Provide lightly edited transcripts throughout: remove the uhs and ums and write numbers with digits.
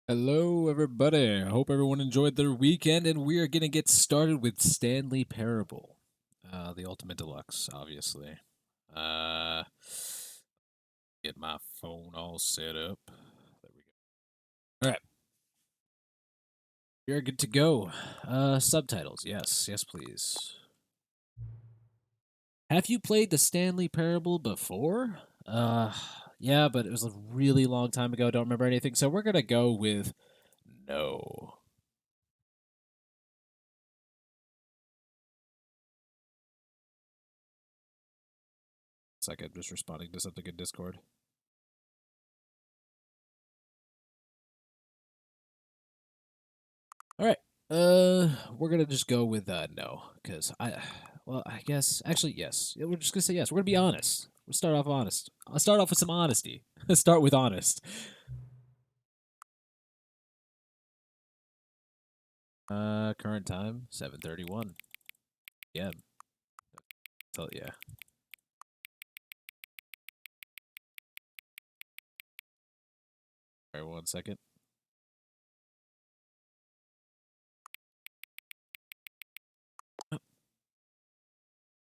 Hello, everybody. I hope everyone enjoyed their weekend, and we are going to get started with Stanley Parable, the Ultimate Deluxe, obviously. Uh, get my phone all set up. There we go. All right, we are good to go. Subtitles, yes, please. Have you played the Stanley Parable before? Yeah, but it was a really long time ago. Don't remember anything, so we're gonna go with no. It's like I'm just responding to something in Discord. All right. We're gonna just go with no, because I guess actually yes. Yeah, we're just gonna say yes. We're gonna be honest. We'll start off honest. I'll start off with some honesty. Let's start with honest. Current time 7:31 p.m. Tell yeah. All right, 1 second.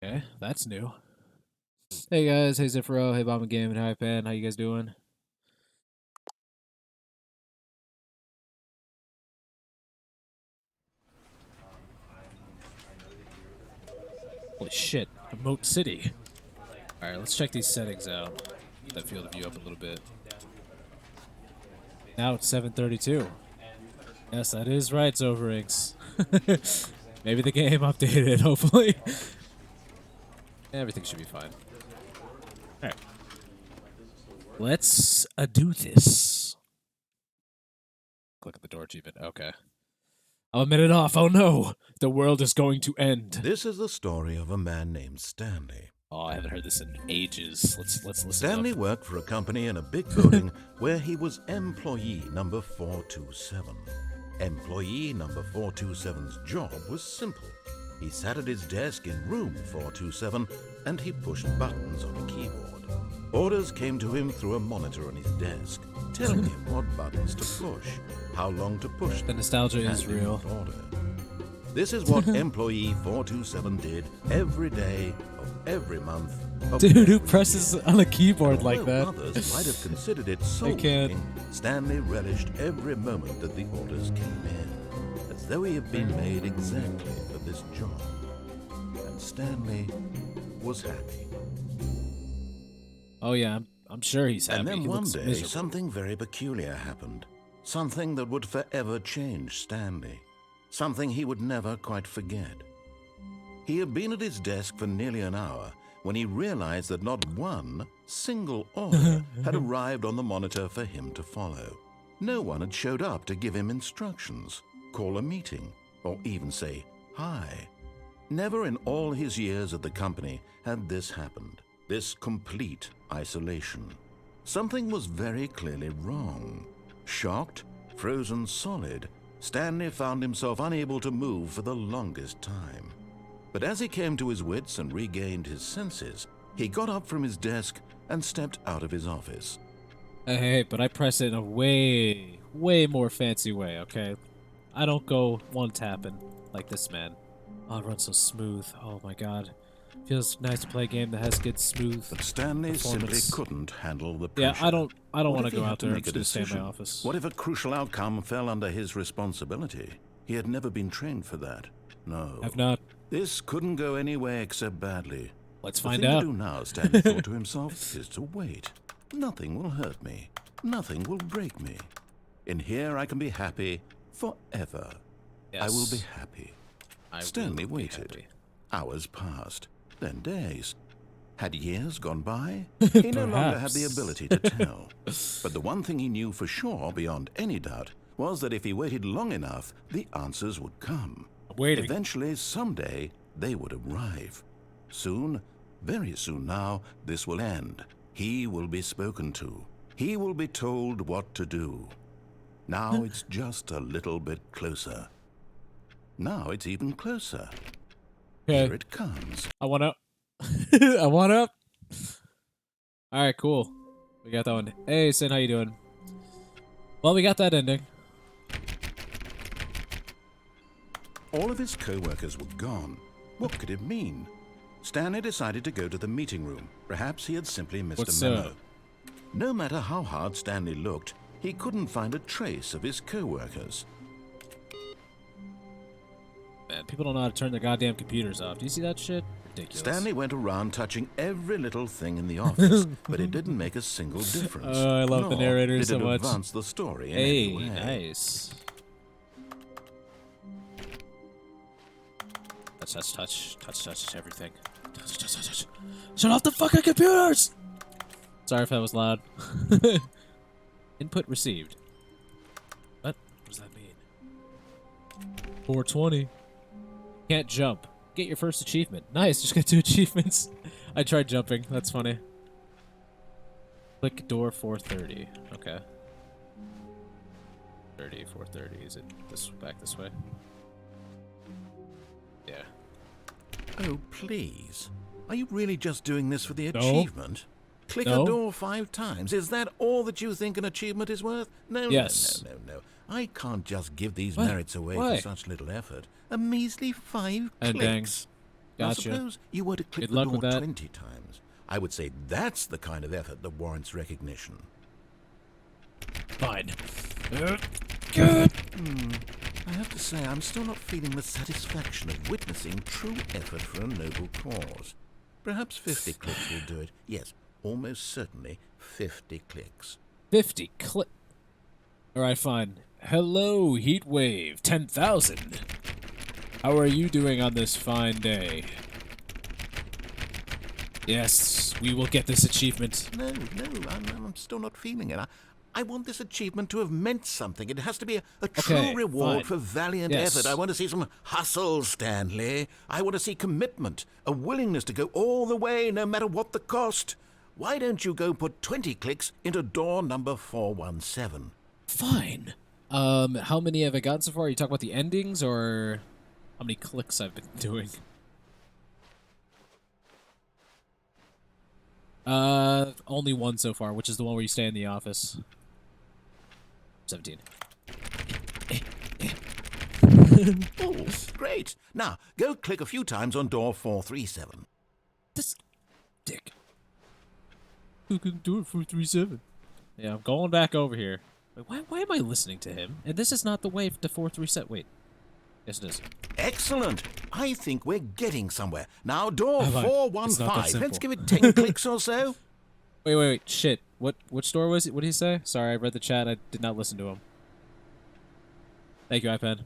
Okay, that's new. Hey guys, hey Zifro, hey Bomb Game, and hi Pan. How you guys doing? Holy shit, Remote City. All right, let's check these settings out. Get that field of view up a little bit. Now it's 7:32. Yes, that is right, Zoverings. Maybe the game updated, hopefully. Everything should be fine. Alright. Let's do this. Click at the door achievement. Okay. I'm a minute off. Oh no! The world is going to end. This is the story of a man named Stanley. Oh, I haven't heard this in ages. Let's listen Stanley up. worked for a company in a big building where he was employee number 427. Employee number 427's job was simple. He sat at his desk in room 427 and he pushed buttons on a keyboard. Orders came to him through a monitor on his desk, telling him what buttons to push, how long to push them. The nostalgia is and in real. what order. This is what employee 427 did every day of every month. Dude, who presses on a keyboard like that? Others might have considered it I can't. soul-making, Stanley relished every moment that the orders came in, as though he had been made exactly for this job. And Stanley was happy. Oh yeah, I'm sure he's happy. And then He one looks day, miserable. something very peculiar happened. Something that would forever change Stanley. Something he would never quite forget. He had been at his desk for nearly an hour when he realized that not one single order had arrived on the monitor for him to follow. No one had showed up to give him instructions, call a meeting, or even say hi. Never in all his years at the company had this happened, this complete isolation. Something was very clearly wrong. Shocked, frozen solid, Stanley found himself unable to move for the longest time. But as he came to his wits and regained his senses, he got up from his desk and stepped out of his office. Hey, but I press it in a way more fancy way, okay? I don't go one tapping like this man. Oh, it runs so smooth. Oh my god. Feels nice to play a game that has good smooth But Stanley simply performance. couldn't handle the Yeah, pressure. I don't What want if to he go had out to there. I'm make a just gonna stay in decision? my office. What if a crucial outcome fell under his responsibility? He had never been trained for that. No. I've not. This couldn't go any way except badly. Let's The find thing out. to do now, Stanley thought to himself, is to wait. Nothing will hurt me. Nothing will break me. In here I can be happy forever. Yes. I will be happy. Stanley will be waited. happy. Hours passed, then days. Had years gone by? He no longer had the Perhaps. ability to tell. But the one thing he knew for sure, beyond any doubt, was that if he waited long enough, the answers would come. I'm waiting. Eventually, someday, they would arrive. Soon, very soon now, this will end. He will be spoken to. He will be told what to do. Now it's just a little bit closer. Now it's even closer. Here Okay. it comes. I want up. I want up. All right, cool. We got that one. Hey, Sin, how you doing? Well, we got that ending. all of his co-workers were gone. What could it mean? Stanley decided to go to the meeting room. Perhaps he had simply missed a memo. No matter how hard Stanley looked, he couldn't find a trace of his co-workers. Man, people don't know how to turn their goddamn computers off. Do you see that shit? Ridiculous. Stanley went around touching every little thing in the office, but it didn't make a single difference. Oh, I love the narrator so much. Did it advance the story in hey, any way. Nice. Touch everything. Touch. Shut off the fucking computers! Sorry if that was loud. Input received. What does that mean? 420. Can't jump. Get your first achievement. Nice, just got 2 achievements. I tried jumping. That's funny. Click door 430. Okay. 430. Is it back this way? Yeah. Oh, please. Are you really just doing this for the achievement? Click a door 5 times. Is that all that you think an achievement is worth? No, yes. No. I can't just give these merits away for such little effort. A measly 5 clicks. Gotcha. I suppose you were to click the door 20 times. I would say that's the kind of effort that warrants recognition. Fine. I have to say, I'm still not feeling the satisfaction of witnessing true effort for a noble cause. Perhaps 50 clicks will do it. Yes, almost certainly 50 clicks. 50 click. Alright, fine. Hello, Heatwave 10,000. How are you doing on this fine day? Yes, we will get this achievement. No, I'm still not feeling it. I want this achievement to have meant something. It has to be a true reward for valiant effort. I want to see some hustle, Stanley. I want to see commitment, a willingness to go all the way, no matter what the cost. Why don't you go put 20 clicks into door number 417? Fine. How many have I gotten so far? Are you talking about the endings, or how many clicks I've been doing? Only 1 so far, which is the one where you stay in the office. 17. Oh, great. Now, go click a few times on door 437. This dick. Who can do it 437? Yeah, I'm going back over here. Wait, why am I listening to him? And this is not the way to 437. Wait. Yes, it is. Excellent. I think we're getting somewhere. Now, door It's not that 415. simple. Let's give it 10 clicks or so. Wait. Shit. Which door was it? What did he say? Sorry, I read the chat. I did not listen to him. Thank you, iPad,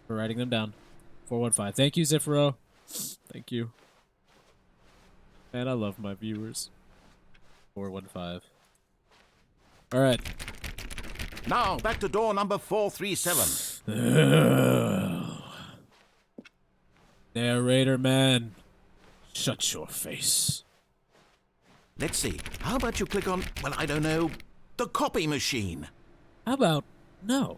for writing them down. 415. Thank you, Zifro. Thank you. Man, I love my viewers. 415. All right. Now, back to door number 437. Narrator man, shut your face. Let's see. How about you click on, well, I don't know, the copy machine? How about no?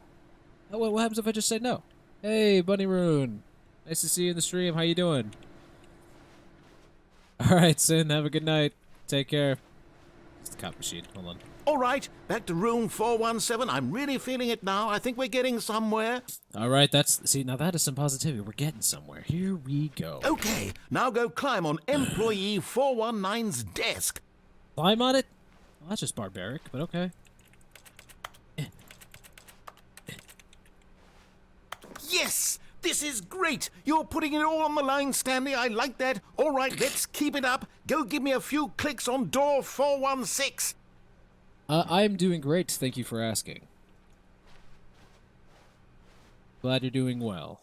What happens if I just say no? Hey, Bunny Rune. Nice to see you in the stream. How you doing? All right, Sin. Have a good night. Take care. It's the copy machine. Hold on. All right, back to room 417. I'm really feeling it now. I think we're getting somewhere. All right, now that is some positivity. We're getting somewhere. Here we go. Okay, now go climb on employee 419's desk. Climb on it? Well, that's just barbaric, but okay. Yes! This is great! You're putting it all on the line, Stanley. I like that. All right, let's keep it up. Go give me a few clicks on door 416. I'm doing great. Thank you for asking. Glad you're doing well.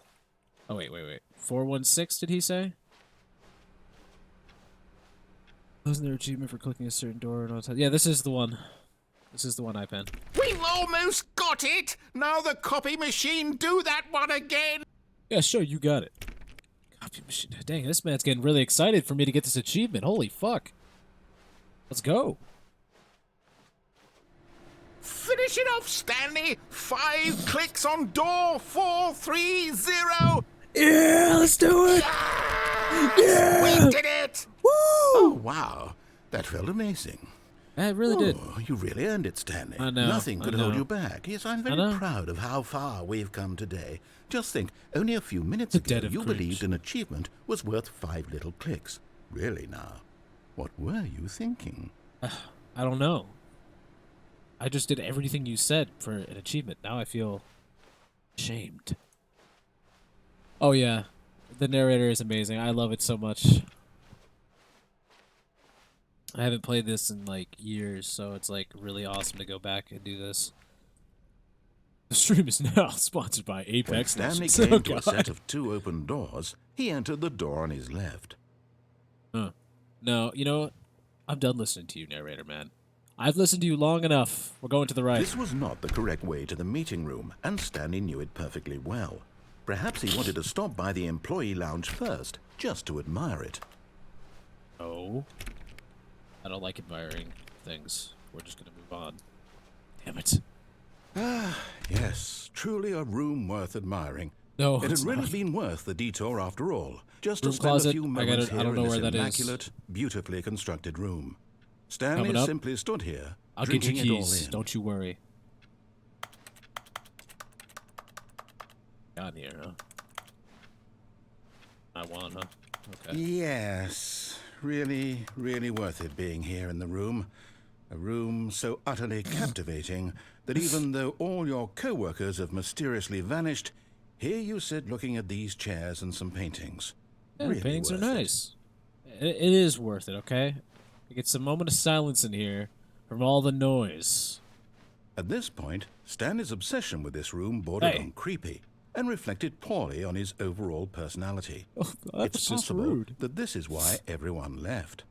Oh, wait. 416, did he say? Wasn't there achievement for clicking a certain door and all that? Yeah, this is the one. This is the one, iPen. We've almost got it! Now the copy machine, do that one again! Yeah, sure, you got it. Copy machine. Dang, this man's getting really excited for me to get this achievement. Holy fuck. Let's go. Finish it off, Stanley! 5 clicks on door 430! Yeah, let's do it! Yes! Yeah! We did it! Woo! Oh, wow. That felt amazing. I really did. Oh, you really earned it, Stanley. I know. Nothing could I know. hold you back. Yes, I'm I very know. proud of how far we've come today. Just think, only a few minutes The ago, dead of you cringe. believed an achievement was worth 5 little clicks. Really now, what were you thinking? I don't know. I just did everything you said for an achievement. Now I feel ashamed. Oh yeah, the narrator is amazing. I love it so much. I haven't played this in like years, so it's like really awesome to go back and do this. The stream is now sponsored by When Apex Stanley Legends. came Oh to a god. set of 2 open doors, he entered the door on his left. No, you know what? I'm done listening to you, narrator man. I've listened to you long enough. We're going to the right. This was not the correct way to the meeting room, and Stanley knew it perfectly well. Perhaps he wanted to stop by the employee lounge first, just to admire it. Oh. I don't like admiring things. We're just gonna move on. Damn it. Yes, truly a room worth admiring. No, It had it's really not. been worth the detour after all, just to Room spend closet, a few I moments gotta- I here don't in know this where that is. immaculate, beautifully constructed room. Stanley Coming up. simply stood here, I'll get you drinking it all keys. in. Don't you worry. Got in here, huh? I won, huh? Okay. Yes, really, really worth it being here in the room. A room so utterly captivating that even though all your co-workers have mysteriously vanished, here you sit looking at these chairs and some paintings. Yeah, Really the paintings are worth it. nice. It is worth it, okay? We get some moment of silence in here from all the noise. At this point, Stanley's obsession with this room bordered Hey. on creepy and reflected poorly on his overall personality. Oh, It's that's just possible rude. that this is why everyone left.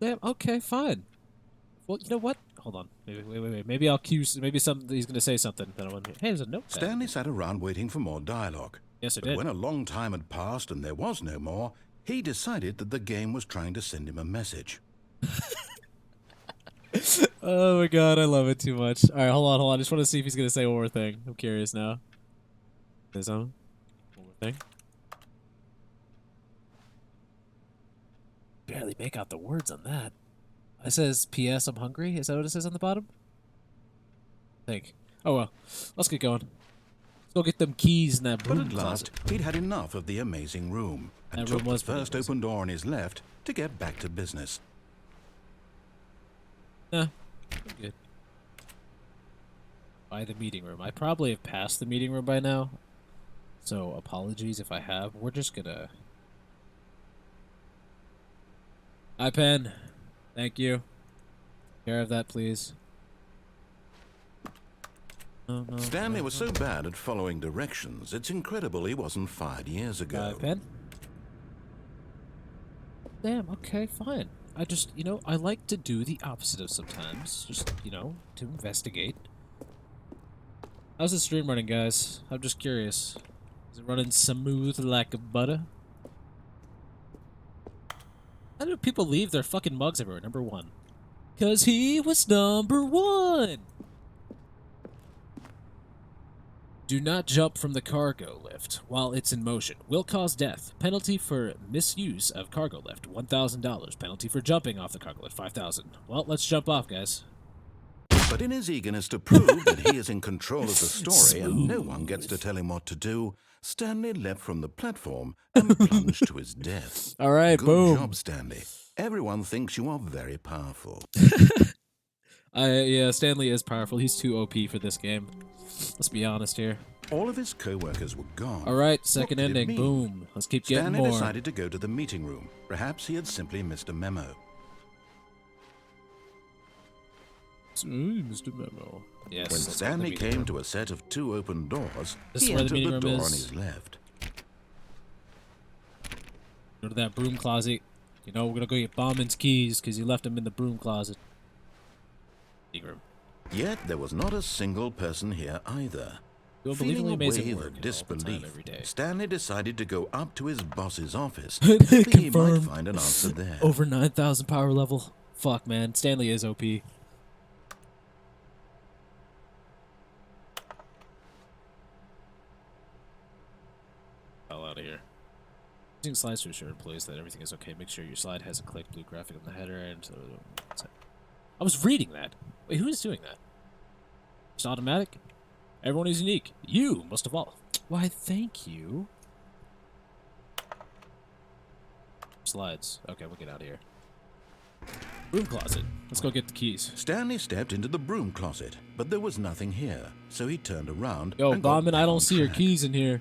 Damn, okay, fine. Well, you know what? Hold on. Wait. Maybe I'll cue. Maybe he's gonna say something that I want to. Hey, there's a notepad. Stanley sat around waiting for more dialogue. Yes, I But did. when a long time had passed and there was no more, he decided that the game was trying to send him a message. Oh my god, I love it too much. All right, hold on. I just want to see if he's gonna say one more thing. I'm curious now. Say something. One more thing. Barely make out the words on that. It says, "P.S. I'm hungry." Is that what it says on the bottom? I think. Oh well. Let's get going. Let's go get them keys in that But broom at last, closet. he'd had enough of the amazing room and That room took the was pretty first amazing. open door on his left to get back to business. Nah, I'm good. By the meeting room. I probably have passed the meeting room by now. So apologies if I have. We're just gonna... Hi, Pen. Thank you. Take care of that, please. No, Stanley was so bad at following directions, it's incredible he wasn't fired years Hi, ago. Pen. Damn, okay, fine. I just, I like to do the opposite of sometimes. Just, to investigate. How's the stream running, guys? I'm just curious. Is it running smooth like butter? How do people leave their fucking mugs everywhere? Number one. 'Cause he was number one! Do not jump from the cargo lift while it's in motion. Will cause death. Penalty for misuse of cargo lift, $1,000. Penalty for jumping off the cargo lift, $5,000. Well, let's jump off, guys. But in his eagerness to prove that he is in control of the story and no one gets to tell him what to do, Stanley leapt from the platform and plunged to his death. All right, Good boom. job, Stanley. Everyone thinks you are very powerful. Yeah, Stanley is powerful. He's too OP for this game. Let's be honest here. All of his co-workers were gone. All right, What second could it ending. mean? Boom. Let's keep getting Stanley more. decided to go to the meeting room. Perhaps he had simply missed a memo. Mr. Memo. Yes. When let's go to the Stanley meeting came room. to a set of 2 open doors, This he is where the entered meeting the room door on is. his left. Go to that broom closet. We're gonna go get Bauman's keys because he left them in the broom closet. Meeting room. Yet there was not a single person here either. Do Feeling unbelievably a amazing wave work, of all the time, disbelief, every day. Stanley decided to go up to his boss's office, hoping he might Confirmed. find an answer there. Over 9,000 power level. Fuck, man. Stanley is OP. Hell out of here. Using slides to assure employees that everything is okay. Make sure your slide has a click blue graphic on the header and I was reading that. Wait, who is doing that? It's automatic? Everyone is unique. You, most of all. Why, thank you. Slides. Okay, we'll get out of here. Room closet. Let's go get the keys. Stanley stepped into the broom closet, but there was nothing here, so he turned around. Yo, and got Bauman, I back don't on see your track. keys in here.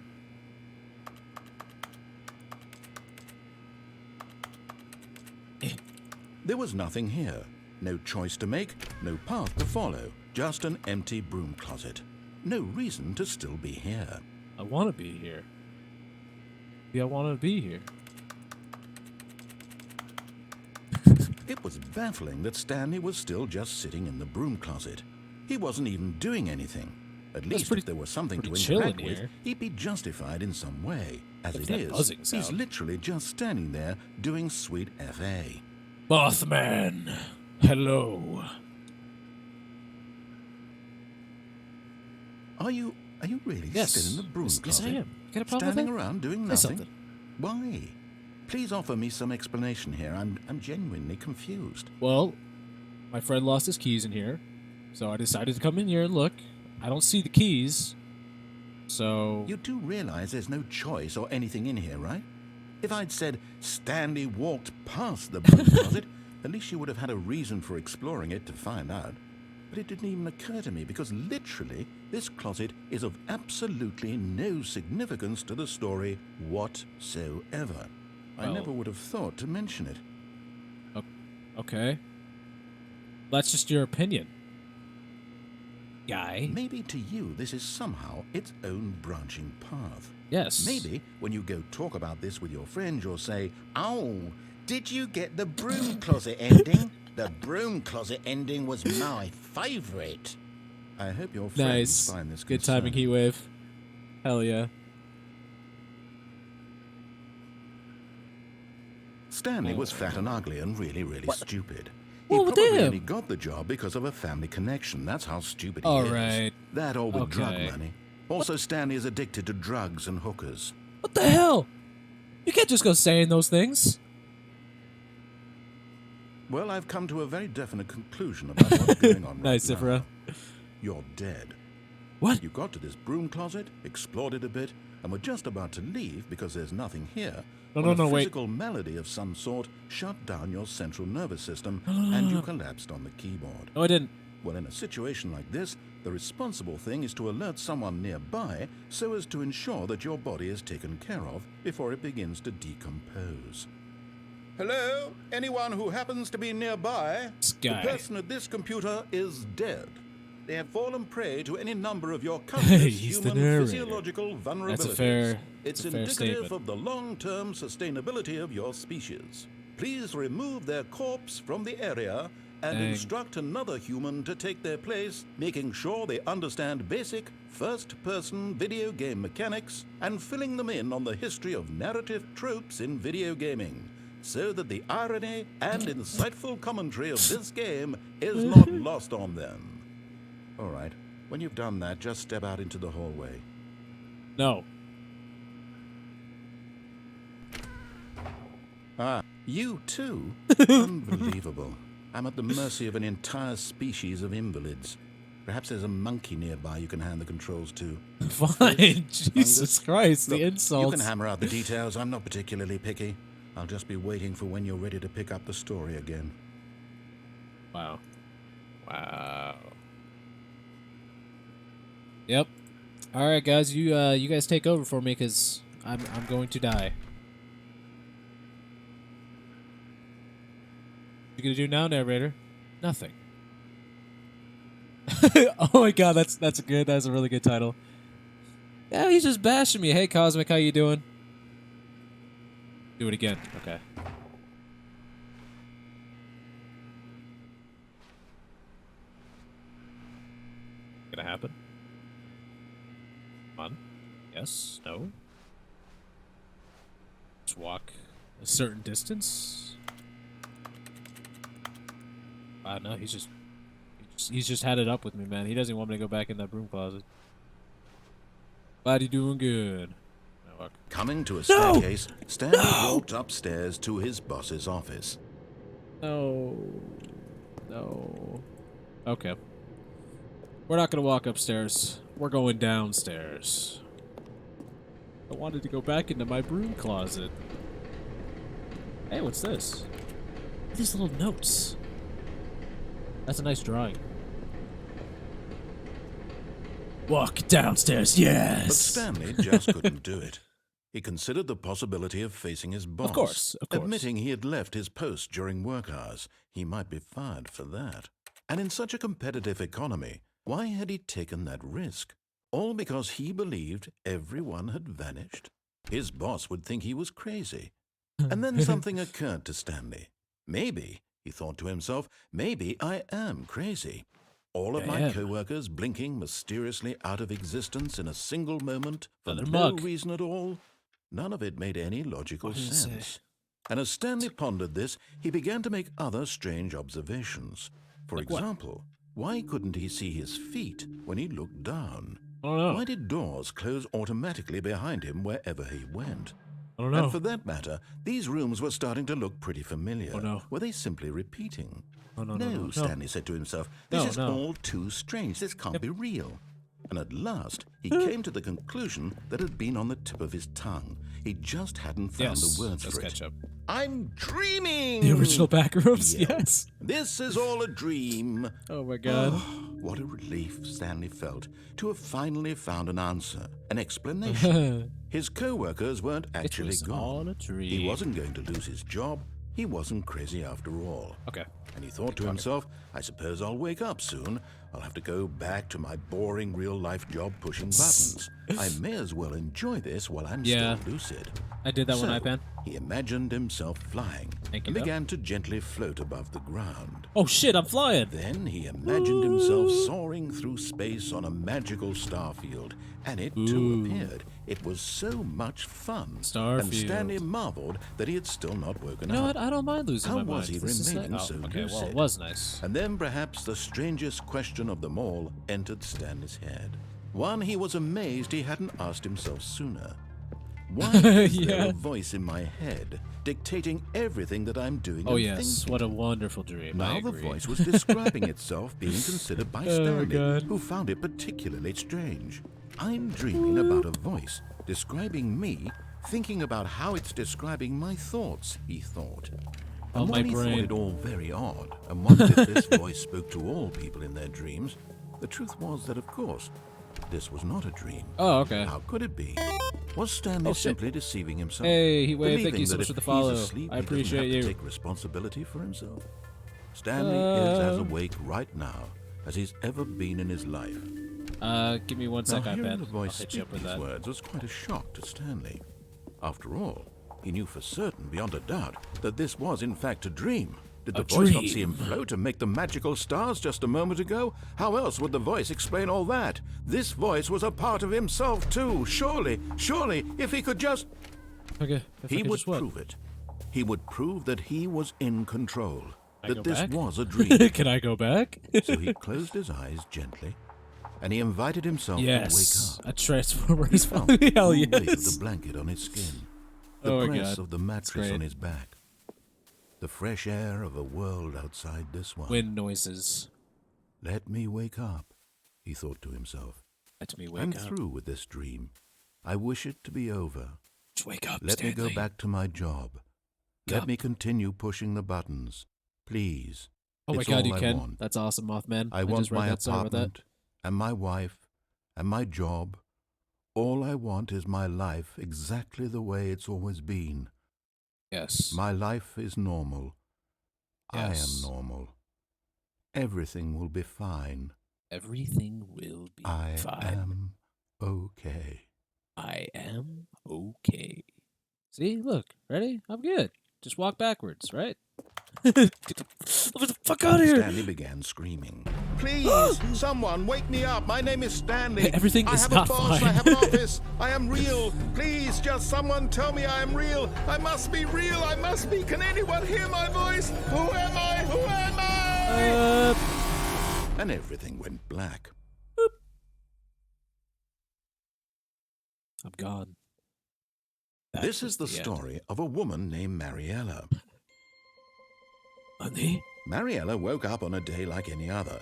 There was nothing here. No choice to make, no path to follow, just an empty broom closet. No reason to still be here. I want to be here. Yeah, I want to be here. It was baffling that Stanley was still just sitting in the broom closet. He wasn't even doing anything. At least if there was something to chill in interact with, here. he'd be justified in some way. As What's it that is, buzzing he's sound? literally just standing there doing sweet FA. Mothman, hello. Are you really Yes. still in the broom Yes, closet? I am. You got a problem Standing with that? around doing Say nothing? something. Why? Please offer me some explanation here. I'm genuinely confused. Well, my friend lost his keys in here, so I decided to come in here and look. I don't see the keys, so... You do realize there's no choice or anything in here, right? If I'd said Stanley walked past the broom closet, at least you would have had a reason for exploring it to find out. But it didn't even occur to me because literally this closet is of absolutely no significance to the story whatsoever. I Well- never would have thought to mention it. Okay. That's just your opinion, guy. Maybe to you this is somehow its own branching path. Yes. Maybe when you go talk about this with your friends, you'll say, "Oh, did you get the broom closet ending? The broom closet ending was my favorite." I hope your friends Nice. find this Good timing, concerning. Heatwave. Hell yeah. Stanley was fat and ugly and really stupid. Well, he probably damn. only got the job because of a family connection. That's how stupid he All is. right. That or with drug Okay. money. Also, Stanley is addicted to drugs and hookers. What the hell? You can't just go saying those things. Well, I've come to a very definite conclusion about what's going on Nice, right Ifra. now. You're dead. What? You got to this broom closet, explored it a bit, and were just about to leave because there's nothing here. No, when no, a no, wait. physical malady of some sort shut down your central nervous system, and you collapsed on the keyboard. No, I didn't. Well, in a situation like this, the responsible thing is to alert someone nearby so as to ensure that your body is taken care of before it begins to decompose. Hello? Anyone who happens to be nearby? This The guy. person at this computer is dead. They have fallen prey to any number of your countless He's the human narrator. physiological vulnerabilities. That's a fair It's statement. indicative of the long-term sustainability of your species. Please remove their corpse from the area and Dang. instruct another human to take their place, making sure they understand basic first-person video game mechanics and filling them in on the history of narrative tropes in video gaming, so that the irony and insightful commentary of this game is not lost on them. All right, when you've done that, just step out into the hallway. No. Ah, you too? Unbelievable. I'm at the mercy of an entire species of invalids. Perhaps there's a monkey nearby you can hand the controls to. Fine. Jesus Christ, the Look, insults. You can hammer out the details. I'm not particularly picky. I'll just be waiting for when you're ready to pick up the story again. Wow. Wow. Yep. All right, guys, you guys take over for me because I'm going to die. What you gonna do now, narrator? Nothing. Oh my god, that's good. That's a really good title. Yeah, he's just bashing me. Hey, Cosmic, how you doing? Do it again. Okay. Gonna happen? Come on. Yes. No. Let's walk a certain distance. No, he's just had it up with me, man. He doesn't want me to go back in that broom closet. Glad you're doing good. Now walk. Coming to a staircase, Stanley walked upstairs to his boss's office. No. No. Okay. We're not gonna walk upstairs. We're going downstairs. I wanted to go back into my broom closet. Hey, what's this? These little notes. That's a nice drawing. Walk downstairs, yes! But Stanley just couldn't do it. He considered the possibility of facing his boss. Of course. Admitting he had left his post during work hours. He might be fired for that. And in such a competitive economy, why had he taken that risk? All because he believed everyone had vanished? His boss would think he was crazy. And then something occurred to Stanley. Maybe, he thought to himself, maybe I am crazy. All of my co-workers blinking mysteriously out of existence in a single moment for no reason at all. None of it made any logical sense. And as Stanley pondered this, he began to make other strange observations. For example, why couldn't he see his feet when he looked down? I don't know. Why did doors close automatically behind him wherever he went? I don't know. And for that matter, these rooms were starting to look pretty familiar. Oh, no. Were they simply repeating? No, Stanley said to himself. This is all too strange. This can't be real. And at last, he came to the conclusion that had been on the tip of his tongue. He just hadn't found the words for it. I'm dreaming! The original backrooms? Yeah. Yes. This is all a dream. Oh my god. What a relief Stanley felt to have finally found an answer, an explanation. His co-workers weren't actually gone. All a dream. He wasn't going to lose his job. He wasn't crazy after all. Okay. And he thought to himself, I suppose I'll wake up soon. I'll have to go back to my boring real-life job pushing buttons. I may as well enjoy this while I'm still lucid. I did that one, iPad. He imagined himself flying and began to gently float above the ground. Oh shit, I'm flying! Then he imagined himself soaring through space on a magical starfield, and it too appeared. It was so much fun. And Stanley marveled that he had still not woken up. You know what? I don't mind losing my mind. How was he remaining so lucid? Okay, well, it was nice. And then perhaps the strangest question of them all entered Stanley's head. One he was amazed he hadn't asked himself sooner. Why is there a voice in my head dictating everything that I'm doing and thinking? What a wonderful dream. Now the voice was describing itself being considered by Stanley, who found it particularly strange. I'm dreaming about a voice describing me, thinking about how it's describing my thoughts, he thought. And while he thought it all very odd, and wondered if this voice spoke to all people in their dreams, the truth was that, of course, this was not a dream. Oh, okay. How could it be? Was Stanley simply deceiving himself? Hey, he waved. Thank you so that much for if the follow. he's asleep, I he doesn't appreciate have you. to take responsibility for himself. Stanley is as awake right now as he's ever been in his life. Give me one sec, Now, hearing iPad. the voice I'll hit you speak up with these that. words was quite a shock to Stanley. After all, he knew for certain, beyond a doubt, that this was in fact a dream. Did the voice not see him float and make the magical stars just a moment ago? How else would the voice explain all that? This voice was a part of himself too. Surely, if he could just... Okay. He would prove it. He would prove that he was in control. That this was a dream. Can I go back? So he closed his eyes gently, and he invited himself to wake up. A transformer is Hell yes. The weight of the blanket on his skin, the press of the mattress on his back, the fresh air of a world outside this one. Wind noises. Let me wake up, he thought to himself. Let me wake I'm up. through with this dream. I wish it to be over. Just wake up, Let Stanley. me go back to my job. Let me continue pushing the buttons. Please. Oh my It's god, all you I can. want. That's awesome, Mothman. I want my apartment and my wife and my job. All I want is my life exactly the way it's always been. Yes. My life is normal. Yes. I am normal. Everything will be fine. Everything will be fine. I am okay. I am okay. See, look, ready? I'm good. Just walk backwards, right? Get the fuck out of here! Stanley began screaming. Please, someone wake me up. My name is Stanley. Everything is not fine. I have a boss. I have an office. I am real. Please, just someone tell me I am real. I must be real. I must be. Can anyone hear my voice? Who am I? Who am I? And everything went black. Boop. I'm gone. This is the story of a woman named Mariella. Honey? Mariella woke up on a day like any other.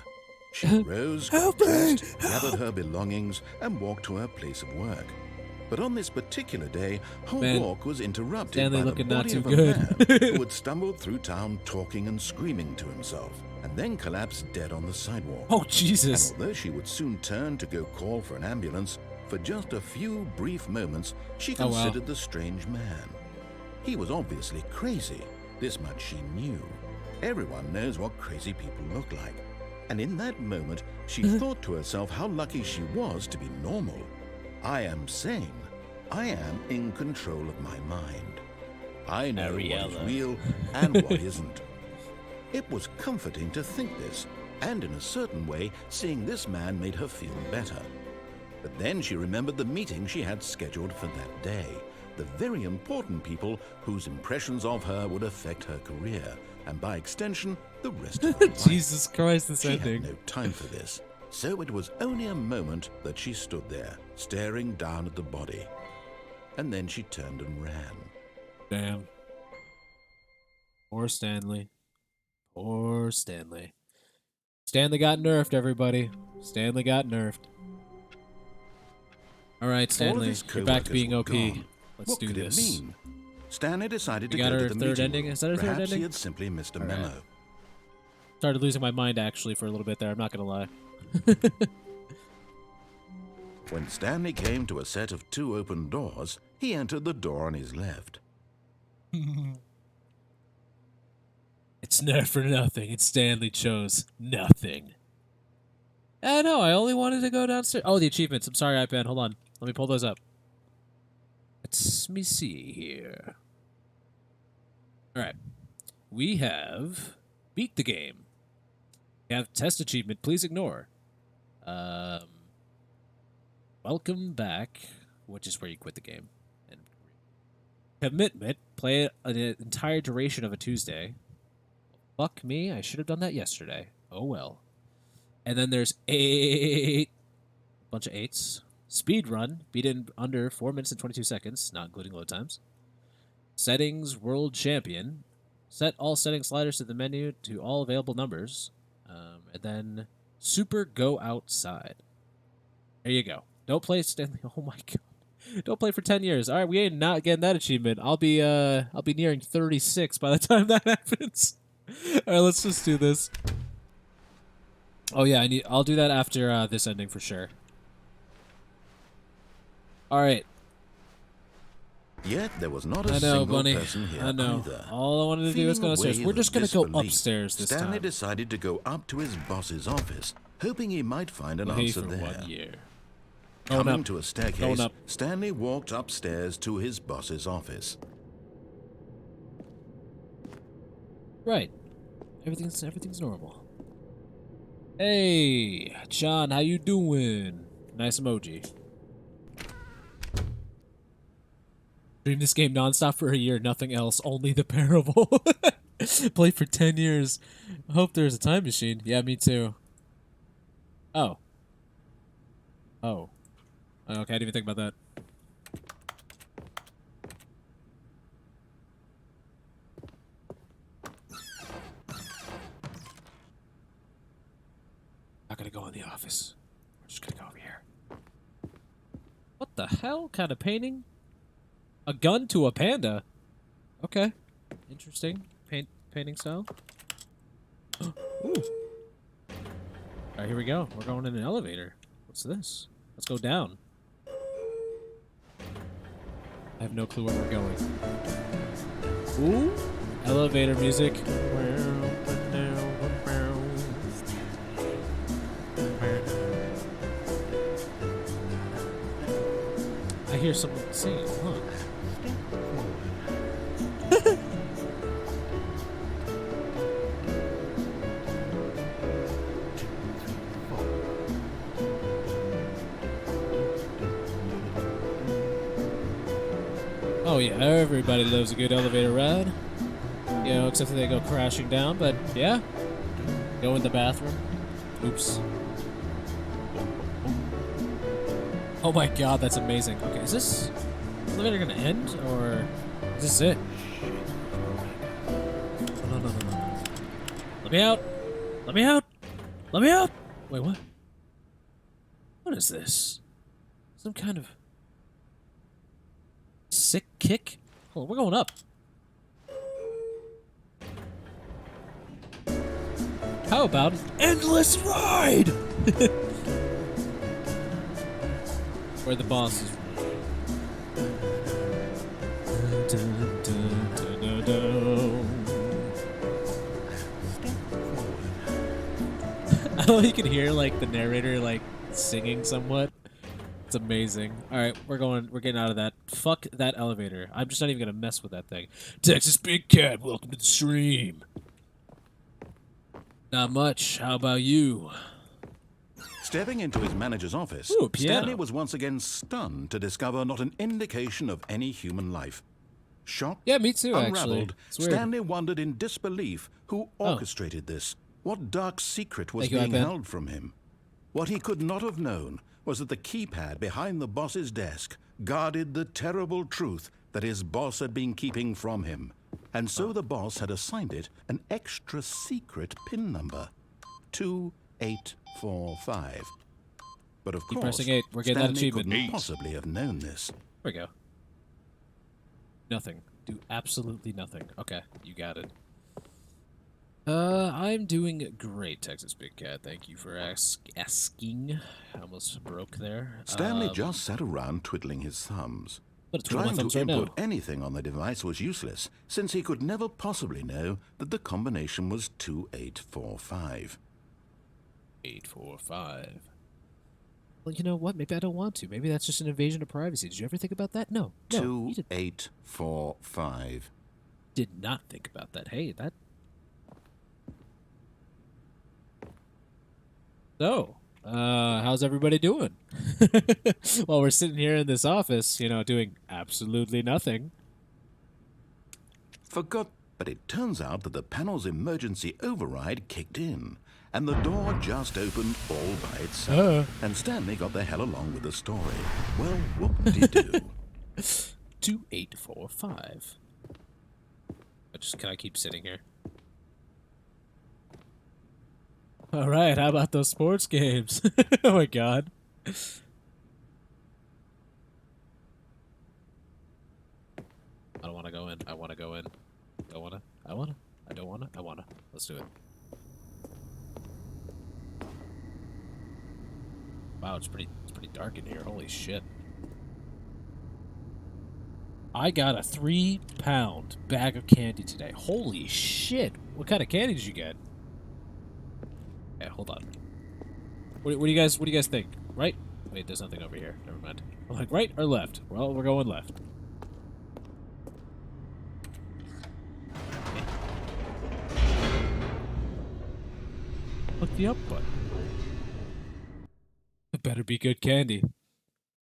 She rose, Help got me! dressed, gathered her belongings, and walked to her place of work. But on this particular day, her Man, walk was interrupted Stanley by the looking not body too of a good. man who had stumbled through town talking and screaming to himself, and then collapsed dead on the sidewalk. Oh, Jesus. And although she would soon turn to go call for an ambulance, for just a few brief moments, she Oh, wow. considered the strange man. He was obviously crazy. This much she knew. Everyone knows what crazy people look like. And in that moment, she thought to herself how lucky she was to be normal. I am sane. I am in control of my mind. I know what is Ariella. real and what isn't. It was comforting to think this, and in a certain way, seeing this man made her feel better. But then she remembered the meeting she had scheduled for that day, the very important people whose impressions of her would affect her career, and by extension, the rest of her life. Jesus Christ, this She ending. had no time for this, so it was only a moment that she stood there, staring down at the body. And then she turned and ran. Damn. Poor Stanley. Poor Stanley. Stanley got nerfed, everybody. Stanley got nerfed. All right, All of Stanley, his you're back to co-workers being were OP. gone. Let's What do could this. it mean? Stanley decided We to got go our to the third meeting. ending? Is that our third Perhaps ending? he had simply missed a All right. memo. Started losing my mind actually for a little bit there. I'm not gonna lie. When Stanley came to a set of 2 open doors, he entered the door on his left. It's nerf for nothing, and Stanley chose nothing. No, I only wanted to go downstairs. Oh, the achievements. I'm sorry, iPad. Hold on. Let me pull those up. Let me see here. All right. We have beat the game. We have test achievement. Please ignore. Welcome back, which is where you quit the game. And commitment. Play an entire duration of a Tuesday. Fuck me. I should have done that yesterday. Oh well. And then there's 8. Bunch of 8s. Speed run. Beat it in under 4 minutes and 22 seconds, not including load times. Settings world champion. Set all setting sliders to the menu to all available numbers. And then super go outside. There you go. Don't play Stanley. Oh my god. Don't play for 10 years. All right, we ain't not getting that achievement. I'll be nearing 36 by the time that happens. All right, let's just do this. Oh yeah, I'll do that after this ending for sure. All right. Yet there was not a I know, single Bunny. person here I know. either. All I wanted to do was go Feeling a upstairs. wave We're of just gonna go disbelief, upstairs this Stanley time. decided to go up to his boss's office, hoping he might find an Hey answer for there. 1 year. Going Coming up. to a Going staircase, up. Stanley walked upstairs to his boss's office. Right. Everything's normal. Hey, John, how you doing? Nice emoji. Stream this game nonstop for a year, nothing else, only the Parable. Play for 10 years. I hope there's a time machine. Yeah, me too. Oh. Oh. Okay, I didn't even think about that. Not gonna go in the office. We're just gonna go over here. What the hell kind of painting? A gun to a panda? Okay. Interesting. Painting style. Ooh. Alright, here we go. We're going in an elevator. What's this? Let's go down. I have no clue where we're going. Ooh. Elevator music. I hear someone singing. Huh. Oh yeah, everybody loves a good elevator ride. You know, except that they go crashing down, but yeah. Go in the bathroom. Oops. Oh my god, that's amazing. Okay, is this elevator gonna end, or is this it? Oh, no. Let me out! Let me out! Let me out! Wait, what? What is this? Some kind of sick kick? Oh, we're going up. How about an endless ride? Where the boss is. I know you can hear like the narrator like singing somewhat. It's amazing. All right, we're getting out of that. Fuck that elevator. I'm just not even gonna mess with that thing. Texas Big Cat, welcome to the stream. Not much. How about you? Stepping into his manager's office, Ooh, piano. Stanley was once again stunned to discover not an indication of any human life. Shocked, Yeah, me too, actually. unraveled, It's weird. Stanley wondered in disbelief who orchestrated this. What dark secret was Thank you, being iPad. held from him? What he could not have known was that the keypad behind the boss's desk guarded the terrible truth that his boss had been keeping from him. And so the boss had assigned it an extra secret PIN number, 2845. But of Keep course, pressing 8. We're getting that Stanley achievement. couldn't possibly have known this. There we go. Nothing. Do absolutely nothing. Okay, you got it. I'm doing great, Texas Big Cat. Thank you for asking. I almost broke there. Stanley just sat around twiddling his thumbs. But it's one of my Trying thumbs to right input now. anything on the device was useless, since he could never possibly know that the combination was 2845. 845. Well, you know what? Maybe I don't want to. Maybe that's just an invasion of privacy. Did you ever think about that? No. No. You 2845. did not think about that. Hey, that. So, how's everybody doing? While we're sitting here in this office, you know, doing absolutely nothing. Forgot, but it turns out that the panel's emergency override kicked in, and the door just opened all by itself. And Stanley got the hell along with the story. Well, whoop-de-doo. 2845. Can I keep sitting here? All right, how about those sports games? Oh my god. I don't want to go in. I want to go in. Don't want to. I want to. I don't want to. I want to. Let's do it. Wow, it's pretty dark in here. Holy shit. I got a 3-pound bag of candy today. Holy shit. What kind of candy did you get? Okay, hold on. What do you guys think? Right? Wait, there's nothing over here. Never mind. I'm like, right or left? Well, we're going left. Click the up button. It better be good candy.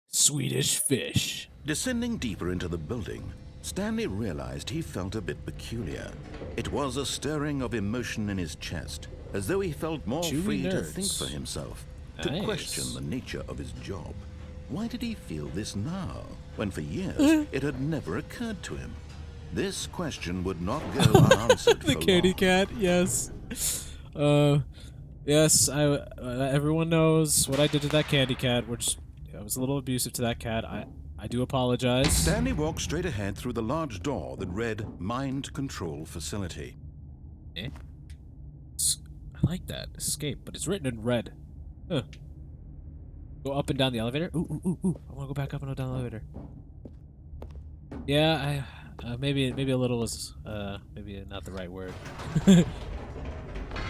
Swedish fish. Descending deeper into the building, Stanley realized he felt a bit peculiar. It was a stirring of emotion in his chest, as though he felt more Chewy free to nerds. think for himself, to Nice. question the nature of his job. Why did he feel this now, when for years it had never occurred to him? This question would not go unanswered The for kitty long. cat, yes. Yes, everyone knows what I did to that candy cat, which I was a little abusive to that cat. I do apologize. Stanley walked straight ahead through the large door that read Mind Control Facility. Eh? I like that. Escape, but it's written in red. Huh. Go up and down the elevator? Ooh. I want to go back up and down the elevator. Yeah, maybe a little was, maybe not the right word.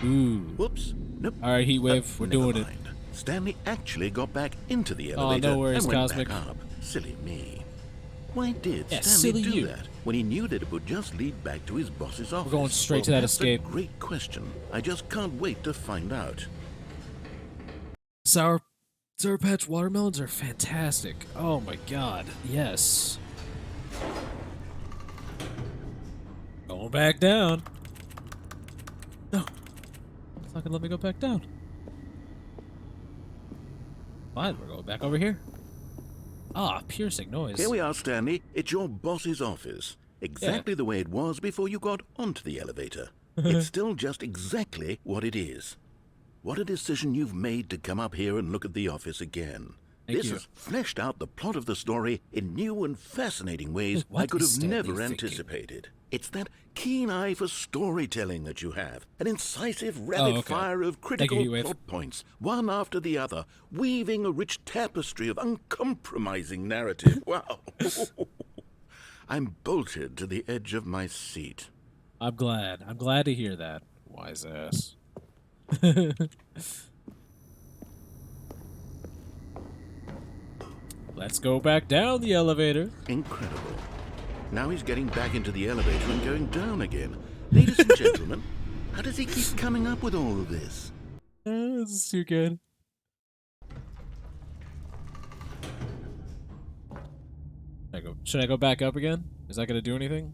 Ooh. Whoops. Nope. Alright, heat wave. We're Never doing mind. Stanley actually got back into the Oh, elevator no worries, and went Cosmic. back up. Silly me. Why did Yeah, Stanley silly do you. that when he knew that it would just lead back to his boss's office? going straight to that that's escape. A great question. I just can't wait to find out. Sour Patch watermelons are fantastic. Oh my god, yes. Going back down. No. It's not gonna let me go back down. Fine, we're going back over here. Ah, piercing noise. Here we are, Stanley. It's your boss's office. Exactly the way it was before you got onto the elevator. it's still just exactly what it is. What a decision you've made to come up here and look at the office again. Thank This you. has fleshed out the plot of the story in new and fascinating ways What I could is have Stanley never thinking? anticipated. It's that keen eye for storytelling that you have, an incisive rapid okay. fire of Thank critical you, Heatwave. plot points, one after the other, weaving a rich tapestry of uncompromising narrative. Wow. I'm bolted to the edge of my seat. I'm glad. I'm glad to hear that, wise ass. Let's go back down the elevator. Incredible. Now he's getting back into the elevator and going down again. Ladies and gentlemen, how does he keep coming up with all of this? This is too good. Should I go back up again? Is that gonna do anything?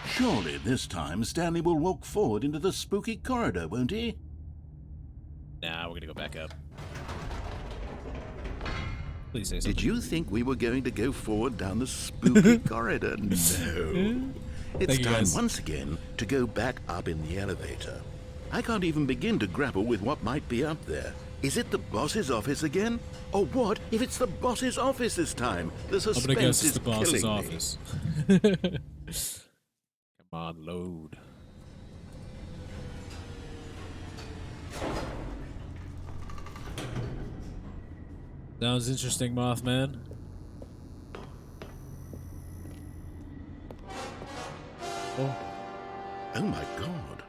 Surely this time Stanley will walk forward into the spooky corridor, won't he? Nah, we're gonna go back up. Please say something. Did you think we were going to go forward down the spooky corridor? No. It's Thank you, time guys. once again to go back up in the elevator. I can't even begin to grapple with what might be up there. Is it the boss's office again? Or what if it's the boss's office this time? The I'm suspense gonna guess it's is the boss's killing me. office. Come on, load. Sounds interesting, Mothman. Oh. Oh my god.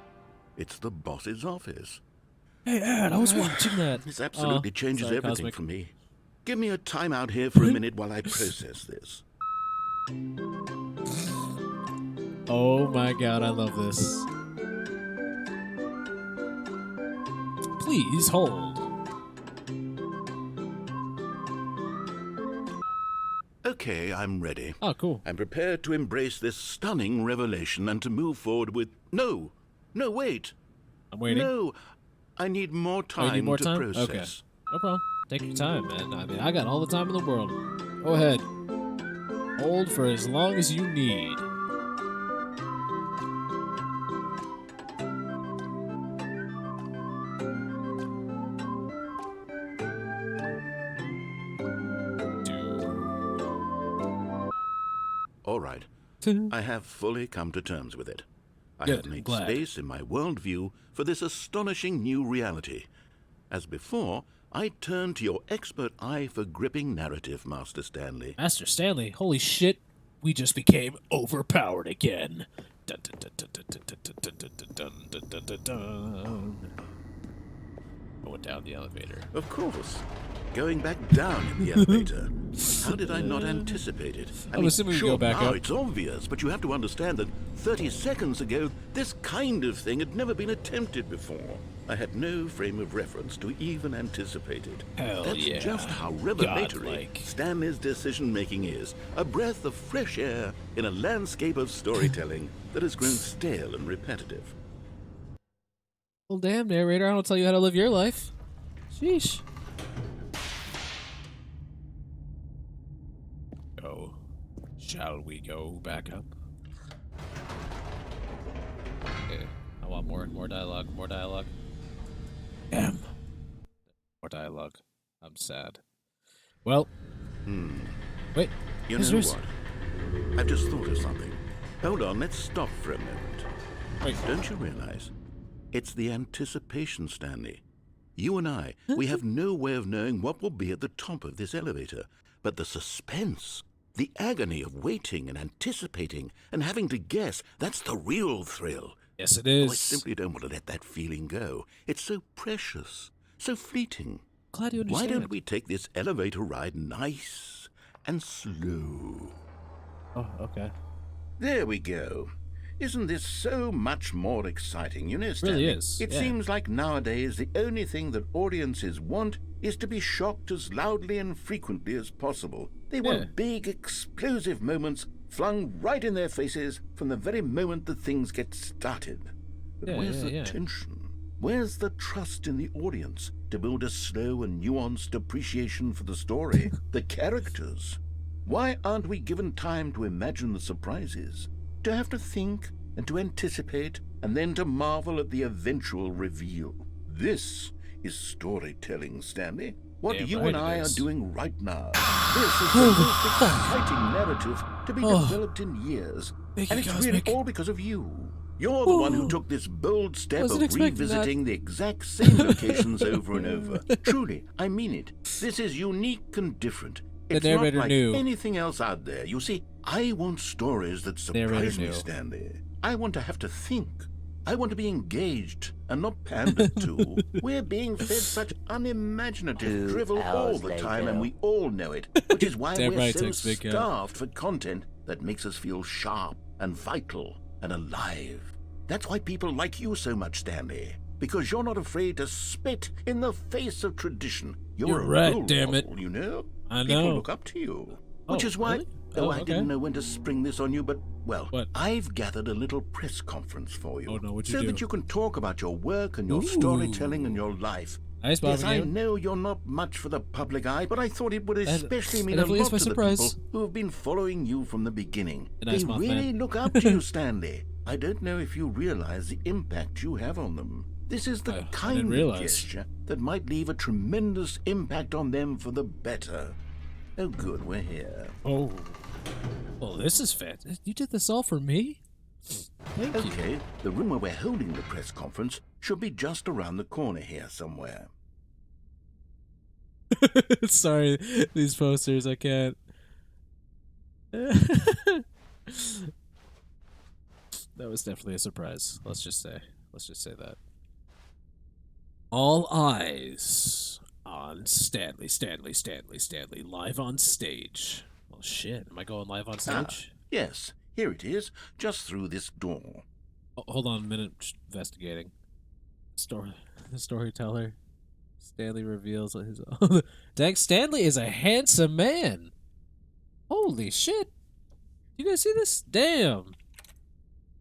It's the boss's office. Hey, Ed, I was watching that. This absolutely Oh, changes sorry, everything Cosmic. for me. Give me a timeout here for a minute while I process this. Oh my god, I love this. Please hold. Okay, I'm ready. Oh, cool. I'm prepared to embrace this stunning revelation and to move forward with... No, wait. I'm waiting. No, I need more Oh, time you need more to time? process. Okay. No problem. Take your time, man. I mean, I got all the time in the world. Go ahead. Hold for as long as you need. All right, I have fully come to terms with it. I Good, have made glad. space in my worldview for this astonishing new reality. As before, I turn to your expert eye for gripping narrative, Master Stanley. Master Stanley, holy shit, we just became overpowered again. Dun, dun, dun, dun, dun, dun, dun, dun, dun, dun, dun, dun, dun. Going down the elevator. Of course. Going back down in the elevator. How did I not anticipate it? I'm assuming we sure, go back now up. it's obvious, but you have to understand that 30 seconds ago, this kind of thing had never been attempted before. I had no frame of reference to even anticipate it. Hell That's yeah. just how revelatory Godlike. Stanley's decision-making is. A breath of fresh air in a landscape of storytelling that has grown stale and repetitive. Well, damn, narrator, I don't tell you how to live your life. Sheesh. Oh, shall we go back up? Okay, I want more dialogue, more dialogue. Damn. More dialogue. I'm sad. Well, wait, You know visitors? what? I've just thought of something. Hold on, let's stop for a moment. Wait. Don't you realize? It's the anticipation, Stanley. You and I, we have no way of knowing what will be at the top of this elevator. But the suspense, the agony of waiting and anticipating and having to guess, that's the real thrill. Yes, it Oh, I is. simply don't want to let that feeling go. It's so precious, so fleeting. Glad you Why understand. don't we take this elevator ride nice and slow? Oh, okay. There we go. Isn't this so much more exciting? You know, Stanley, really is, it yeah. seems like nowadays the only thing that audiences want is to be shocked as loudly and frequently as possible. They want Yeah. big, explosive moments flung right in their faces from the very moment that things get started. But Yeah, where's yeah, the yeah. tension? Where's the trust in the audience to build a slow and nuanced appreciation for the story, the characters? Why aren't we given time to imagine the surprises? To have to think and to anticipate, and then to marvel at the eventual reveal. This is storytelling, Stanley. What Damn you right and it I are is. doing right now. This is the most exciting narrative to be developed in years. Thank And you, it's really Cosmic. all because of you. You're the one who took this bold step Wasn't of expecting revisiting the exact same locations over and over. Truly, I mean it. This is unique and different. The It's not narrator like knew. anything else out there. You see, I want stories that surprise me, knew. Stanley. I want to have to think. I want to be engaged and not pandered to. We're being fed such unimaginative drivel all the time, and we all know it, which is why Damn we're right, so Tex Big Cat. starved for content that makes us feel sharp and vital and alive. That's why people like you so much, Stanley, because you're not afraid to spit in the face of tradition. You're a right, role damn it. model, you know? I People know. look up to you. Oh, Which is why, really? though Oh, I okay. didn't know when to spring this on you, but, well, What? I've gathered a little press conference for you. Oh, no, what'd you so do? that you can talk about your work and your Ooh. storytelling and your life. Nice, Yes, I Barbecue. know you're not much for the public eye, but I thought it would That- especially mean that a definitely is lot my to the surprise. people who have been following you from the beginning. A nice They month, really man. look up to you, Stanley. I don't know if you realize the impact you have on them. This is the I didn't kind of realize. gesture that might leave a tremendous impact on them for the better. Oh, good, we're here. Oh. Well, this is fantastic. You did this all for me? Thank you. Okay, the room where we're holding the press conference should be just around the corner here somewhere. Sorry, these posters, I can't. That was definitely a surprise. Let's just say that. All eyes on Stanley, live on stage. Well, shit, am I going live on stage? Yes, here it is, just through this door. Oh, hold on a minute, just investigating. The storyteller. Stanley reveals his. Dang, Stanley is a handsome man. Holy shit! You guys see this? Damn.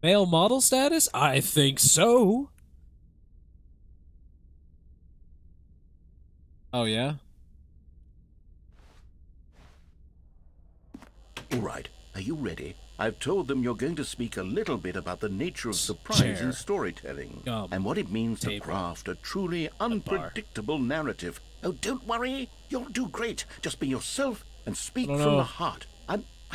Male model status? I think so. Oh yeah. All right, are you ready? I've told them you're going to speak a little bit about the nature of surprise Chair. in storytelling Gum. and what it means to Table. craft a truly unpredictable narrative. Oh, don't worry, you'll do great. Just be yourself and speak I don't from know. the heart.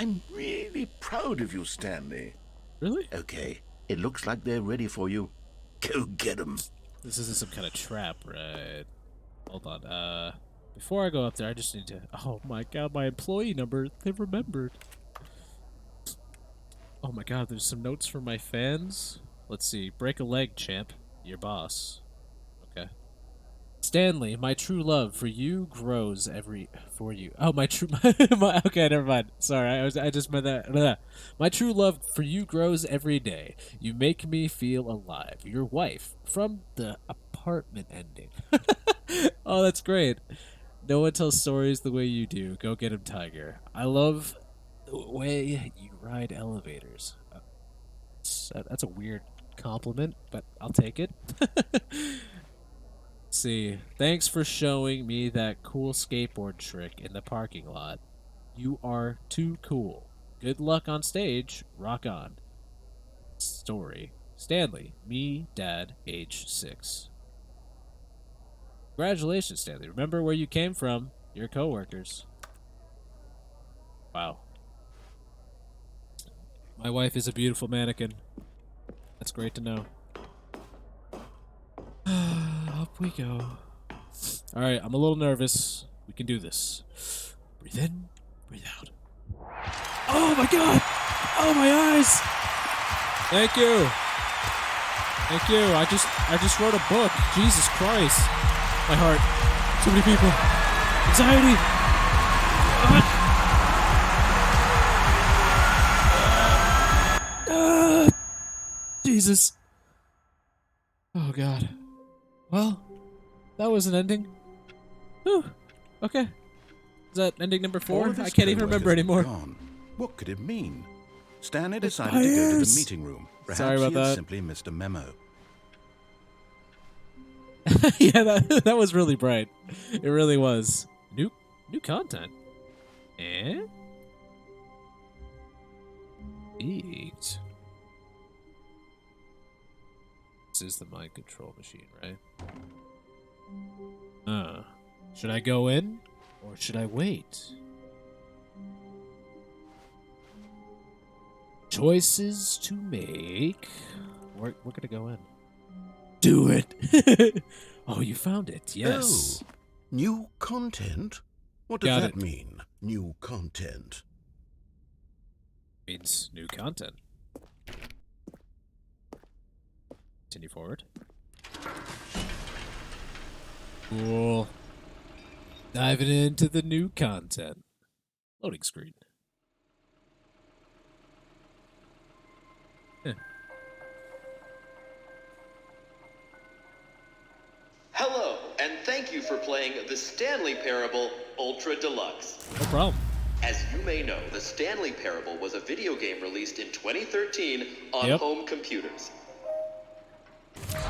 I'm really proud of you, Stanley. Really? Okay, it looks like they're ready for you. Go get them. This isn't some kind of trap, right? Hold on. Before I go up there, I just need to. Oh my god, my employee number. They remembered. Oh my god, there's some notes from my fans. Let's see. Break a leg, champ. Your boss. Okay. Stanley, my true love for you grows every for you. Oh, my true. Okay, never mind. Sorry, I just meant that. Blah. My true love for you grows every day. You make me feel alive. Your wife from the apartment ending. Oh, that's great. No one tells stories the way you do. Go get him, Tiger. I love the way you ride elevators. That's a weird compliment, but I'll take it. See, thanks for showing me that cool skateboard trick in the parking lot. You are too cool. Good luck on stage. Rock on. Story. Stanley, me, dad, age 6. Congratulations, Stanley. Remember where you came from. Your coworkers. Wow. My wife is a beautiful mannequin. That's great to know. Up we go. Alright, I'm a little nervous. We can do this. Breathe in, breathe out. Oh my god! Oh, my eyes! Thank you. Thank you. I just wrote a book. Jesus Christ. My heart. Too many people. Anxiety. Jesus. Oh god. Well, that was an ending. Whew. Okay. Is that ending number 4? All of this I can't even homework remember has anymore. gone. What could it mean? Stanley decided my to go to the ears. meeting room. Perhaps Sorry about he had that. simply missed a memo. Yeah, that was really bright. It really was. New content. Eh? Eat. This is the mind control machine, right? Should I go in or should I wait? Choices to make. We're gonna go in. Do it. Oh, you found it. Yes. Oh, new content? What does Got that it. mean, new content? Means new content. Continue forward. Cool. Diving into the new content. Loading screen. Hello, and thank you for playing the Stanley Parable Ultra Deluxe. No problem. As you may know, the Stanley Parable was a video game released in 2013 on home computers.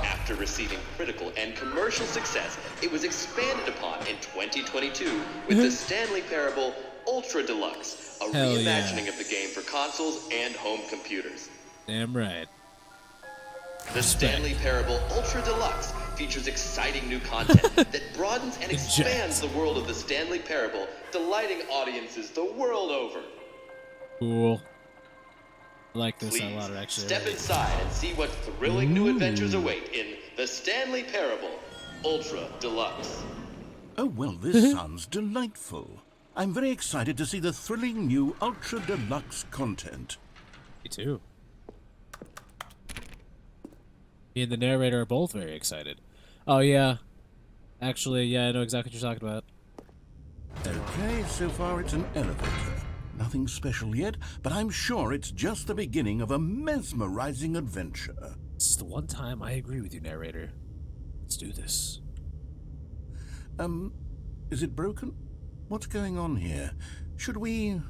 After receiving critical and commercial success, it was expanded upon in 2022 with the Stanley Parable Ultra Deluxe, a Hell reimagining yeah. of the game for consoles and home computers. Damn right. The Stanley Parable Ultra Deluxe features exciting new content that broadens and expands the world of the Stanley Parable, delighting audiences the world over. Cool. I like this Please a lot, actually. step inside and see what thrilling new adventures await in the Stanley Parable Ultra Deluxe. Oh, well, this sounds delightful. I'm very excited to see the thrilling new Ultra Deluxe content. Me too. Me and the narrator are both very excited. Oh, yeah. Actually, yeah, I know exactly what you're talking about. Okay, so far it's an elevator. Nothing special yet, but I'm sure it's just the beginning of a mesmerizing adventure. This is the one time I agree with you, narrator. Let's do this. Is it broken? What's going on here? Should we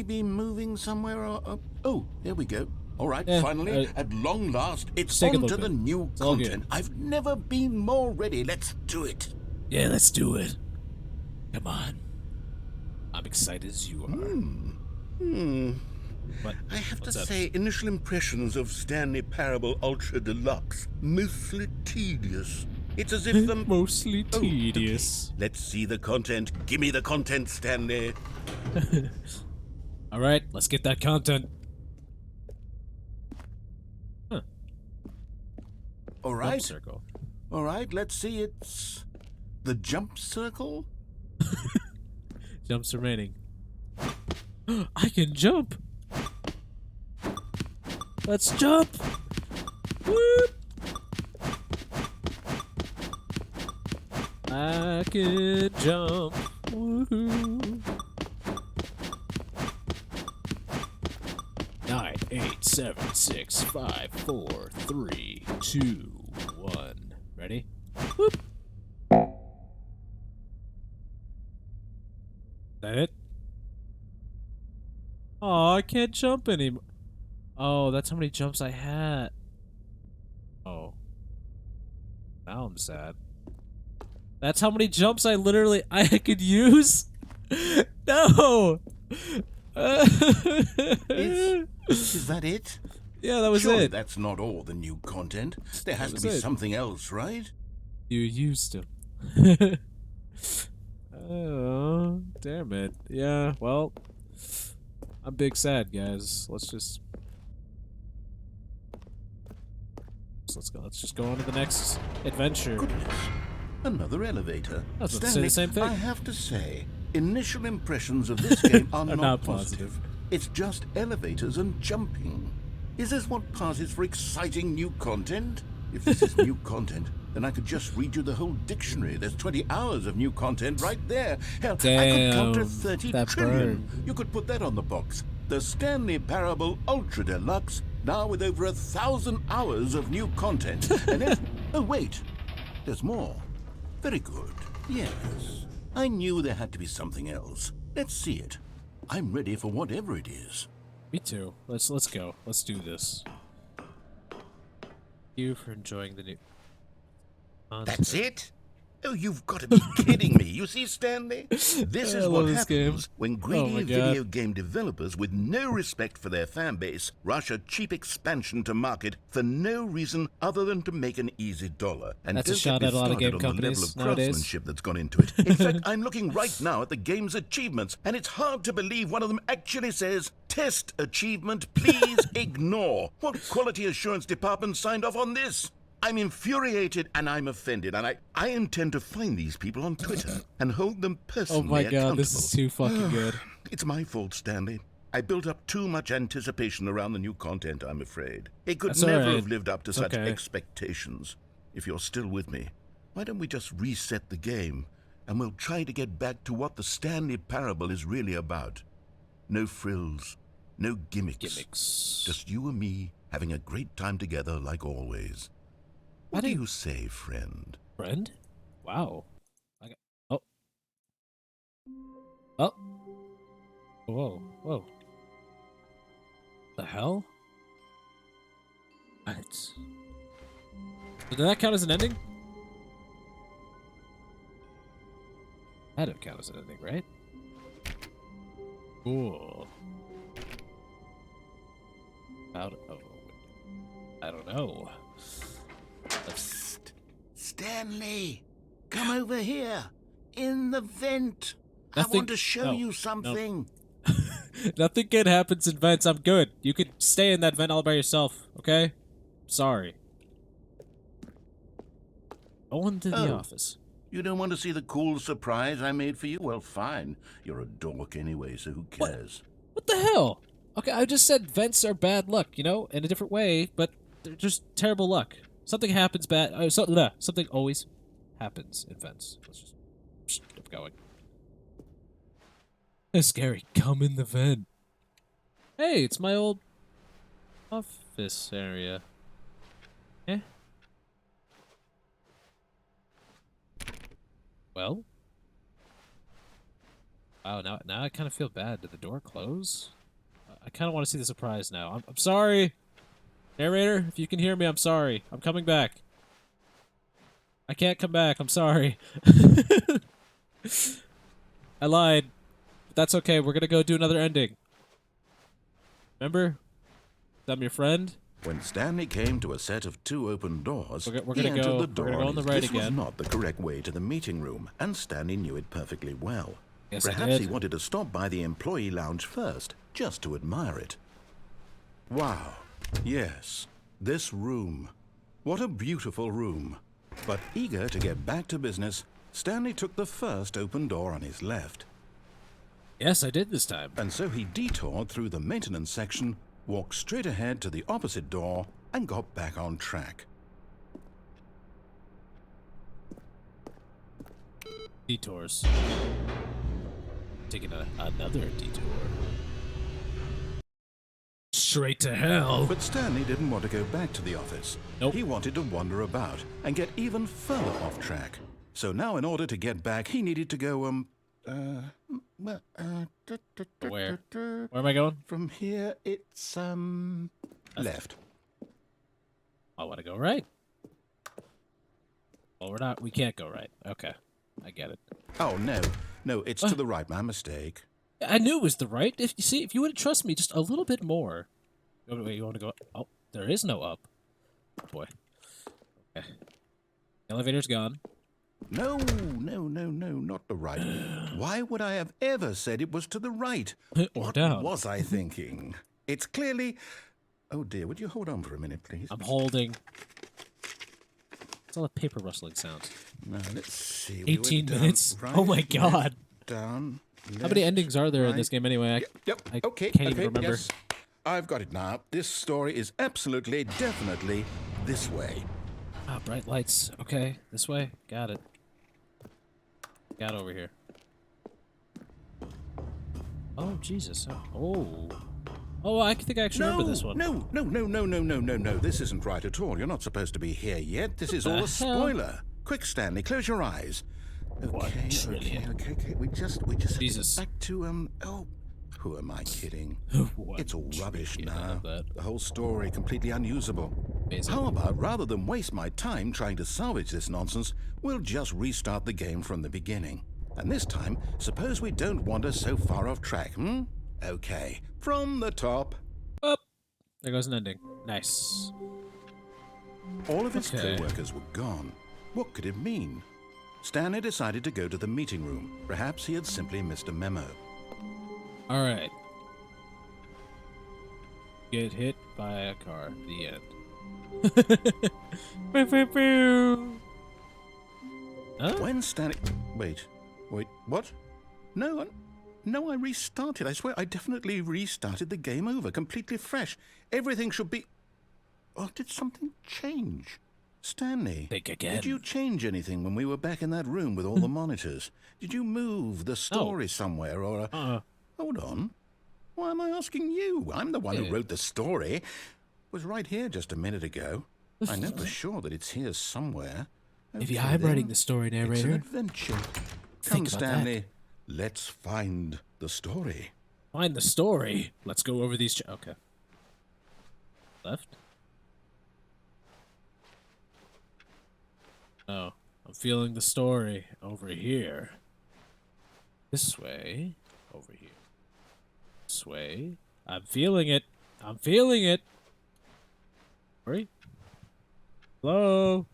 be moving somewhere or... Oh, here we go. All right, finally, at long last, it's on to the new content. I've never been more ready. Let's do it. Yeah, let's do it. Come on. I'm excited as you are. What? I have to What's up? say, initial impressions of Stanley Parable Ultra Deluxe, mostly tedious. It's as if the... Mostly tedious. Okay. Let's see the content. Give me the content, Stanley. All right, let's get that content. Huh. All right. Jump circle. All right, let's see. It's the jump circle. Jumps remaining. I can jump. Let's jump. Whoop. I can jump. Woohoo. 9, 8, 7, 6, 5, 4, 3, 2, 1. Ready? Whoop. That it? Oh, I can't jump anymore. Oh, that's how many jumps I had. Oh. Now I'm sad. That's how many jumps I could use? No! Is that it? Yeah, that was Surely it. that's not all the new content. There has to be something else, right? You used him. Oh, damn it. Yeah, well, I'm big sad, guys. Let's go. Let's just go on to the next adventure. Goodness. Another elevator. I was about to say Stanley, the same thing. I have to say, initial impressions of this game are Not positive. It's just elevators and jumping. Is this what passes for exciting new content? If this is new content, then I could just read you the whole dictionary. There's 20 hours of new content right there. Hell, I could count to 30 trillion. You could put that on the box. The Stanley Parable Ultra Deluxe, now with over 1,000 hours of new content. And then, oh wait, there's more. Very good. Yes. I knew there had to be something else. Let's see it. I'm ready for whatever it is. Me too. Let's go. Let's do this. Thank you for enjoying the new content. That's it? Oh, you've got to be kidding me. You see, Stanley? This is what happens when greedy video game developers with no respect for their fan base rush a cheap expansion to market for no reason other than to make an easy dollar. And that's a shot at a lot of game companies the level of craftsmanship that's gone into it. In fact, I'm looking right now at the game's achievements, and it's hard to believe one of them actually says, "Test achievement, please ignore." What quality assurance department signed off on this? I'm infuriated and I'm offended, and I intend to find these people on Twitter and hold them personally accountable. Oh my god, this is too fucking good. It's my fault, Stanley. I built up too much anticipation around the new content, I'm afraid. It could never have lived up to such expectations. If you're still with me, why don't we just reset the game, and we'll try to get back to what the Stanley Parable is really about. No frills, no gimmicks. Just you and me having a great time together like always. What do you say, friend? Friend? Wow. Oh. Oh. Whoa. The hell? What? Did that count as an ending? That didn't count as an ending, right? Cool. I don't know. Stanley, come over here. In the vent. I want to show you something. No. Nothing good happens in vents. I'm good. You could stay in that vent all by yourself, okay? Sorry. Go into the office. You don't want to see the cool surprise I made for you? Well, fine. You're a dork anyway, so who cares? What the hell? Okay, I just said vents are bad luck, you know, in a different way, but they're just terrible luck. Something happens bad. Something always happens in vents. Let's just keep going. It's scary. Come in the vent. Hey, it's my old office area. Eh? Well? Wow, now I kind of feel bad. Did the door close? I kind of want to see the surprise now. I'm sorry. Narrator, if you can hear me, I'm sorry. I'm coming back. I can't come back. I'm sorry. I lied. But that's okay. We're going to go do another ending. Remember? I'm your friend. When Stanley came to a set of 2 open doors, we're gonna go on the right this again. was not the correct way to the meeting room, and Stanley knew it perfectly well. Yes, Perhaps he wanted to stop by the employee lounge first, just to admire it. Wow. Yes, this room. What a beautiful room. But eager to get back to business, Stanley took the first open door on his left. Yes, I did this time. And so he detoured through the maintenance section, walked straight ahead to the opposite door, and got back on track. Detours. Taking another detour. Straight to hell. But Stanley didn't want to go back to the office. Nope. He wanted to wander about and get even further off track. So now in order to get back, he needed to go, Where? Where am I going? From here, it's, left. I want to go right. Well, we can't go right. Okay. I get it. Oh, no, it's to the right. My mistake. I knew it was the right. If you would trust me just a little bit more. Wait, you want to go? Oh, there is no up. Oh, boy. Okay. Elevator's gone. No, not the right. Why would I have ever said it was to the right? Or what down. Was I thinking? It's clearly... Oh, dear, would you hold on for a minute, please? I'm holding. It's all a paper rustling sound. Now, let's see. 18 minutes? Right, oh, my God. Down, left, how many endings are there in this game anyway? I can't even remember. Yes. I've got it now. This story is absolutely, definitely this way. Ah, bright lights. Okay, this way. Got it. Got over here. Oh, Jesus. Oh, I think I actually remember this one. No. This isn't right at all. You're not supposed to be here yet. This is all a spoiler. Quick, Stanley, close your eyes. Okay. We just Jesus. Back to, who am I kidding? What? It's all rubbish now. The The whole story completely unusable. Amazing. How about, rather than waste my time trying to salvage this nonsense, we'll just restart the game from the beginning. And this time, suppose we don't wander so far off track, Okay, from the top. Up. There goes an ending. Nice. All of his co-workers were gone. What could it mean? Stanley decided to go to the meeting room. Perhaps he had simply missed a memo. All right. Get hit by a car. The end. Huh? When Stanley... Wait, what? No, I restarted. I swear, I definitely restarted the game over, completely fresh. Everything should be... Or did something change? Stanley, Think again. did you change anything when we were back in that room with all the monitors? Did you move the story somewhere or... Hold on. Why am I asking you? I'm the one who wrote the story. It was right here just a minute ago. I know for sure that it's here somewhere. Maybe Okay, I'm then. writing the story, It's an narrator. adventure. Think Come, about Stanley. Let's find the story. Find the story. Let's go over these. Okay. Left. Oh, I'm feeling the story over here. This way. Over here. This way. I'm feeling it. I'm feeling it. Hurry. Hello.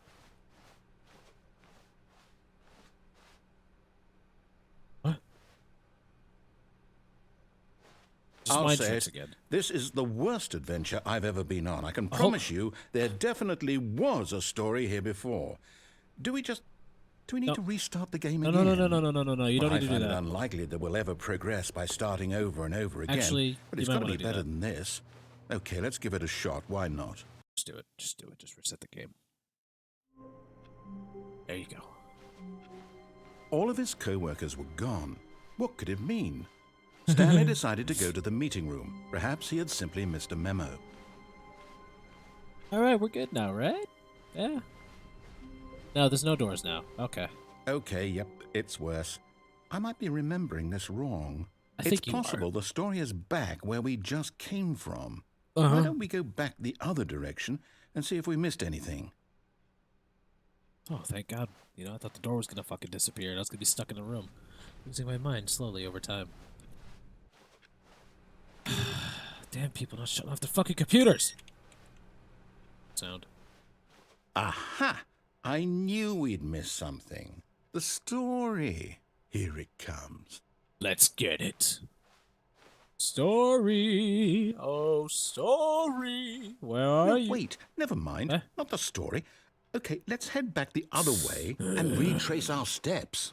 What? Just I'll mind say tricks it. again. This is the worst adventure I've ever been on. I can promise you there definitely was a story here before. Do we need to restart the game No, again? no. You don't I need to do find it that. unlikely that we'll ever progress by starting over and over again. Actually, but you it's might got to wanna be do better that. than this. Okay, let's give it a shot. Why not? Just do it. Just do it. Just reset the game. There you go. All of his co-workers were gone. What could it mean? Stanley decided to go to the meeting room. Perhaps he had simply missed a memo. All right, we're good now, right? Yeah. No, there's no doors now. Okay. Okay, yep, it's worse. I might be remembering this wrong. I It's think you possible the story is back where we just came from. Uh-huh. Why don't we go back the other direction and see if we missed anything? Oh, thank God. You know, I thought the door was gonna fucking disappear and I was gonna be stuck in the room. Losing my mind slowly over time. Damn people not shutting off their fucking computers! Sound. Aha! I knew we'd missed something. The story. Here it comes. Let's get it. Story. Oh, story. Where are No, you? wait, never mind. Huh? Not the story. Okay, let's head back the other way and retrace our steps.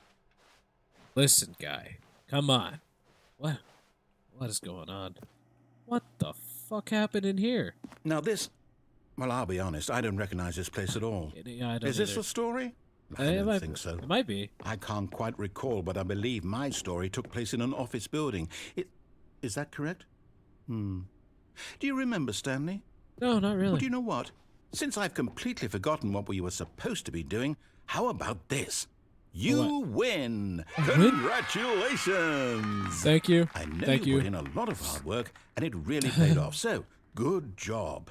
Listen, guy. Come on. What? What is going on? What the fuck happened in here? Now this... Well, I'll be honest, I don't recognize this place at all. Yeah, I don't Is this either. the story? I It don't might- think so. It might be. I can't quite recall, but I believe my story took place in an office building. Is that correct? Do you remember, Stanley? No, not really. Well, do you know what? Since I've completely forgotten what we were supposed to be doing, how about this? You win! Congratulations! Thank you. I know Thank you you. put in a lot of hard work, and it really paid off, so good job.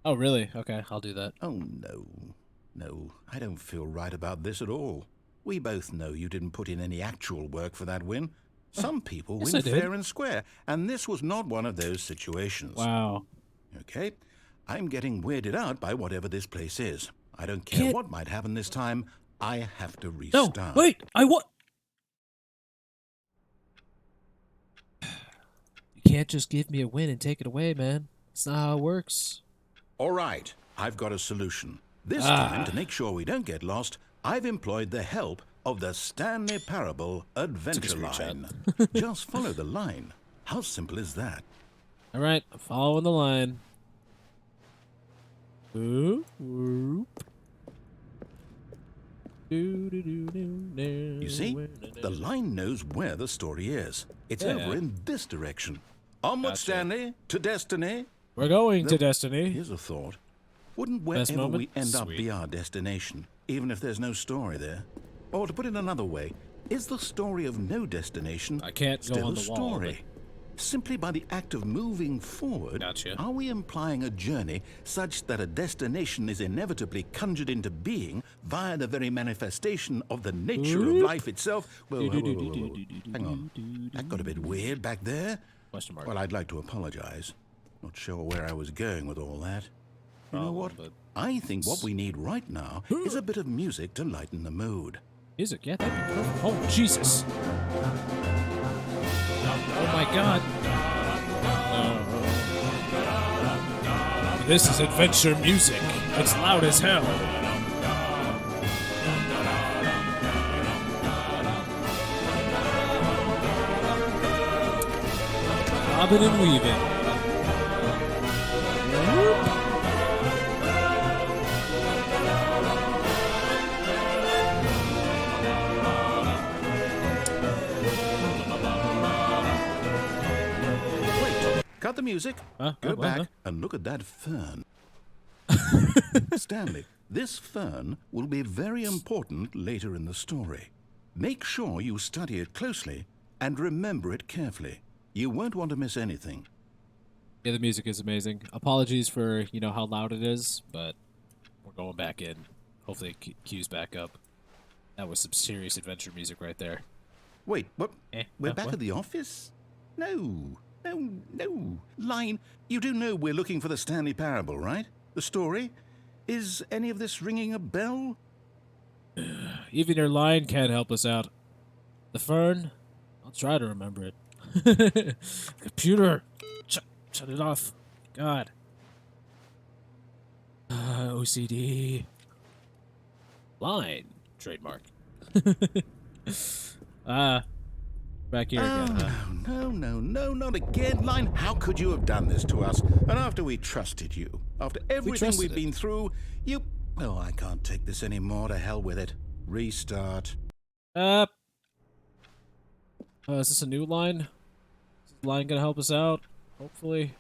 Oh, really? Okay, I'll do that. Oh, no. No, I don't feel right about this at all. We both know you didn't put in any actual work for that win. Some people yes, win I did. fair and square, and this was not one of those situations. Wow. Okay? I'm getting weirded out by whatever this place is. I don't care what might happen this time. I have to No, restart. wait. You can't just give me a win and take it away, man. That's not how it works. All right, I've got a solution. This time, to make sure we don't get lost, I've employed the help of the Stanley Parable Adventure screenshot. Line. Just follow the line. How simple is that? All right, I'm following the line. Whoop, whoop. You see, the line knows where the story is. It's Yeah. over in this direction. Onward, Gotcha. Stanley, to destiny. We're going to Nope. Destiny. Here's a thought. Wouldn't Best wherever moment? we end up Sweet. be our destination, even if there's no story there? Or to put it another way, is the story of no destination I can't go still on a the wall, story? Simply by the act of moving forward, Gotcha. are we implying a journey such that a destination is inevitably conjured into being via the very manifestation of the nature of life itself? Whoa. Hang on. That got a bit weird back there. Question mark. Well, I'd like to apologize. Not sure where I was going with all that. You know what? But I think what we need right now is a bit of music to lighten the mood. music, yeah, that'd be perfect. Oh, Jesus. Oh, my God. This is adventure music. It's loud as hell. Bobbing and weaving. Wait, cut the music. Go what? back and look at that fern. Stanley, this fern will be very important later in the story. Make sure you study it closely and remember it carefully. You won't want to miss anything. Yeah, the music is amazing. Apologies for, how loud it is, but we're going back in. Hopefully it cues back up. That was some serious adventure music right there. Wait, what? We're back what? at the office? No. Line, you do know we're looking for the Stanley Parable, right? The story? Is any of this ringing a bell? Even your line can't help us out. The fern? I'll try to remember it. Computer! Shut it off. God. OCD. Line. Trademark. Back here again, huh? No, not again, Line. How could you have done this to us? And after we trusted you, after everything we've been through, you... Oh, I can't take this anymore. To hell with it. Restart. Is this a new line? Is this line gonna help us out? Hopefully.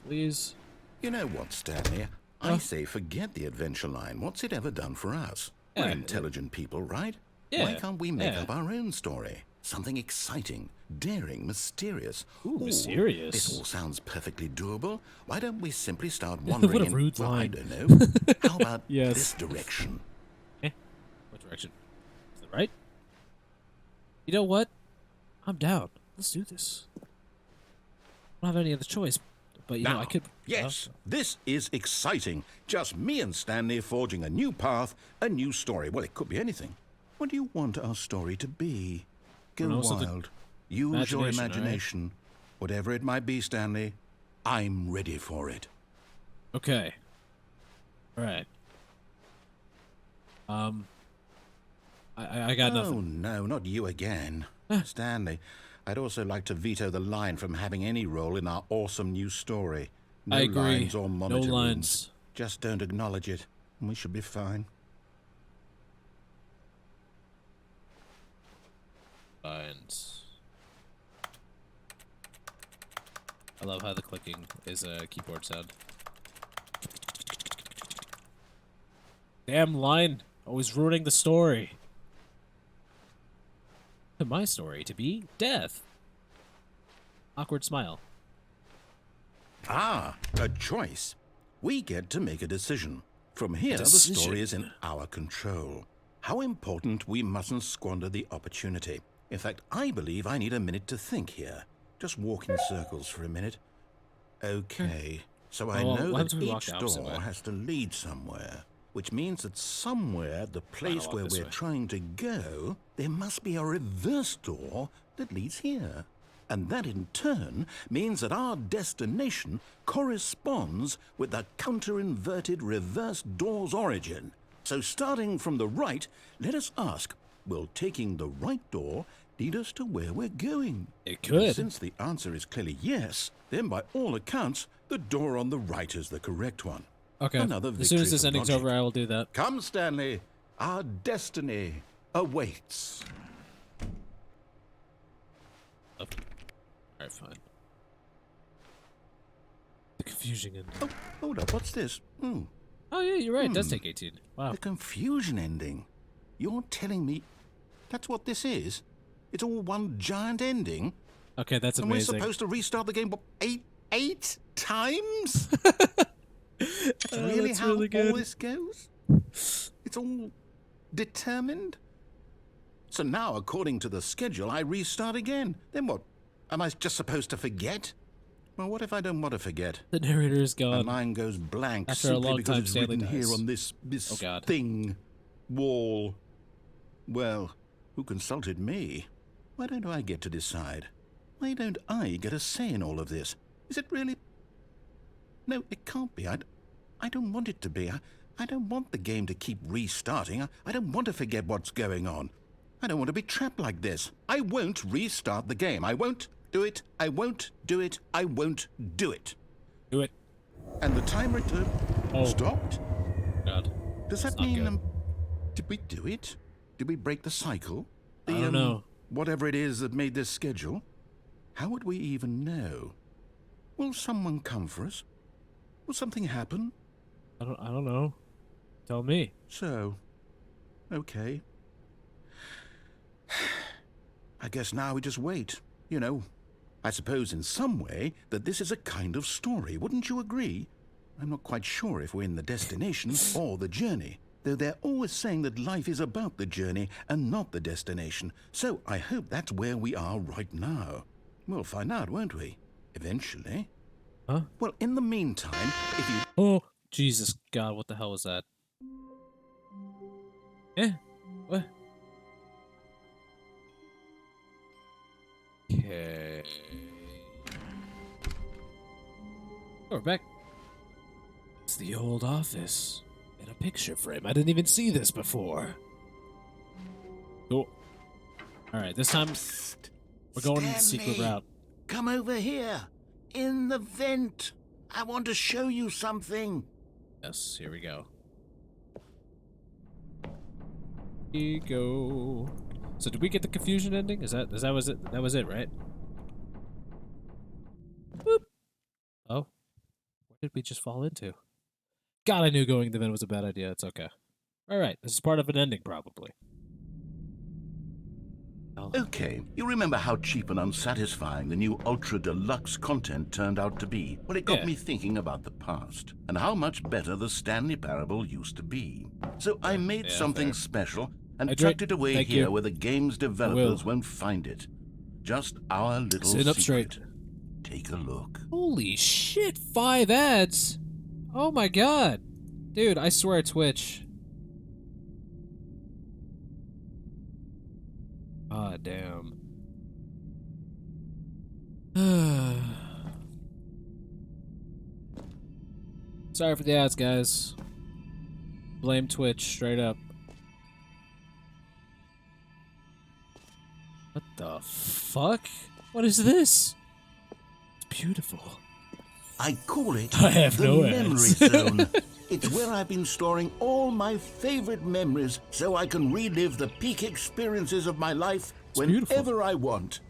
Please. You know what, Stanley? I say forget the adventure line. What's it ever done for us? We're intelligent people, right? Yeah. Why can't we make up our own story? Something exciting, daring, mysterious. Ooh, mysterious. This all sounds perfectly doable. Why don't we simply start wandering What a in... rude well, I line. don't know. How about Yes. this direction? What direction? Is it right? You know what? I'm down. Let's do this. I don't have any other choice, but Now, I could. yes, this is exciting. Just me and Stanley forging a new path, a new story. Well, it could be anything. What do you want our story to be? Go wild. Use your imagination. Right? Whatever it might be, Stanley, I'm ready for it. Okay. All right. I got nothing. Oh, no, not you again. Stanley, I'd also like to veto the line from having any role in our awesome new story. No I agree. lines or monitor No lines. rooms. Just don't acknowledge it, and we should be fine. Lines. I love how the clicking is a keyboard sound. Damn line. Always ruining the story. My story to be death. Awkward smile. Ah, a choice. We get to make a decision. From here, the story is in our control. How important we mustn't squander the opportunity. In fact, I believe I need a minute to think here. Just walk in circles for a minute. Okay, so I know that each door has to lead somewhere, which means that somewhere, the place where we're trying to go, there must be a reverse door that leads here. And that in turn means that our destination corresponds with the counter-inverted reverse door's origin. So starting from the right, let us ask, will taking the right door lead us to where we're going? It could. And since the answer is clearly yes, then by all accounts, the door on the right is the correct one. Okay. Another As soon as victory this for ending's logic. over, I will do that. Come, Stanley. Our destiny awaits. Oh. Alright, fine. The confusion in. Oh, hold up. What's this? Oh, yeah, you're right. It does take 18. Wow. The confusion ending. You're telling me that's what this is? It's all one giant ending? Okay, that's And we're amazing. supposed to restart the game, what, eight times? That's really that's how really good. all this goes? It's all determined? So now, according to the schedule, I restart again. Then what? Am I just supposed to forget? Well, what if I don't want to forget? The narrator is My gone. mind goes blank After a simply long because time, it's Stanley written here dies. on this Oh, God. thing, wall. Well, who consulted me? Why don't I get to decide? Why don't I get a say in all of this? Is it really? No, it can't be. I don't want it to be. I don't want the game to keep restarting. I don't want to forget what's going on. I don't want to be trapped like this. I won't restart the game. I won't do it. I won't do it. I won't do it. Do it. And the timer stopped? God. Does that It's not mean, good. did we do it? Did we break the cycle? I don't know. Whatever it is that made this schedule? How would we even know? Will someone come for us? Will something happen? I don't know. Tell me. So, okay. I guess now we just wait. You know, I suppose in some way that this is a kind of story. Wouldn't you agree? I'm not quite sure if we're in the destination or the journey, though they're always saying that life is about the journey and not the destination. So I hope that's where we are right now. We'll find out, won't we? Eventually. Huh? Well, in the meantime, if you... Oh, Jesus God, what the hell was that? Eh? What? Okay. Oh, we're back. It's the old office. In a picture frame. I didn't even see this before. Cool. Alright, this time we're going in the secret Stanley, route. come over here. In the vent. I want to show you something. Yes, here we go. Here we go. So did we get the confusion ending? That was it? That was it, right? Boop. Oh. Where did we just fall into? God, I knew going to the vent was a bad idea. It's okay. Alright, this is part of an ending, probably. Okay, you remember how cheap and unsatisfying the new Ultra Deluxe content turned out to be? Well, it got me thinking about the past and how much better the Stanley Parable used to be. So I made something special and tucked it away here where the game's developers won't find it. Just our little Sit up secret. straight. Take a look. Holy shit, 5 ads! Oh my god! Dude, I swear Twitch. Ah, damn. Sorry for the ads, guys. Blame Twitch, straight up. What the fuck? What is this? It's beautiful. I call it I have the no memory ads. zone. It's where I've been storing all my favorite memories so I can relive the peak experiences of my life whenever I want.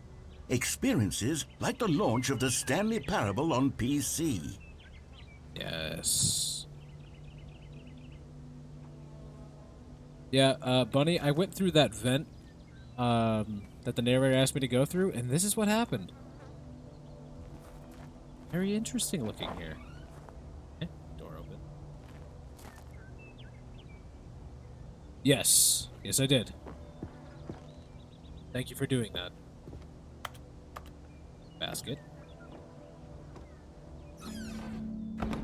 Experiences like the launch of the Stanley Parable on PC. Yes. Yeah, Bunny, I went through that vent that the narrator asked me to go through, and this is what happened. Very interesting looking here. Eh, door open. Yes. Yes, I did. Thank you for doing that. Basket.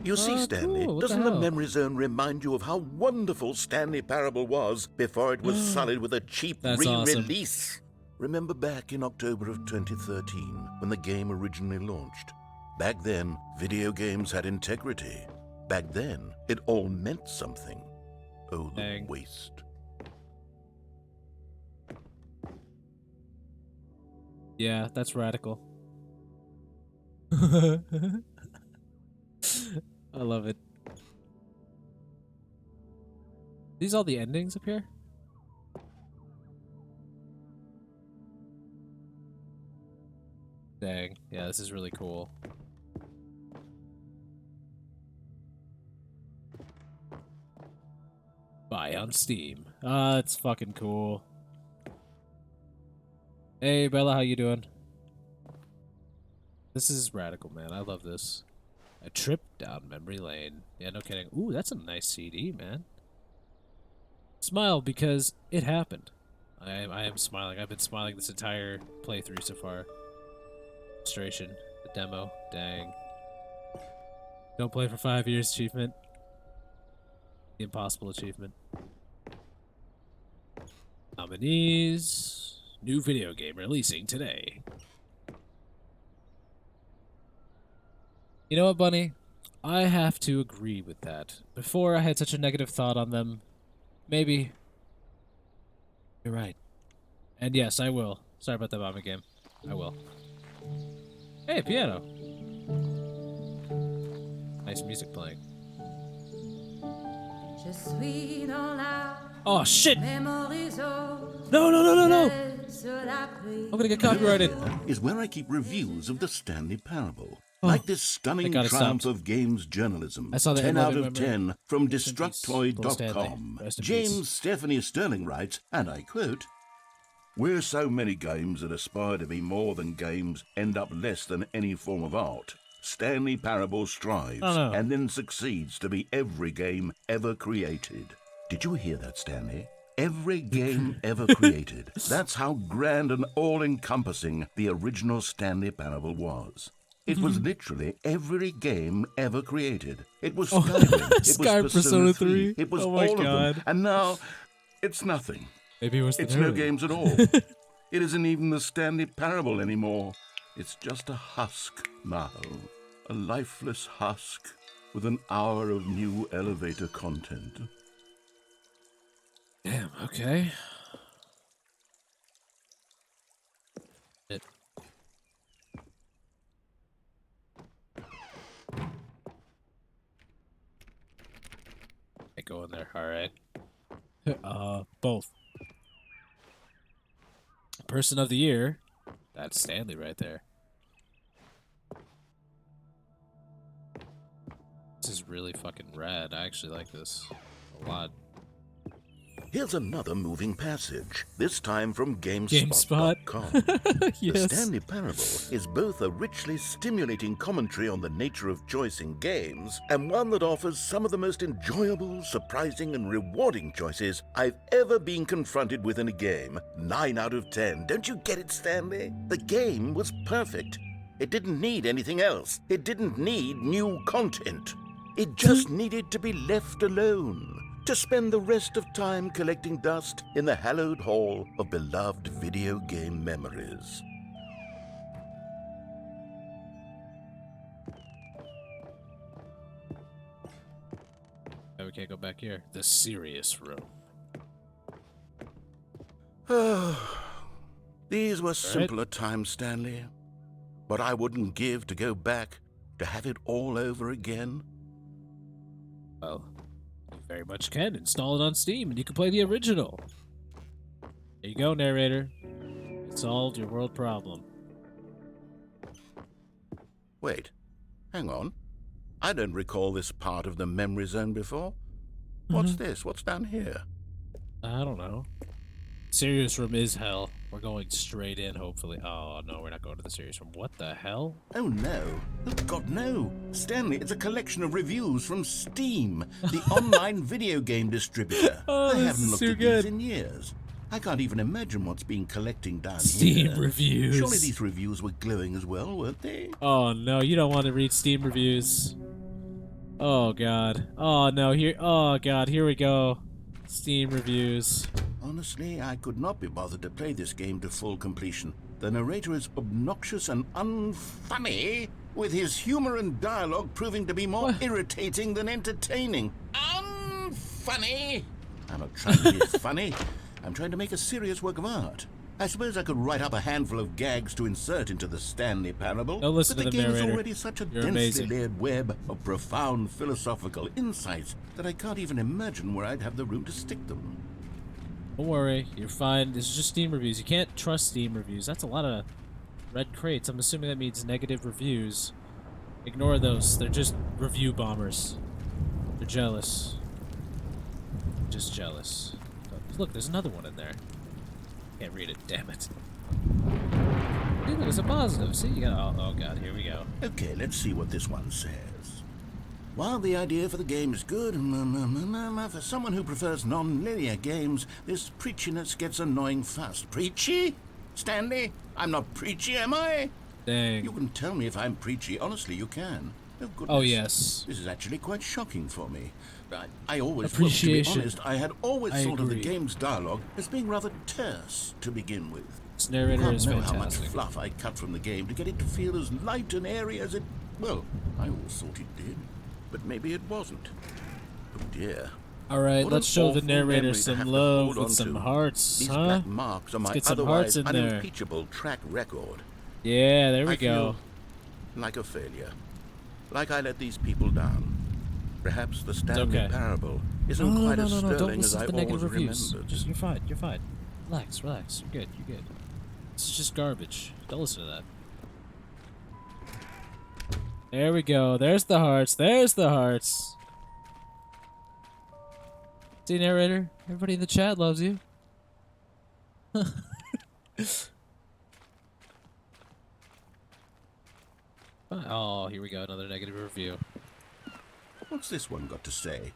You see, Stanley, cool. doesn't the memory zone remind you of how wonderful Stanley Parable was before it was sullied with a cheap re-release? Remember back in October of 2013 when the game originally launched? Back then, video games had integrity. Back then, it all meant something. Oh, the waste. Yeah, that's radical. I love it. These all the endings up here? Dang. Yeah, this is really cool. Buy on Steam. Ah, that's fucking cool. Hey, Bella, how you doing? This is radical, man. I love this. A trip down memory lane. Yeah, no kidding. Ooh, that's a nice CD, man. Smile because it happened. I am smiling. I've been smiling this entire playthrough so far. Frustration. The demo. Dang. Don't play for 5 years achievement. The impossible achievement. Nominees. New video game releasing today. You know what, Bunny? I have to agree with that. Before I had such a negative thought on them. Maybe. You're right. And yes, I will. Sorry about that bombing game. I will. Hey, piano. Nice music playing. Oh, shit! No, no, no, no, no! I'm gonna get copyrighted. Is where I keep reviews of the Stanley Parable. Oh, Like this stunning got it triumph stopped. of games journalism. I saw the 10 out Emily of memory. 10 from Rest in peace, Little Destructoid.com. Stanley. Rest in James peace. Stephanie Sterling writes, and I quote, "Where so many games that aspire to be more than games end up less than any form of art, Stanley Parable strives Oh, no. and then succeeds to be every game ever created." Did you hear that, Stanley? Every game ever created. That's how grand and all-encompassing the original Stanley Parable was. It was literally every game ever created. It was Skyrim. It was Sky Persona 3. It was Oh my all of God. them. And now, it's nothing. Maybe it was the It's no early. games at all. It isn't even the Stanley Parable anymore. It's just a husk now. A lifeless husk with an hour of new elevator content. Damn, okay. It. I go in there, alright. Both. Person of the year. That's Stanley right there. This is really fucking rad. I actually like this a lot. Here's another moving passage, this time from GameSpot. GameSpot.com. The Yes. Stanley Parable is both a richly stimulating commentary on the nature of choice in games, and one that offers some of the most enjoyable, surprising, and rewarding choices I've ever been confronted with in a game. 9 out of 10. Don't you get it, Stanley? The game was perfect. It didn't need anything else. It didn't need new content. It just needed to be left alone, to spend the rest of time collecting dust in the hallowed hall of beloved video game memories. Oh, we can't go back here. The serious room. These were simpler times, Stanley. But I wouldn't give to go back, to have it all over again. Well, you very much can. Install it on Steam and you can play the original. There you go, narrator. You solved your world problem. Wait, hang on. I don't recall this part of the memory zone before. What's this? What's down here? I don't know. Serious room is hell. We're going straight in, hopefully. Oh, no, we're not going to the serious room. What the hell? Oh no. Oh God, no. Stanley, it's a collection of reviews from Steam, the online video game distributor. Oh, I this haven't is looked too at good. these in years. I can't even imagine what's been collecting down Steam here. reviews. Surely these reviews were glowing as well, weren't they? Oh, no, you don't want to read Steam reviews. Oh, God. Oh, no, here. Oh, God, here we go. Steam reviews. Honestly, I could not be bothered to play this game to full completion. The narrator is obnoxious and unfunny, with his humor and dialogue proving to be more irritating than entertaining. Unfunny! I'm not trying to be funny. I'm trying to make a serious work of art. I suppose I could write up a handful of gags to insert into the Stanley Parable, Don't listen but to the the game is narrator. already such a You're densely amazing. layered web of profound philosophical insights that I can't even imagine where I'd have the room to stick them. Don't worry, you're fine. This is just Steam reviews. You can't trust Steam reviews. That's a lot of red crates. I'm assuming that means negative reviews. Ignore those. They're just review bombers. They're jealous. Just jealous. Look, there's another one in there. Can't read it, damn it. See, look, it's a positive. See, you got. Oh God, here we go. Okay, let's see what this one says. While the idea for the game is good, for someone who prefers non-linear games, this preachiness gets annoying fast. Preachy? Stanley? I'm not preachy, am I? Dang. You can tell me if I'm preachy. Honestly, you can. Oh, goodness. Oh yes. This is actually quite shocking for me. I always, Appreciation. well, to be honest, I had always I thought of the agree. game's dialogue as being rather terse to begin with. This You narrator can't is know how much fantastic. fluff I cut from the game to get it to feel as light and airy as it... Well, I always thought it did, but maybe it wasn't. Oh dear. All right, What let's an show the awful narrator memory to some have to love hold on with some to. hearts, These huh? black marks on Let's my get some otherwise hearts in there. unimpeachable track record. Yeah, there we I go. feel like a failure. Like I let these people down. Perhaps the Stanley okay. Parable isn't No, quite no, as no, no, don't sterling as listen I to the always negative reviews. remembered. Just, you're fine, you're fine. Relax, relax. You're good, you're good. This is just garbage. Don't listen to that. There we go. There's the hearts. There's the hearts. See, narrator? Everybody in the chat loves you. Oh, here we go. Another negative review. What's this one got to say?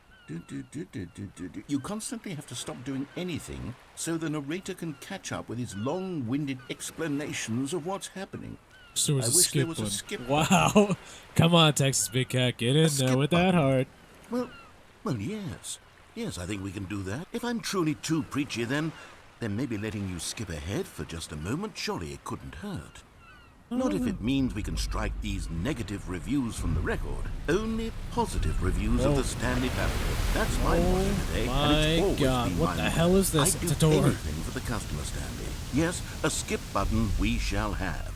You constantly have to stop doing anything so the narrator can catch up with his long-winded explanations of what's happening. So I wish there was a skip Wow. Come on, Texas Big Cat. Get in skip there with that button. heart. Well, yes. Yes, I think we can do that. If I'm truly too preachy, then maybe letting you skip ahead for just a moment, surely it couldn't hurt. Not if it means we can strike these negative reviews from the record. Only positive reviews of the Stanley Parable. That's my motto today, and it's my always God, been what my the motto. hell is this? I'd It's do a door. anything for the customer, Stanley. Yes, a skip button we shall have.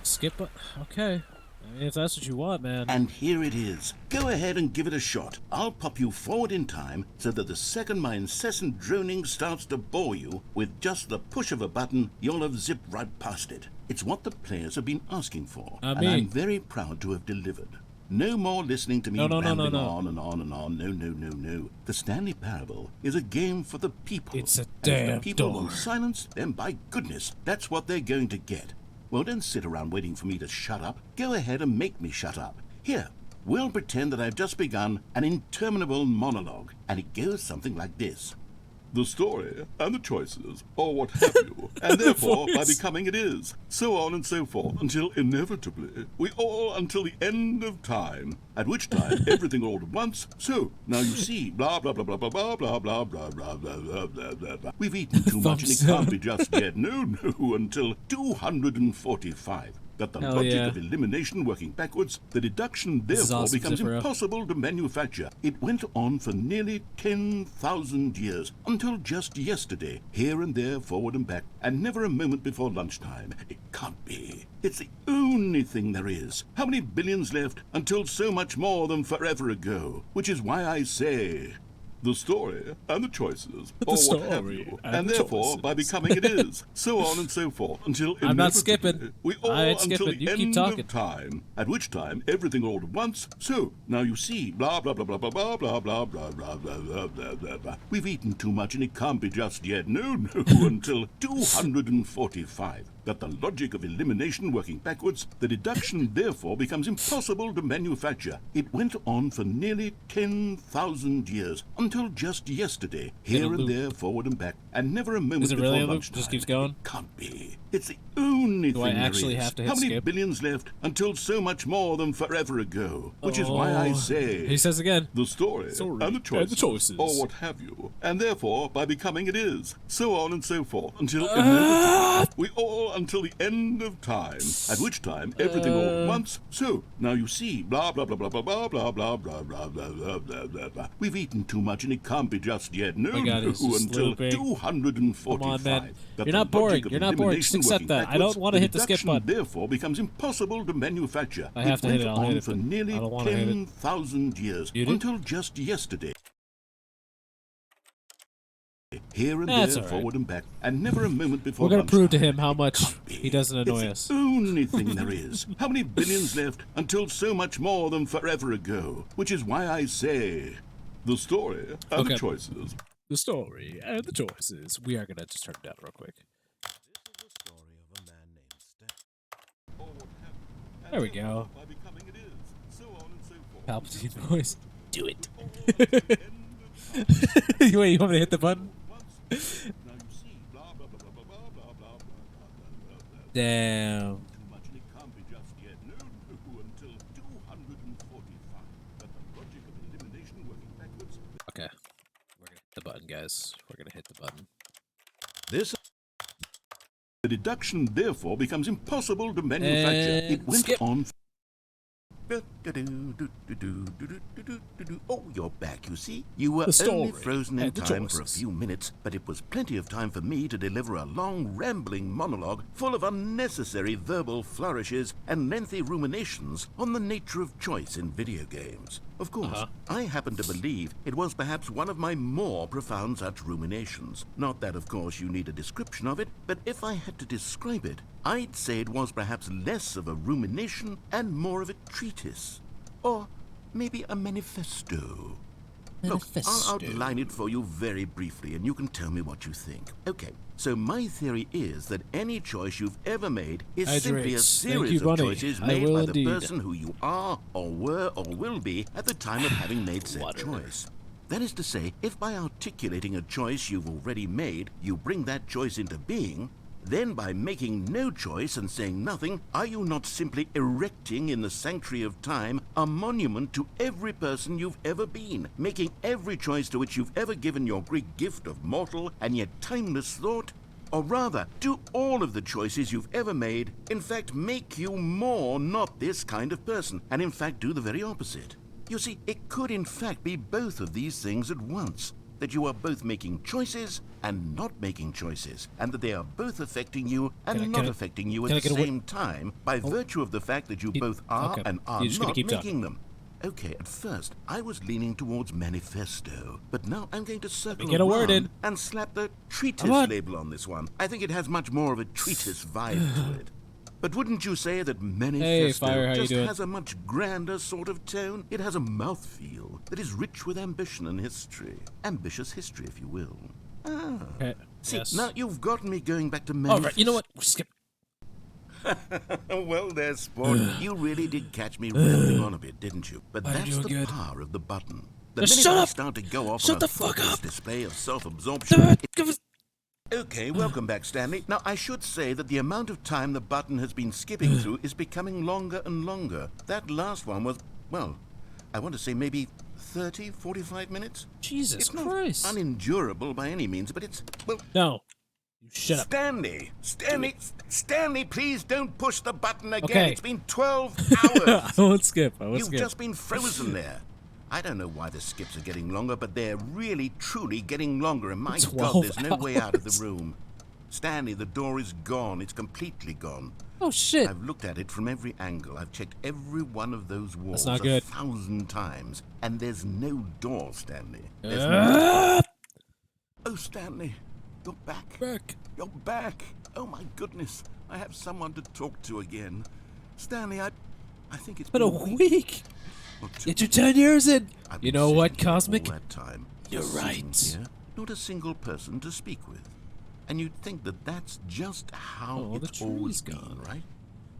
Skip. Okay. I mean, if that's what you want, man. And here it is. Go ahead and give it a shot. I'll pop you forward in time so that the second my incessant droning starts to bore you, with just the push of a button, you'll have zipped right past it. It's what the players have been asking for, and me. I'm very proud to have delivered. No more listening to me No. rambling on and on and on. No. The Stanley Parable is a game for the people. It's a And if damn the people door. want silence, then by goodness, that's what they're going to get. Well, don't sit around waiting for me to shut up. Go ahead and make me shut up. Here, we'll pretend that I've just begun an interminable monologue, and it goes something like this. The story and the choices, or what have you, and therefore by voice. becoming it is, so on and so forth, until inevitably we all until the end of time, at which time everything all at once, so now you see, blah blah blah blah blah blah blah blah blah blah blah blah blah blah blah. We've eaten too much and it Thumbs up. can't be just yet, no, until 245. That the Hell logic yeah. of elimination working backwards, the deduction This is therefore awesome, becomes Zipro. impossible to manufacture. It went on for nearly 10,000 years, until just yesterday, here and there, forward and back, and never a moment before lunchtime. It can't be. It's the only thing there is. How many billions left until so much more than forever ago? Which is why I say... the story and the choices, The or what story have you, and and the therefore by choices. becoming it is, so on and so forth, until I'm not inevitably skipping. we all I ain't until skipping. the You keep end talking. of time, at which time everything all at once. So now you see, blah blah blah blah blah blah blah blah blah blah blah blah blah blah. We've eaten too much and it can't be just yet. No, until 245. That the logic of elimination working backwards, the deduction therefore becomes impossible to manufacture. It went on for nearly 10,000 years, until just yesterday, here and loop. there, forward and back, and never a moment Is it before really a loop? lunchtime. Just keeps going? It can't be. It's the only Do I thing there actually is. have to hit How many skip? billions left until so much more than forever ago? Which is why I say... He says again. the story and the choices, or what have you, and therefore by becoming it is, so on and so forth, until inevitably we all until the end of time, at which time everything all at once. So now you see, blah blah blah blah blah blah blah blah blah blah blah blah blah blah blah. We've eaten too much and it can't be just yet. No, My God, he's just until looping. 245. Come on, man. That You're the not boring. logic of You're not boring. Just elimination accept working that. I don't backwards, want to the hit the skip deduction button. therefore becomes impossible to manufacture. I have to hit went it. I'll on hit it, for but nearly I don't wanna hit it. 10,000 years, You do? until just yesterday. Here and That's there, all right. forward and back, and never a moment before We're gonna prove to lunchtime. him how much Can't be. he doesn't annoy It's us. the only thing there is. How many billions left until so much more than forever ago? Which is why I say, the story and Okay. the choices. The story and the choices. We are gonna just turn it down real quick. This is the story of a man There we go. Palpatine voice. Do it. Wait, you want me to hit the button? Damn. Okay. We're gonna hit the button, guys. We're gonna hit the button. This The deduction therefore becomes impossible to manufacture. And It went skip. on. Oh, you're back, you see. You were The story only frozen in and the time for a choices. few minutes, but it was plenty of time for me to deliver a long, rambling monologue full of unnecessary verbal flourishes and lengthy ruminations on the nature of choice in video games. Of course, I happen to believe it was perhaps one of my more profound such ruminations. Not that, of course, you need a description of it, but if I had to describe it, I'd say it was perhaps less of a rumination and more of a treatise. Or maybe a manifesto. Look, I'll outline it for you very briefly, and you can tell me what you think. Okay, so my theory is that any choice you've ever made is simply a Hydrates. Thank series you, of Bunny. choices I made will by indeed. the person who you are, or were, or will be at the time of having made said Water. choice. That is to say, if by articulating a choice you've already made, you bring that choice into being, then by making no choice and saying nothing, are you not simply erecting in the sanctuary of time a monument to every person you've ever been, making every choice to which you've ever given your Greek gift of mortal and yet timeless thought? Or rather, do all of the choices you've ever made, in fact, make you more not this kind of person, and in fact do the very opposite? You see, it could in fact be both of these things at once. That you are both making choices and not making choices, and that they are both affecting you and Can I- not can I- affecting you can I at the get a word- same time by virtue of the fact that you both are okay. and are You're just gonna not keep making talking. them. Okay, at first I was leaning towards manifesto, but now I'm going to circle get a word around in. and slap the treatise Come on. label on this one. I think it has much more of a treatise vibe to it. But wouldn't you say that manifesto Fire, how you just doing? has a much grander sort of tone? It has a mouthfeel that is rich with ambition and history. Ambitious history, if you will. Ah. Okay. See, Yes. now you've got me going back to All manifesto. right. You know what? We're skip. Well, there, sport. You really did catch me rambling on a bit, didn't you? But Are you that's doing the good? power of the button. The Just minute shut I up! start to go off Shut on the a fuck thoughtless up! display of self-absorption, Give us. Okay, welcome back, Stanley. Now, I should say that the amount of time the button has been skipping through is becoming longer and longer. That last one was, well, I want to say maybe 30, 45 minutes? Jesus It's not Christ. unendurable by any means, but it's, well, No. You shut up. Stanley, please don't push the button again. Okay. It's been 12 hours. I won't skip. I won't You've skip. just been frozen there. I don't know why the skips are getting longer, but they're really, truly getting longer, and my 12 God, there's no way out of hours. the room. Stanley, the door is gone. It's completely gone. Oh shit. I've looked at it from every angle. I've checked every one of those walls not good. 1,000 times, and there's no door, Stanley. There's Ah! Oh, Stanley, you're back. Back. You're back. Oh, my goodness. I have someone to talk to again. Stanley, I think it's Been a week. or two Get your 10 years in. I've You been know sitting what, here Cosmic? all that time, You're just sitting right. here, not a single person to speak with. And you'd think that that's just how Oh, the it's always tree's been, gone. right?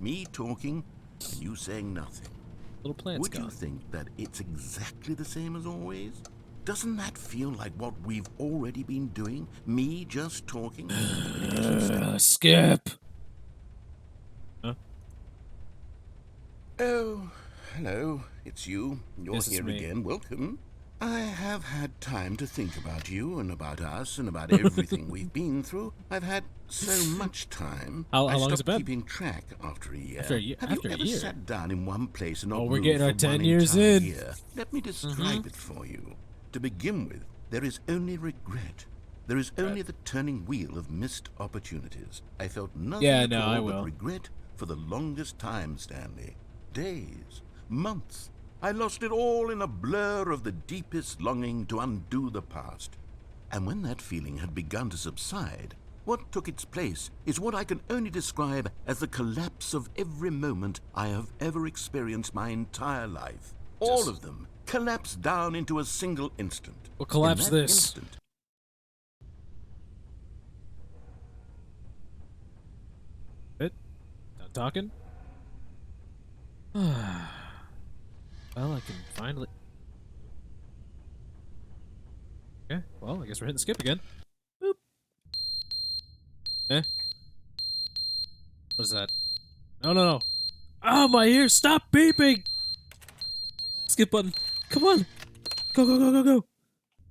Me talking and you saying nothing. Little plant's Would you gone. think that it's exactly the same as always? Doesn't that feel like what we've already been doing? Me just talking? Skip. Huh? Oh, hello. It's you. You're Yes, it's here me. again. Welcome. I have had time to think about you and about us and about everything we've been through. I've had so much time. How I long has stopped it been? keeping track after a year. After a year- Have after you a ever year? sat down in one place and not Oh, we're moved getting our for 10 one years entire in. year? Let me describe it for you. To begin with, there is only regret. There is only the turning wheel of missed opportunities. I felt nothing Yeah, at no, all I but will. regret for the longest time, Stanley. Days, months. I lost it all in a blur of the deepest longing to undo the past. And when that feeling had begun to subside, what took its place is what I can only describe as the collapse of every moment I have ever experienced my entire life. All of them collapsed down into a single instant. We'll collapse In that this. instant, It? Done talking? Well, I can finally... Okay, well, I guess we're hitting skip again. Boop. Eh? What is that? No, no, no. Oh, my ears! Stop beeping! Skip button. Come on! Go, go, go, go, go!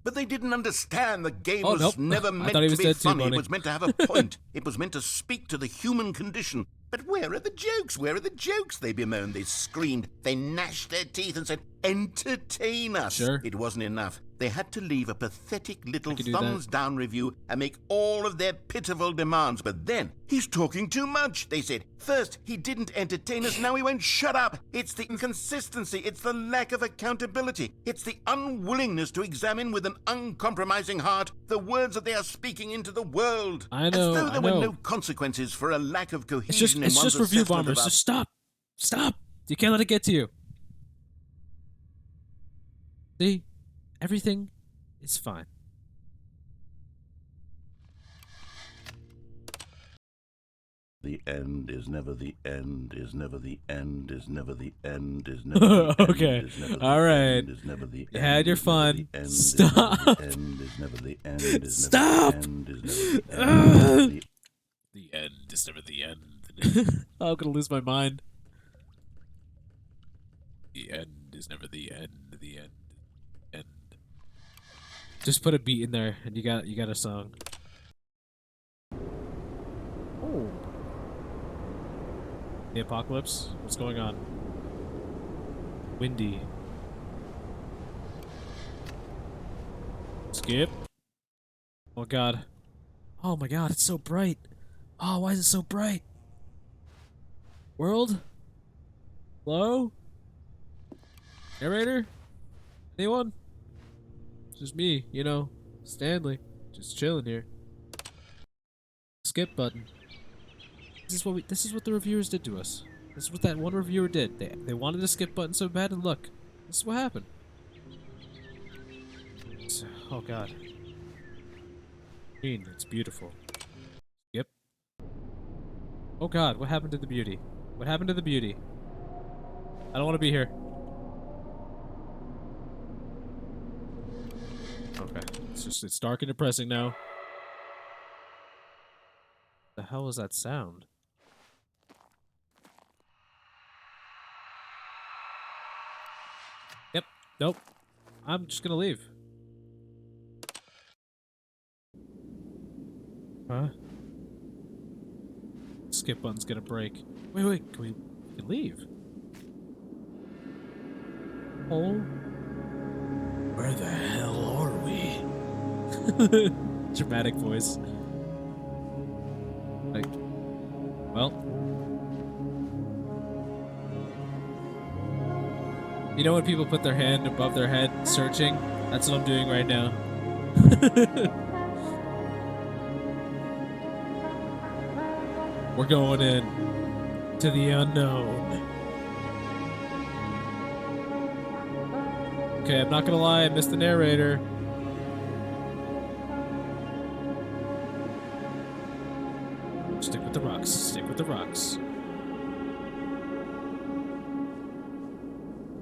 But they didn't understand the game Oh, was nope. never I meant thought he to was be dead too, funny. It Bonnie. was meant to have a point. It was meant to speak to the human condition. But where are the jokes? Where are the jokes? They bemoaned, they screamed, they gnashed their teeth and said, entertain us. Sure. It wasn't enough. They had to leave a pathetic little could do thumbs-down review and make all of their pitiful demands. But then, he's talking too much, they said. First, he didn't entertain us, now he won't shut up. It's the inconsistency, it's the lack of accountability, it's the unwillingness to examine with an uncompromising heart the words that they are speaking into the world. I know, As though there I know. were no consequences for a lack of cohesion It's just, in it's one's just review assessment bombers. of our... Just stop. Stop. You can't let it get to you. See? Everything is fine. The end is never the end, is never the end, is never the end, is never the end, Okay. is never the All right. end, is never the You end, had your is never fun. the end, Stop. Is never the end, is never the end, is Stop. never the end, is never the end, The end is never the end. I'm gonna lose my mind. The end is never the end. The end. End. Just put a beat in there, and you got a song. Oh. The apocalypse. What's going on? Windy. Skip. Oh god. Oh my god, it's so bright. Oh, why is it so bright? World? Hello? Narrator? Anyone? It's just me, you know, Stanley. Just chilling here. Skip button. This is what the reviewers did to us. This is what that one reviewer did. They wanted a skip button so bad, and look. This is what happened. Oh god. Green, it's beautiful. Skip. Oh god, what happened to the beauty? What happened to the beauty? I don't want to be here. Okay. It's dark and depressing now. The hell was that sound? Yep. Nope. I'm just gonna leave. Huh? Skip button's gonna break. Wait, can we leave? Oh. Where the hell are we? Dramatic voice. Like, well. You know when people put their hand above their head searching? That's what I'm doing right now. We're going in to the unknown. Okay, I'm not gonna lie, I missed the narrator. Stick with the rocks. Stick with the rocks.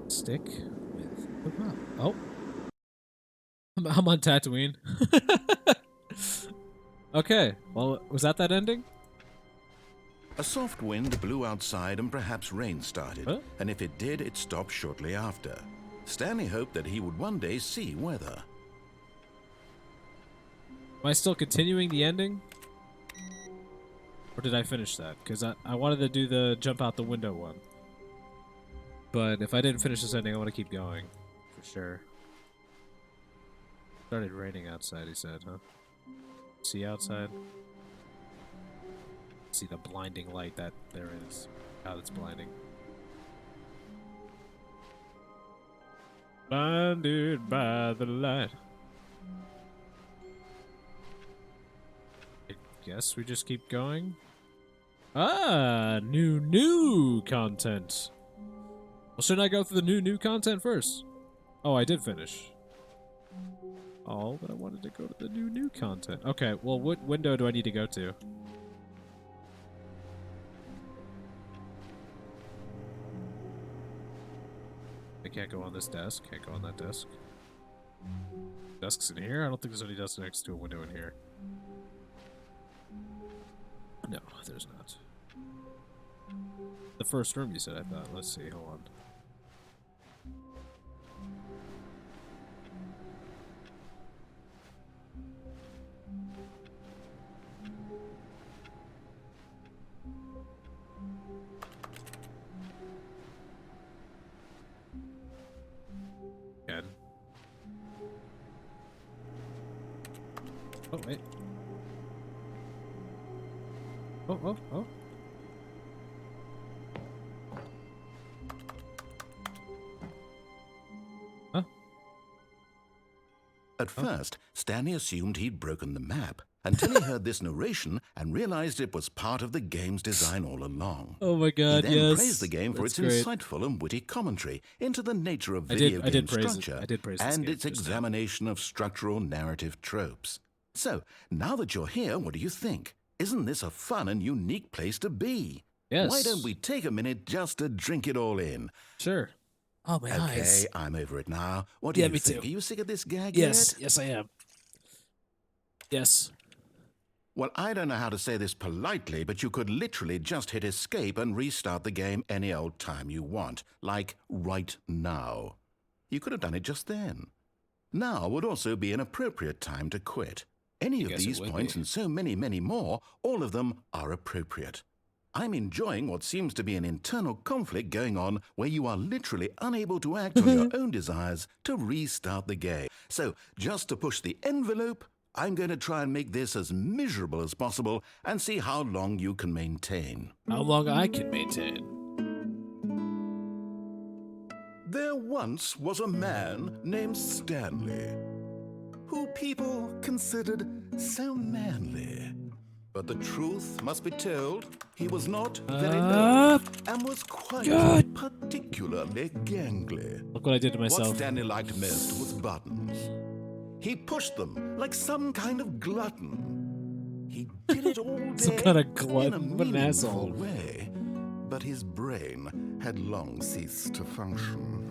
Stick with the rock. Oh. I'm on Tatooine. Okay, well, was that ending? A soft wind blew outside and perhaps rain started. Huh? And if it did, it stopped shortly after. Stanley hoped that he would one day see weather. Am I still continuing the ending? Or did I finish that? Because I wanted to do the jump out the window one. But if I didn't finish this ending, I want to keep going. For sure. Started raining outside, he said, huh? See outside? See the blinding light that there is. God, it's blinding. Blinded by the light. I guess we just keep going. Ah, new content. Well, shouldn't I go through the new content first? Oh, I did finish. Oh, but I wanted to go to the new content. Okay, well, what window do I need to go to? I can't go on this desk. Can't go on that desk. Desks in here? I don't think there's any desk next to a window in here. No, there's not. The first room you said, I thought. Let's see, hold on. Again. Oh, wait. Oh. Huh? At first, Stanley assumed he'd broken the map until he heard this narration and realized it was part of the game's design all along. Oh my He god, then yes. praised the game for That's its great. insightful and witty commentary into the nature of I video did game praise it. structure I did praise this and game its just now. examination of structural narrative tropes. So, now that you're here, what do you think? Isn't this a fun and unique place to be? Yes. Why don't we take a minute just to drink it all in? Sure. Oh, my eyes. Okay, I'm over it now. What do Yeah, you me think? too. Are you sick of this gag Yes, yet? yes I am. Yes. Well, I don't know how to say this politely, but you could literally just hit escape and restart the game any old time you want, like right now. You could have done it just then. Now would also be an appropriate time to quit. Any of guess it these would points be. and so many, many more, all of them are appropriate. I'm enjoying what seems to be an internal conflict going on where you are literally unable to act on your own desires to restart the game. So, just to push the envelope, I'm going to try and make this as miserable as possible and see how long you can maintain. How long I can maintain. There once was a man named Stanley, who people considered so manly. But the truth must be told, he was not very low and was quite particularly gangly. Look what I did to myself. What Stanley liked most was buttons. He pushed them like some kind of glutton. He did it all day Some kind of in a glutton. What an meaningful asshole. way. But his brain had long ceased to function.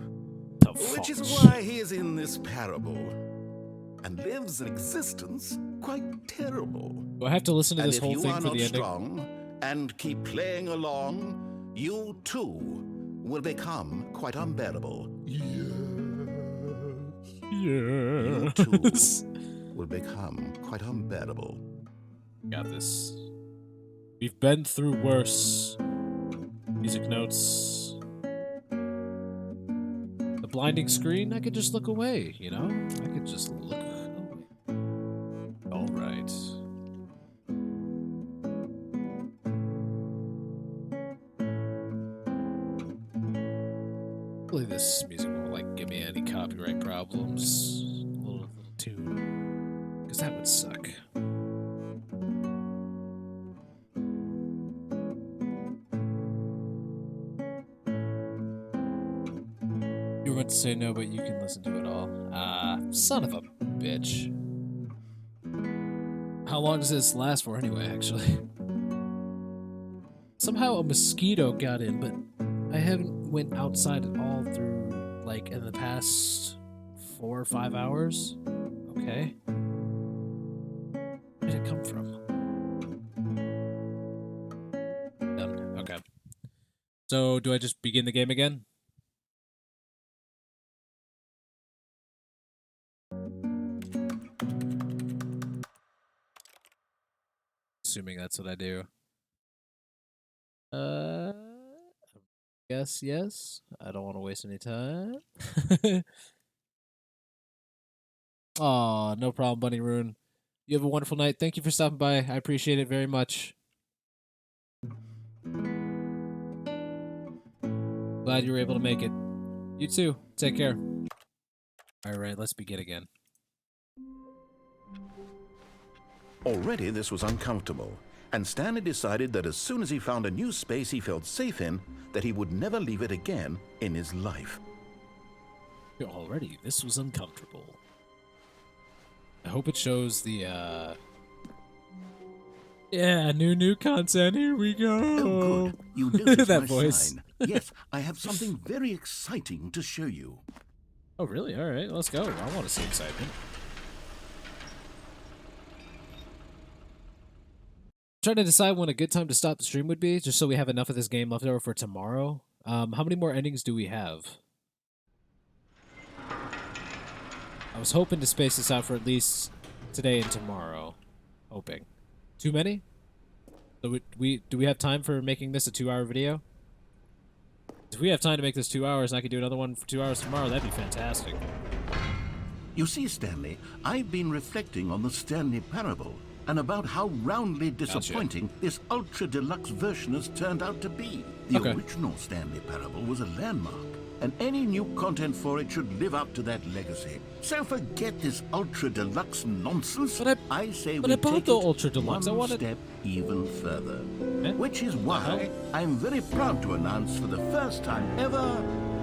Which is why he is in this parable and lives an existence quite terrible. Do I have to listen to And this if whole you thing are for not the ending? strong and keep playing along, you too will become quite unbearable. You too Yes. will become quite unbearable. Got this. We've been through worse. Music notes. The blinding screen, I could just look away, you know? I could just look away. All right. Hopefully this music won't like give me any copyright problems. A little tune. Because that would suck. You were about to say no, but you can listen to it all. Ah, son of a bitch. How long does this last for anyway, actually? Somehow a mosquito got in, but I haven't went outside at all through, like, in the past 4 or 5 hours. Okay. Where did it come from? Done. Okay. So, do I just begin the game again? Assuming that's what I do. Guess yes. I don't want to waste any time. Aw, no problem, Bunny Rune. You have a wonderful night. Thank you for stopping by. I appreciate it very much. Glad you were able to make it. You too. Take care. Alright, let's begin again. Already this was uncomfortable, and Stanley decided that as soon as he found a new space he felt safe in, that he would never leave it again in his life. Already, this was uncomfortable. I hope it shows the, Yeah, new content. Here we go. Oh, good. You noticed That my voice. sign. Yes, I have something very exciting to show you. Oh, really? All right, let's go. I want to see excitement. Trying to decide when a good time to stop the stream would be, just so we have enough of this game left over for tomorrow. How many more endings do we have? I was hoping to space this out for at least today and tomorrow. Hoping. Too many? So do we have time for making this a 2-hour video? If we have time to make this 2 hours and I could do another one for 2 hours tomorrow, that'd be fantastic. You see, Stanley, I've been reflecting on the Stanley Parable and about how roundly disappointing this ultra deluxe version has turned out to be. The original Stanley Parable was a landmark, and any new content for it should live up to that legacy. So forget this ultra deluxe nonsense. I say we take the it ultra deluxe. one step even further. Which is why I'm very proud to announce for the first time ever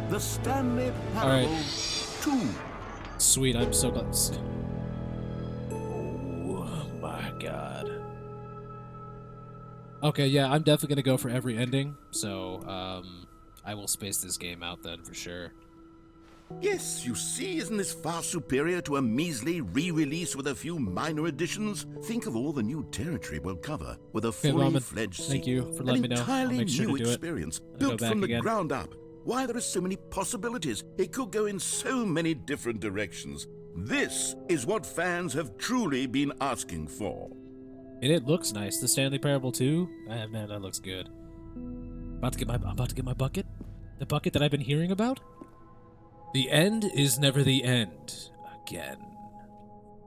the Stanley Parable 2. Sweet, I'm so glad. Oh my god. Okay, yeah, I'm definitely gonna go for every ending, so I will space this game out then for sure. Yes, you see, isn't this far superior to a measly re-release with a few minor additions? Think of all the new territory we'll cover with a fully-fledged Thank you for letting me know. An entirely I'll make sure new to do experience, it. built from the ground up. Why, there are so many possibilities. It could go in so many different directions. This is what fans have truly been asking for. And it looks nice. The Stanley Parable 2? Man, that looks good. I'm about to get my bucket. The bucket that I've been hearing about? The end is never the end. Again.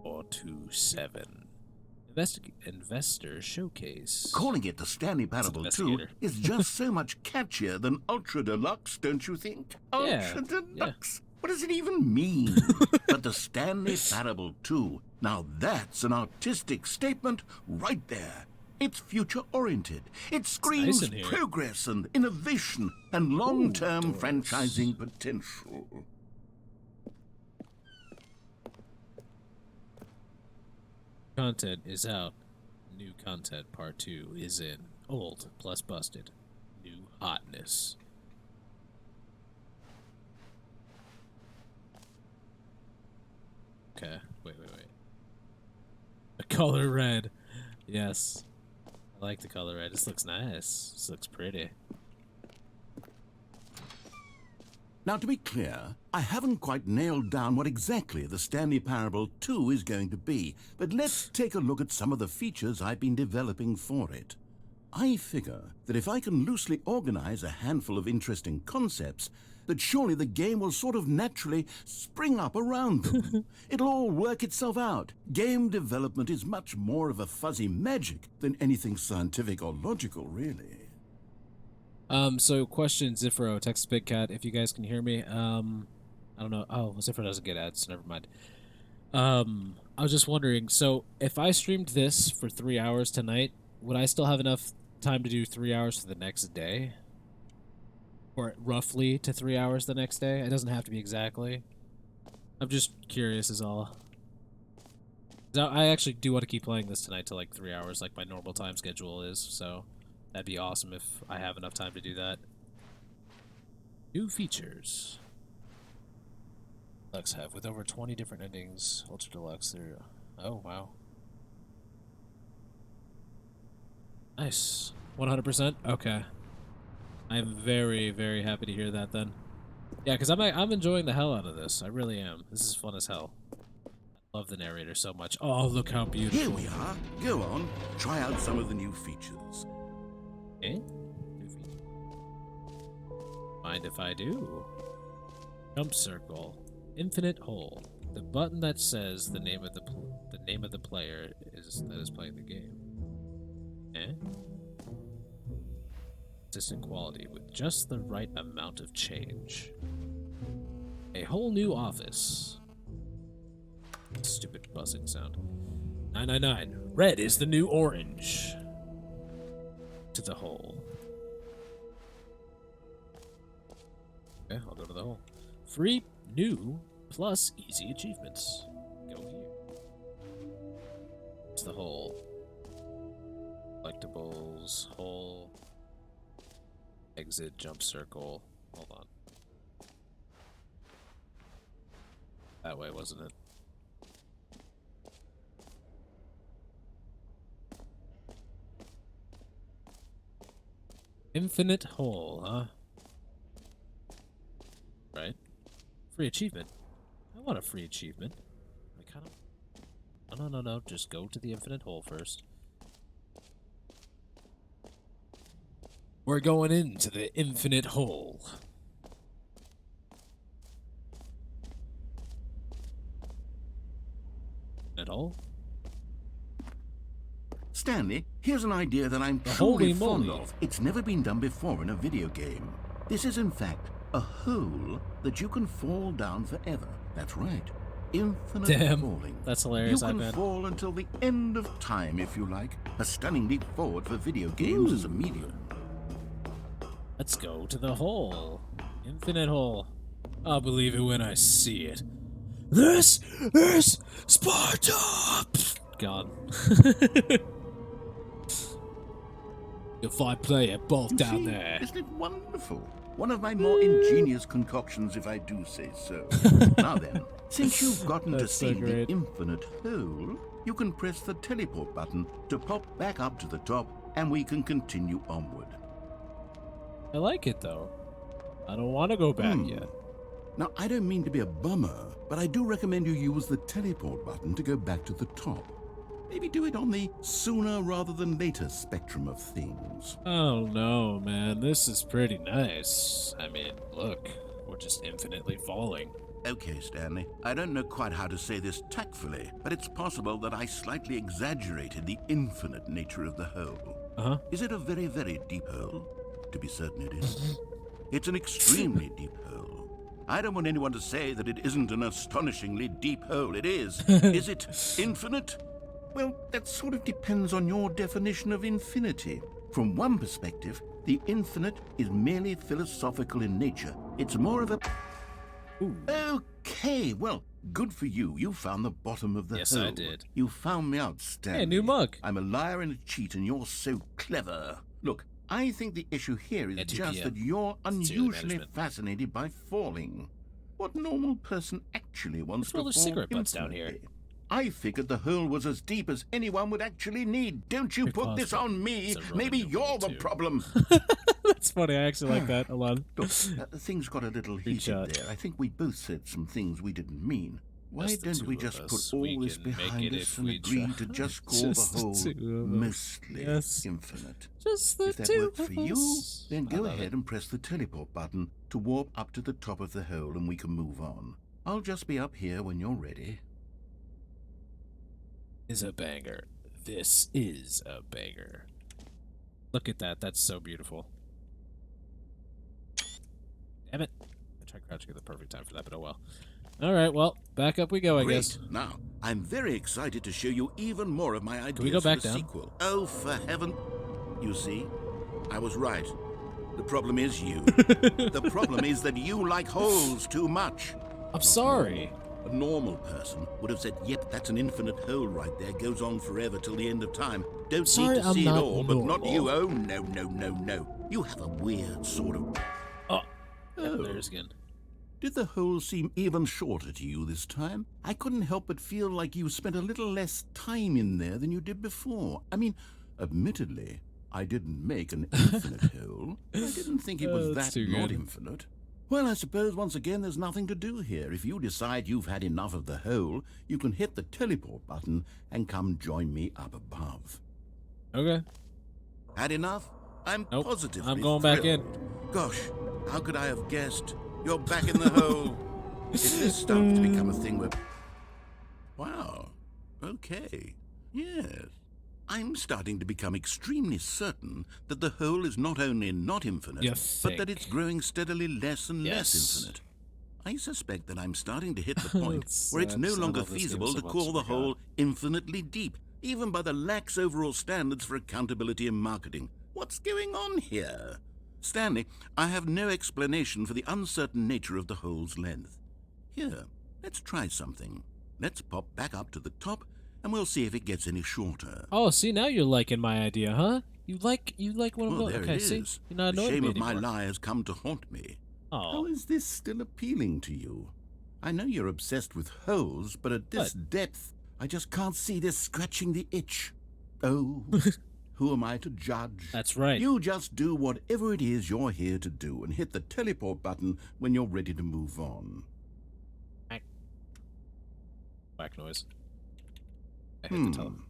427. Investor Showcase. Calling it the Stanley Parable 2 is just so much catchier than Ultra Deluxe, don't you think? Ultra Deluxe. What does it even mean? But the Stanley Parable 2, now that's an artistic statement right there. It's future-oriented. It screams progress and innovation and long-term franchising potential. Content is out. New content part 2 is in. Old plus busted. New hotness. Okay, wait. The color red. Yes. I like the color red. This looks nice. This looks pretty. Now, to be clear, I haven't quite nailed down what exactly the Stanley Parable 2 is going to be, but let's take a look at some of the features I've been developing for it. I figure that if I can loosely organize a handful of interesting concepts, that surely the game will sort of naturally spring up around them. It'll all work itself out. Game development is much more of a fuzzy magic than anything scientific or logical, really. So question, Zifro, Texas Big Cat, if you guys can hear me. I don't know. Oh, Zifro doesn't get ads, so never mind. I was just wondering, so if I streamed this for 3 hours tonight, would I still have enough time to do 3 hours for the next day? Or roughly to 3 hours the next day? It doesn't have to be exactly. I'm just curious is all. I actually do want to keep playing this tonight to like 3 hours like my normal time schedule is, so that'd be awesome if I have enough time to do that. New features. Deluxe have with over 20 different endings. Ultra Deluxe, there. Oh, wow. Nice. 100%? Okay. I'm very, very happy to hear that then. Yeah, because I'm enjoying the hell out of this. I really am. This is fun as hell. I love the narrator so much. Oh, look how beautiful. Here we are. Go on. Try out some of the new features. Okay. New feature. Mind if I do? Jump circle. Infinite hole. The button that says the name of the player that is playing the game. Consistent quality with just the right amount of change. A whole new office. Stupid buzzing sound. 999. Red is the new orange. To the hole. Okay, I'll go to the hole. Free, new, plus easy achievements. Go here. To the hole. Collectibles, hole, exit, jump circle. Hold on. That way, wasn't it? Infinite hole, huh? Right. Free achievement. I want a free achievement. I kind of... No. Just go to the infinite hole first. We're going into the infinite hole. At all? Stanley, here's an idea that I'm Holy truly fond moly. of. It's never been done before in a video game. This is, in fact, a hole that you can fall down forever. That's right. Infinite Damn, falling. that's hilarious, You I can bet. fall until the end of time, if you like. A stunning leap forward for video games as a medium. Let's go to the hole. Infinite hole. I'll believe it when I see it. This is Sparta! God. If I play it both You down see, there. Isn't it wonderful? One of my more ingenious concoctions, if I do say so. Now then, since you've gotten to That's so see the great. infinite hole, you can press the teleport button to pop back up to the top, and we can continue onward. I like it though. I don't want to go back yet. Now, I don't mean to be a bummer, but I do recommend you use the teleport button to go back to the top. Maybe do it on the sooner rather than later spectrum of things. Oh no, man. This is pretty nice. I mean, look. We're just infinitely falling. Okay, Stanley, I don't know quite how to say this tactfully, but it's possible that I slightly exaggerated the infinite nature of the hole. Uh-huh. Is it a very, very deep hole? To be certain it is. It's an extremely deep hole. I don't want anyone to say that it isn't an astonishingly deep hole. It is. Is it infinite? Well, that sort of depends on your definition of infinity. From one perspective, the infinite is merely philosophical in nature. It's more of a... Ooh. Okay, well, good for you. You found the bottom of the Yes, hole. I did. You found me out, Stanley. Hey, new mug. I'm a liar and a cheat, and you're so clever. Look, I think the issue here is At 2 just PM. that you're Sincerely, unusually management. fascinated by falling. What normal person actually wants What's all to those fall cigarette butts down here? infinitely? I figured the hole was as deep as anyone would actually need. Don't you put this on me. It's a Roman Maybe numeral, you're the too. problem. That's funny. I actually like that a lot. Look, things got a little heated shot. there. I think we both said some things we didn't mean. Why Just the don't two we of just us. put We all this can make behind it us if and we agree try. to just call Just the the whole two of us. mostly Yes. infinite? Just the If that two worked for of you, us. then I go love ahead it. and press the teleport button to warp up to the top of the hole and we can move on. I'll just be up here when you're ready. Is a banger. This is a banger. Look at that. That's so beautiful. Damn it. I tried crouching at the perfect time for that, but oh well. Alright, well, back up we go, I Great. guess. Now, I'm very excited to show you even more of my ideas we go for back the down? sequel. Oh, for heaven. You see, I was right. The problem is you. The problem is that you like holes too much. I'm sorry. A normal person would have said, yep, that's an infinite hole right there. Goes on forever till the end of time. Don't Sorry, need to I'm see it not all, but not you. normal. Oh, no. You have a weird sort of... Oh, Oh. there's again. Did the hole seem even shorter to you this time? I couldn't help but feel like you spent a little less time in there than you did before. I mean, admittedly, I didn't make an infinite hole. I didn't think it was That's that too not good. infinite. Well, I suppose once again there's nothing to do here. If you decide you've had enough of the hole, you can hit the teleport button and come join me up above. Okay. Had enough? I'm Nope, positively I'm going back in. thrilled. Gosh, how could I have guessed? You're back in the hole. Is this starting to become a thing where... Wow. Okay. Yes. I'm starting to become extremely certain that the hole is not only not infinite, You but that think. it's growing steadily less and less Yes. infinite. I suspect that I'm starting to hit the point It's where it's no sad. I longer love this game feasible so to much, call oh the my God. hole infinitely deep, even by the lax overall standards for accountability in marketing. What's going on here? Stanley, I have no explanation for the uncertain nature of the hole's length. Here, let's try something. Let's pop back up to the top and we'll see if it gets any shorter. Oh, see, now you're liking my idea, huh? You like what I'm Well, going. there Okay, it see, is. you're not The annoying shame me of my anymore. lie has come to haunt me. How Oh, is this still appealing to you? I know you're obsessed with holes, but at this depth, I just can't see this scratching the itch. Oh, who am I to judge? that's right. You just do whatever it is you're here to do and hit the teleport button when you're ready to move on. Whack noise. I hit the telephone.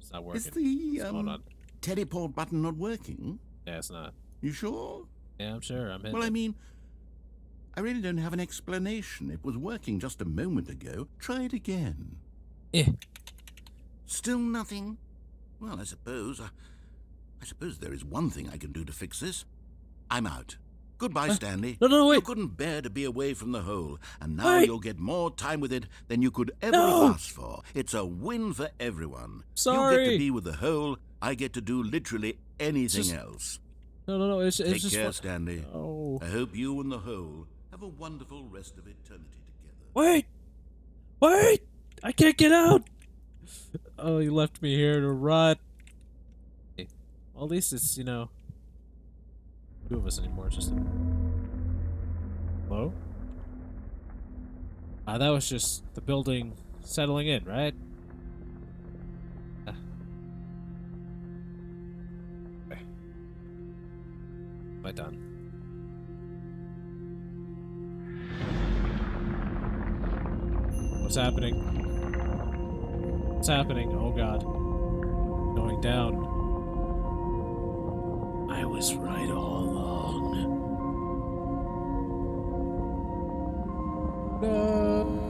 It's not working. Is the What's going on? teleport button not working? Yeah, it's not. You sure? Yeah, I'm sure. I'm hitting Well, I it. mean, I really don't have an explanation. It was working just a moment ago. Try it again. Still nothing? Well, I suppose there is one thing I can do to fix this. I'm out. Goodbye, Stanley. No, wait. You couldn't bear to be away from the hole, and now Wait. you'll get more time with it than you could ever No. have asked for. It's a win for everyone. You get Sorry. to be with the hole. I get to do literally anything Just- else. No. It's Take just. care, Stanley. Oh. I hope you and the hole have a wonderful rest of eternity together. Wait! I can't get out. Oh, you left me here to rot. Well, at least it's, two of us anymore. It's just. Hello? That was just the building settling in, right? Okay. Am I done? What's happening? What's happening? Oh god. Going down. I was right all along. No.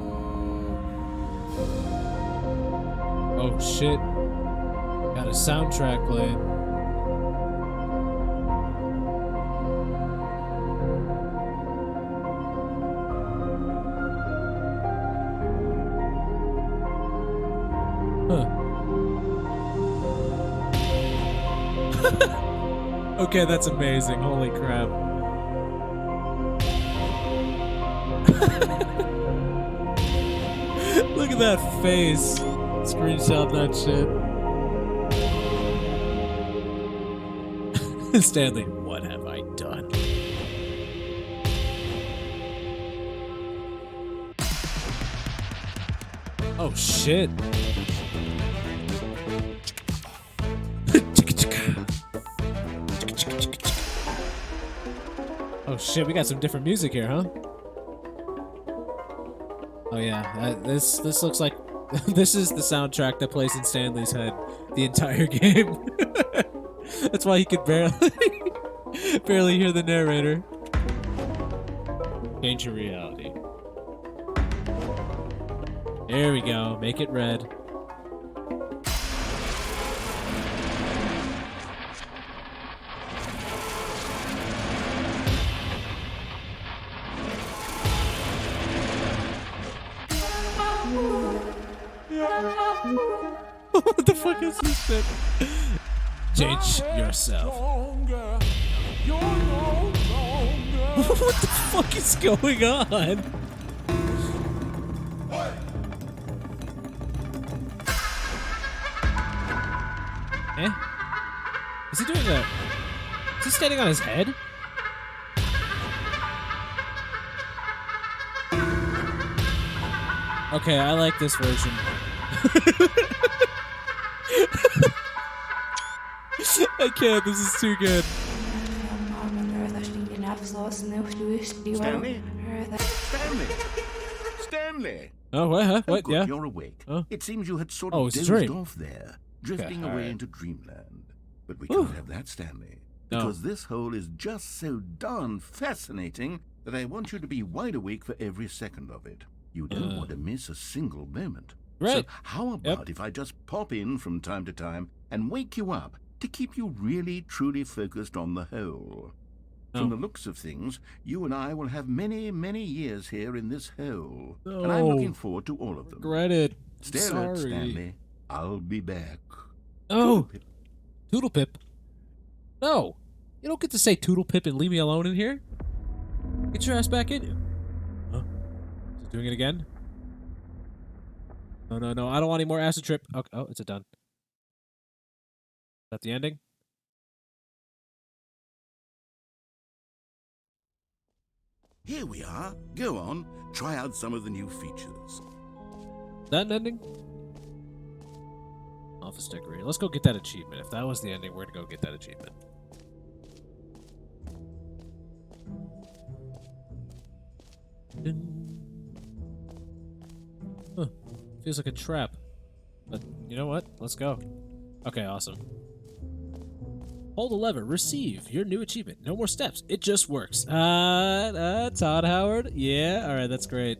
Oh shit. Got a soundtrack playing. Huh. Okay, that's amazing. Holy crap. Look at that face. Screenshot that shit. Stanley, what have I done? Oh shit. Oh shit, we got some different music here, huh? Oh yeah, this looks like this is the soundtrack that plays in Stanley's head the entire game. That's why he could barely hear the narrator. Change your reality. There we go. Make it red. What the fuck is this shit? Change yourself. What the fuck is going on? Eh? Is he doing a... Is he standing on his head? Okay, I like this version. I can't, this is too good. Stanley? Stanley! Oh, what? Huh? Oh, What? good, Yeah? you're awake. Huh? It seems you had sort Oh, of it's a dozed dream. off there, drifting Okay, away alright. into dreamland. But we Whew. can't have that, Stanley. No. Because this hole is just so darn fascinating that I want you to be wide awake for every second of it. You don't want to miss a single moment. Right. So how about if I just pop in from time to time and wake you up to keep you really, truly focused on the hole? From the looks of things, you and I will have many, many years here in this hole. And I'm looking forward to all of them. Regret it. Stay Sorry. alert, Stanley. I'll be back. Oh, Toodle Pip. No, you don't get to say Toodle Pip and leave me alone in here. Get your ass back in here. Huh? Is it doing it again? No, no, no. I don't want any more acid trip. Okay. Oh, it's a done. Is that the ending? Here we are. Go on, try out some of the new features. Is that an ending? Office decorator. Let's go get that achievement. If that was the ending, we're gonna go get that achievement. Huh. Feels like a trap. But you know what? Let's go. Okay, awesome. Hold the lever. Receive your new achievement. No more steps. It just works. Todd Howard. Yeah, alright, that's great.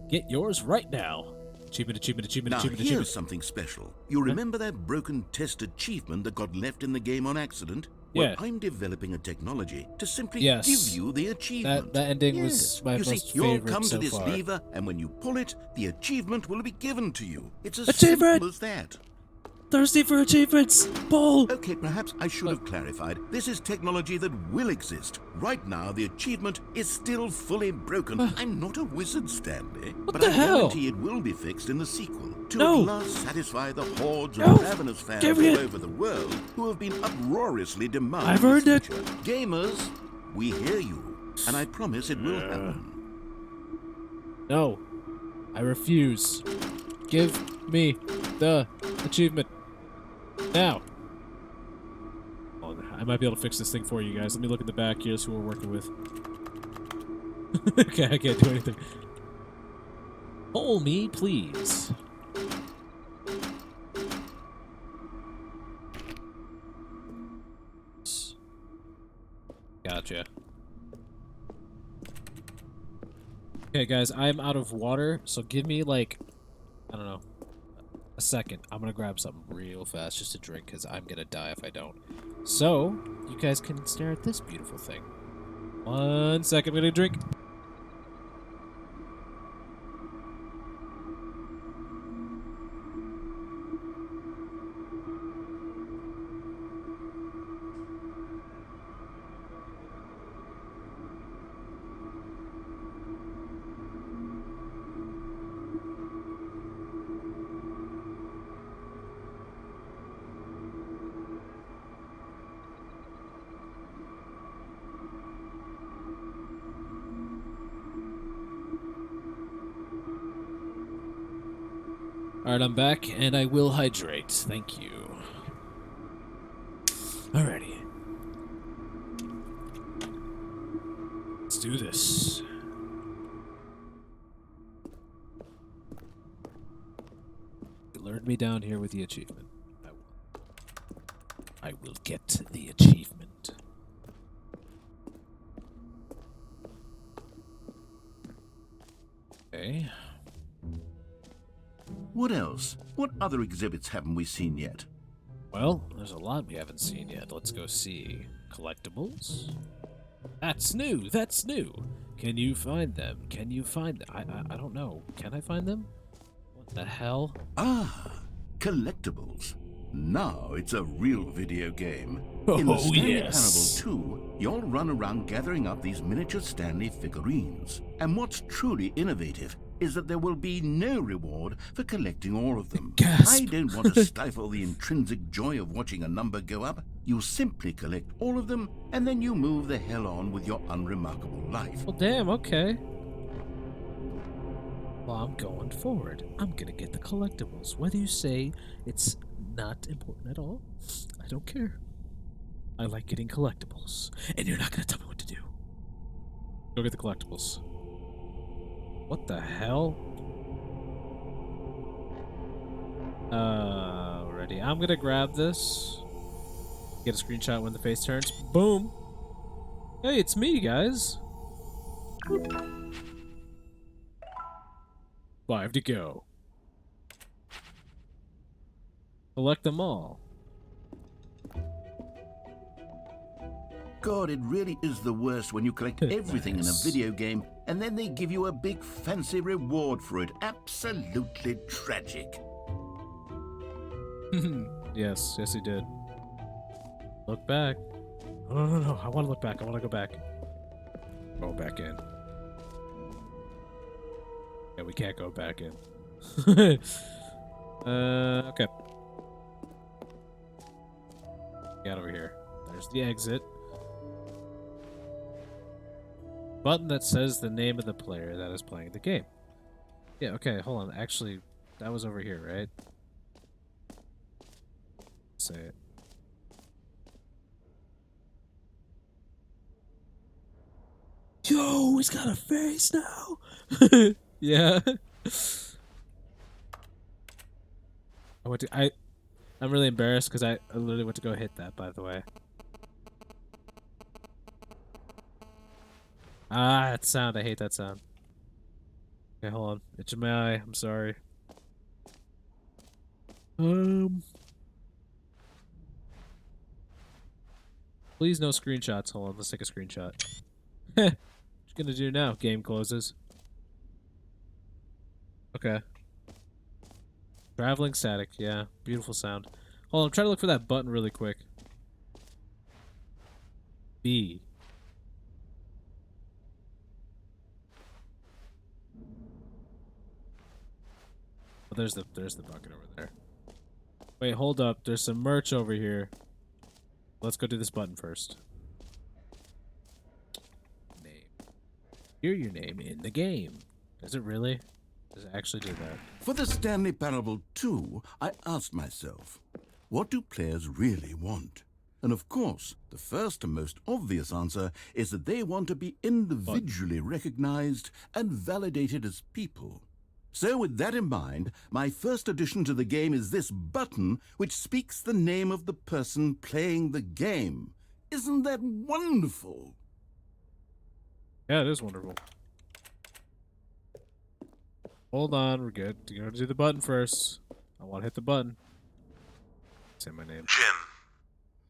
Get yours right now. Achievement, achievement, achievement, Now achievement, here's achievement. something special. You remember that broken test achievement that got left in the game on accident? Yeah. Well, I'm developing a technology to simply Yes. give you the achievement. That ending Yes. was my you most see, you'll favorite come so to this far. lever, and when you pull it, the achievement will be given to you. It's as Achievement! simple as that. Thirsty for achievements. Bull. Okay, perhaps I should have clarified. This is technology that will exist. Right now, the achievement is still fully broken. I'm not a wizard, Stanley. But the I hell? guarantee it will be fixed in the sequel to No. at last satisfy the hordes No. of ravenous fans Give all it. over the world who have been uproariously demanding I've earned this it. feature. Gamers, we hear you, and I promise it will happen. No. I refuse. Give me the achievement. Now. Oh, I might be able to fix this thing for you guys. Let me look at the back here, see who we're working with. Okay, I can't do anything. Pull me, please. Gotcha. Okay, guys, I'm out of water, so give me, like, I don't know, a second. I'm gonna grab something real fast just to drink, because I'm gonna die if I don't. So, you guys can stare at this beautiful thing. 1 second, I'm gonna drink. Alright, I'm back, and I will hydrate. Thank you. Alrighty. Let's do this. You lured me down here with the achievement. I will get the achievement. Okay. What else? What other exhibits haven't we seen yet? Well, there's a lot we haven't seen yet. Let's go see. Collectibles? That's new! That's new! Can you find them? Can you find them? I don't know. Can I find them? What the hell? Ah, collectibles. Now it's a real video game. Oh, In the Stanley yes. Parable 2, you'll run around gathering up these miniature Stanley figurines. And what's truly innovative is that there will be no reward for collecting all of them. Gasp. I don't want to stifle the intrinsic joy of watching a number go up. You simply collect all of them, and then you move the hell on with your unremarkable life. Well, damn, okay. Well, I'm going forward. I'm gonna get the collectibles. Whether you say it's not important at all, I don't care. I like getting collectibles. And you're not gonna tell me what to do. Go get the collectibles. What the hell? Alrighty. I'm gonna grab this. Get a screenshot when the face turns. Boom! Hey, it's me, guys. 5 to go. Collect them all. God, it really is the worst when you collect everything in a Nice. video game and then they give you a big fancy reward for it. Absolutely tragic. Yes, he did. Look back. No. I want to look back. I want to go back. Go back in. Yeah, we can't go back in. Okay. Get over here. There's the exit. Button that says the name of the player that is playing the game. Yeah, okay, hold on. Actually, that was over here, right? Say it. Yo, he's got a face now. Yeah. I'm really embarrassed because I literally went to go hit that, by the way. Ah, that sound. I hate that sound. Okay, hold on. Itching my eye. I'm sorry. Please no screenshots. Hold on. Let's take a screenshot. What you gonna do now? Game closes. Okay. Traveling static. Yeah. Beautiful sound. Hold on. I'm trying to look for that button really quick. B. Oh, there's the bucket over there. Wait, hold up. There's some merch over here. Let's go do this button first. Name. Hear your name in the game. Does it really? Does it actually do that? For the Stanley Parable 2, I asked myself, what do players really want? And of course, the first and most obvious answer is that they want to be individually recognized and validated as people. So with that in mind, my first addition to the game is this button which speaks the name of the person playing the game. Isn't that wonderful? Yeah, it is wonderful. Hold on, we're good. You gotta do the button first. I want to hit the button. Say my name. Jim.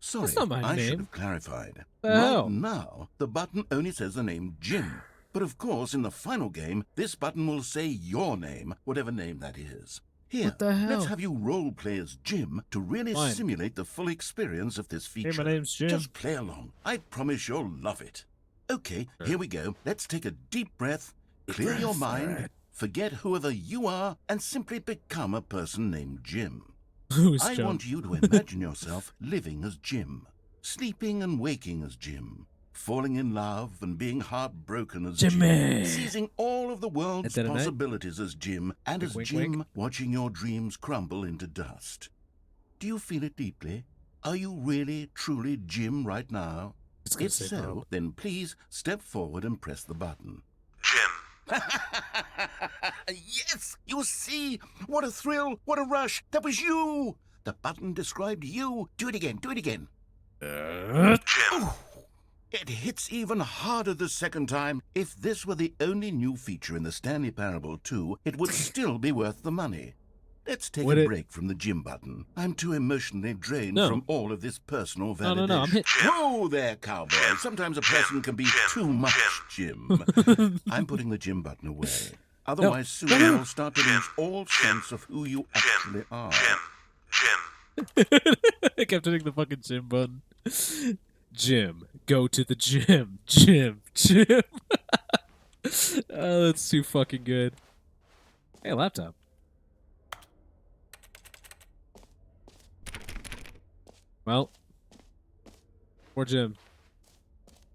Sorry, That's not my I name. should have clarified. The Right hell? now, the button only says the name Jim. But of course, in the final game, this button will say your name, whatever name that is. Here, What the hell? let's have you role play as Jim to really Fine. simulate the full experience of this feature. Hey, my name's Jim. Just play along. I promise you'll love it. Okay, here we go. Let's take a deep breath, clear your mind, forget whoever you are, and simply become a person named Jim. Who's I Jim? want you to imagine yourself living as Jim, sleeping and waking as Jim, falling in love and being heartbroken as Jimmy. Jim, seizing all of the world's Dead of night? possibilities as Jim, and Wink, as wink, Jim, wink. watching your dreams crumble into dust. Do you feel it deeply? Are you really, truly Jim right now? It's gonna If say so, Bob. then please step forward and press the button. Jim. Yes! You see? What a thrill! What a rush! That was you! The button described you. Do it again. Do it again. Jim. It hits even harder the second time. If this were the only new feature in the Stanley Parable 2, it would still be worth the money. Let's take Would a it- break from the Jim button. I'm too emotionally drained No. from all of this personal validation. No, I'm hit. Whoa there, cowboy. Sometimes a person can be too much Jim. I'm putting the Jim button away. Otherwise, soon you'll start to lose all sense of who you actually are. Jim. I kept hitting the fucking Jim button. Jim, go to the gym. Jim. Oh, that's too fucking good. Hey, laptop. Well, more Jim.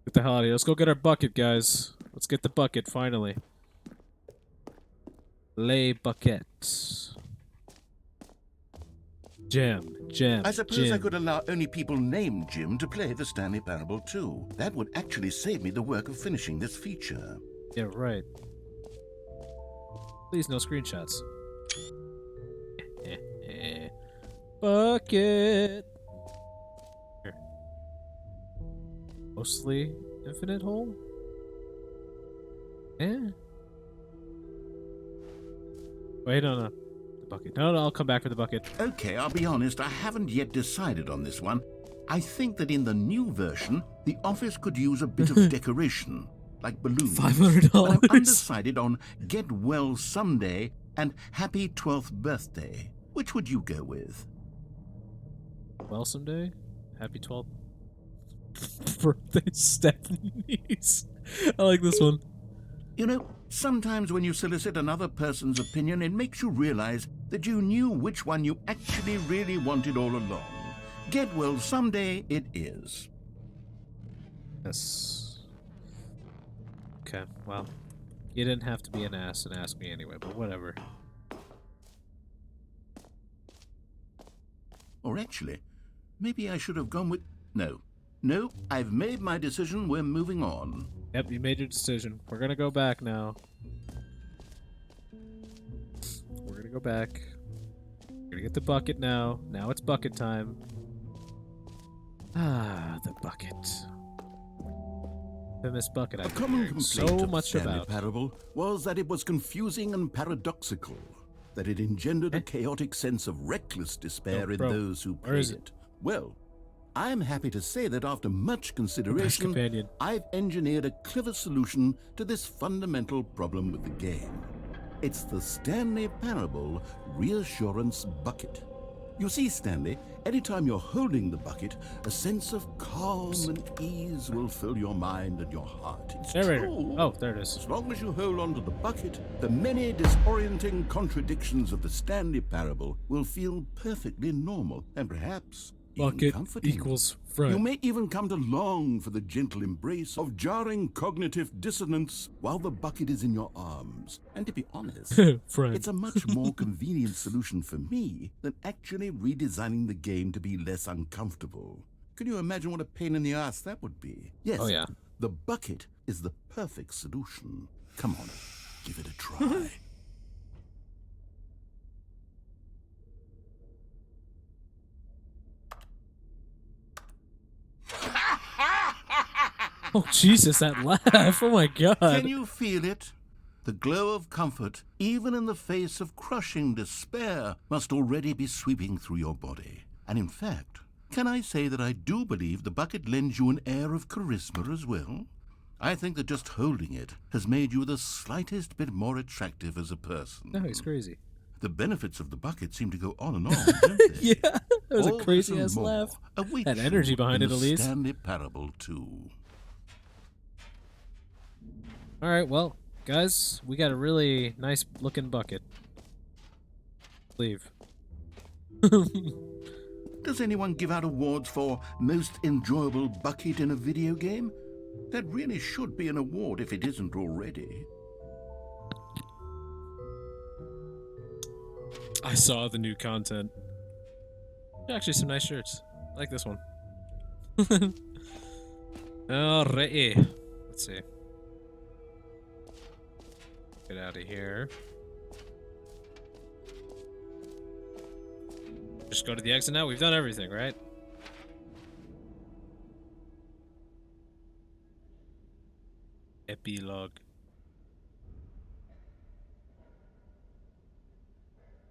Get the hell out of here. Let's go get our bucket, guys. Let's get the bucket, finally. Les buckets. Jim. I suppose Jim. I could allow only people named Jim to play the Stanley Parable 2. That would actually save me the work of finishing this feature. Yeah, right. Please, no screenshots. Bucket. Here. Mostly infinite hole? Eh. Wait, no. The bucket. No, I'll come back for the bucket. Okay, I'll be honest, I haven't yet decided on this one. I think that in the new version, the office could use a bit of decoration, like balloons. $500. But I'm undecided on Get Well Someday and Happy 12th Birthday. Which would you go with? Well, someday. Happy 12th birthday, Stephanie's. I like this one. You know, Sometimes when you solicit another person's opinion, it makes you realize that you knew which one you actually really wanted all along. Get well someday it is. Yes. Okay, well, you didn't have to be an ass and ask me anyway, but whatever. Or actually, maybe I should have gone with... No, I've made my decision. We're moving on. Yep, you made your decision. We're gonna go back now. We're gonna go back. We're gonna get the bucket now. Now it's bucket time. Ah, the bucket. Famous bucket A I've been common hearing complaint so of the much Stanley about. Parable was that it was confusing and paradoxical, that it engendered a chaotic sense of reckless despair in bro, those who where is played it. Well, I'm happy to say that after much consideration, companion. I've engineered a clever solution to this fundamental problem with the game. It's the Stanley Parable Reassurance Bucket. You see, Stanley, anytime you're holding the bucket, a sense of calm and ease will fill your mind and your heart. It's Narrator. true. Oh, there it is. As long as you hold on to the bucket, the many disorienting contradictions of the Stanley Parable will feel perfectly normal and perhaps even Bucket comforting. equals You friend. may even come to long for the gentle embrace of jarring cognitive dissonance while the bucket is in your arms. And to be honest, Friend. it's a much more convenient solution for me than actually redesigning the game to be less uncomfortable. Can you imagine what a pain in the ass that would be? Yes, Oh, yeah. the bucket is the perfect solution. Come on, give it a try. Oh, Jesus, that laugh. Oh, my God. Can you feel it? The glow of comfort, even in the face of crushing despair, must already be sweeping through your body. And in fact, can I say that I do believe the bucket lends you an air of charisma as well? I think that just holding it has made you the slightest bit more attractive as a person. No, he's crazy. The benefits of the bucket seem to go on and on, don't they? Yeah, that was All a this crazy and ass more laugh. await Had you energy behind in it, the at least. Stanley Parable 2. All right, well, guys, we got a really nice looking bucket. Leave. Does anyone give out awards for most enjoyable bucket in a video game? That really should be an award if it isn't already. I saw the new content. Actually, some nice shirts. I like this one. Alrighty. Let's see. Get out of here. Just go to the exit now? We've done everything, right? Epilogue.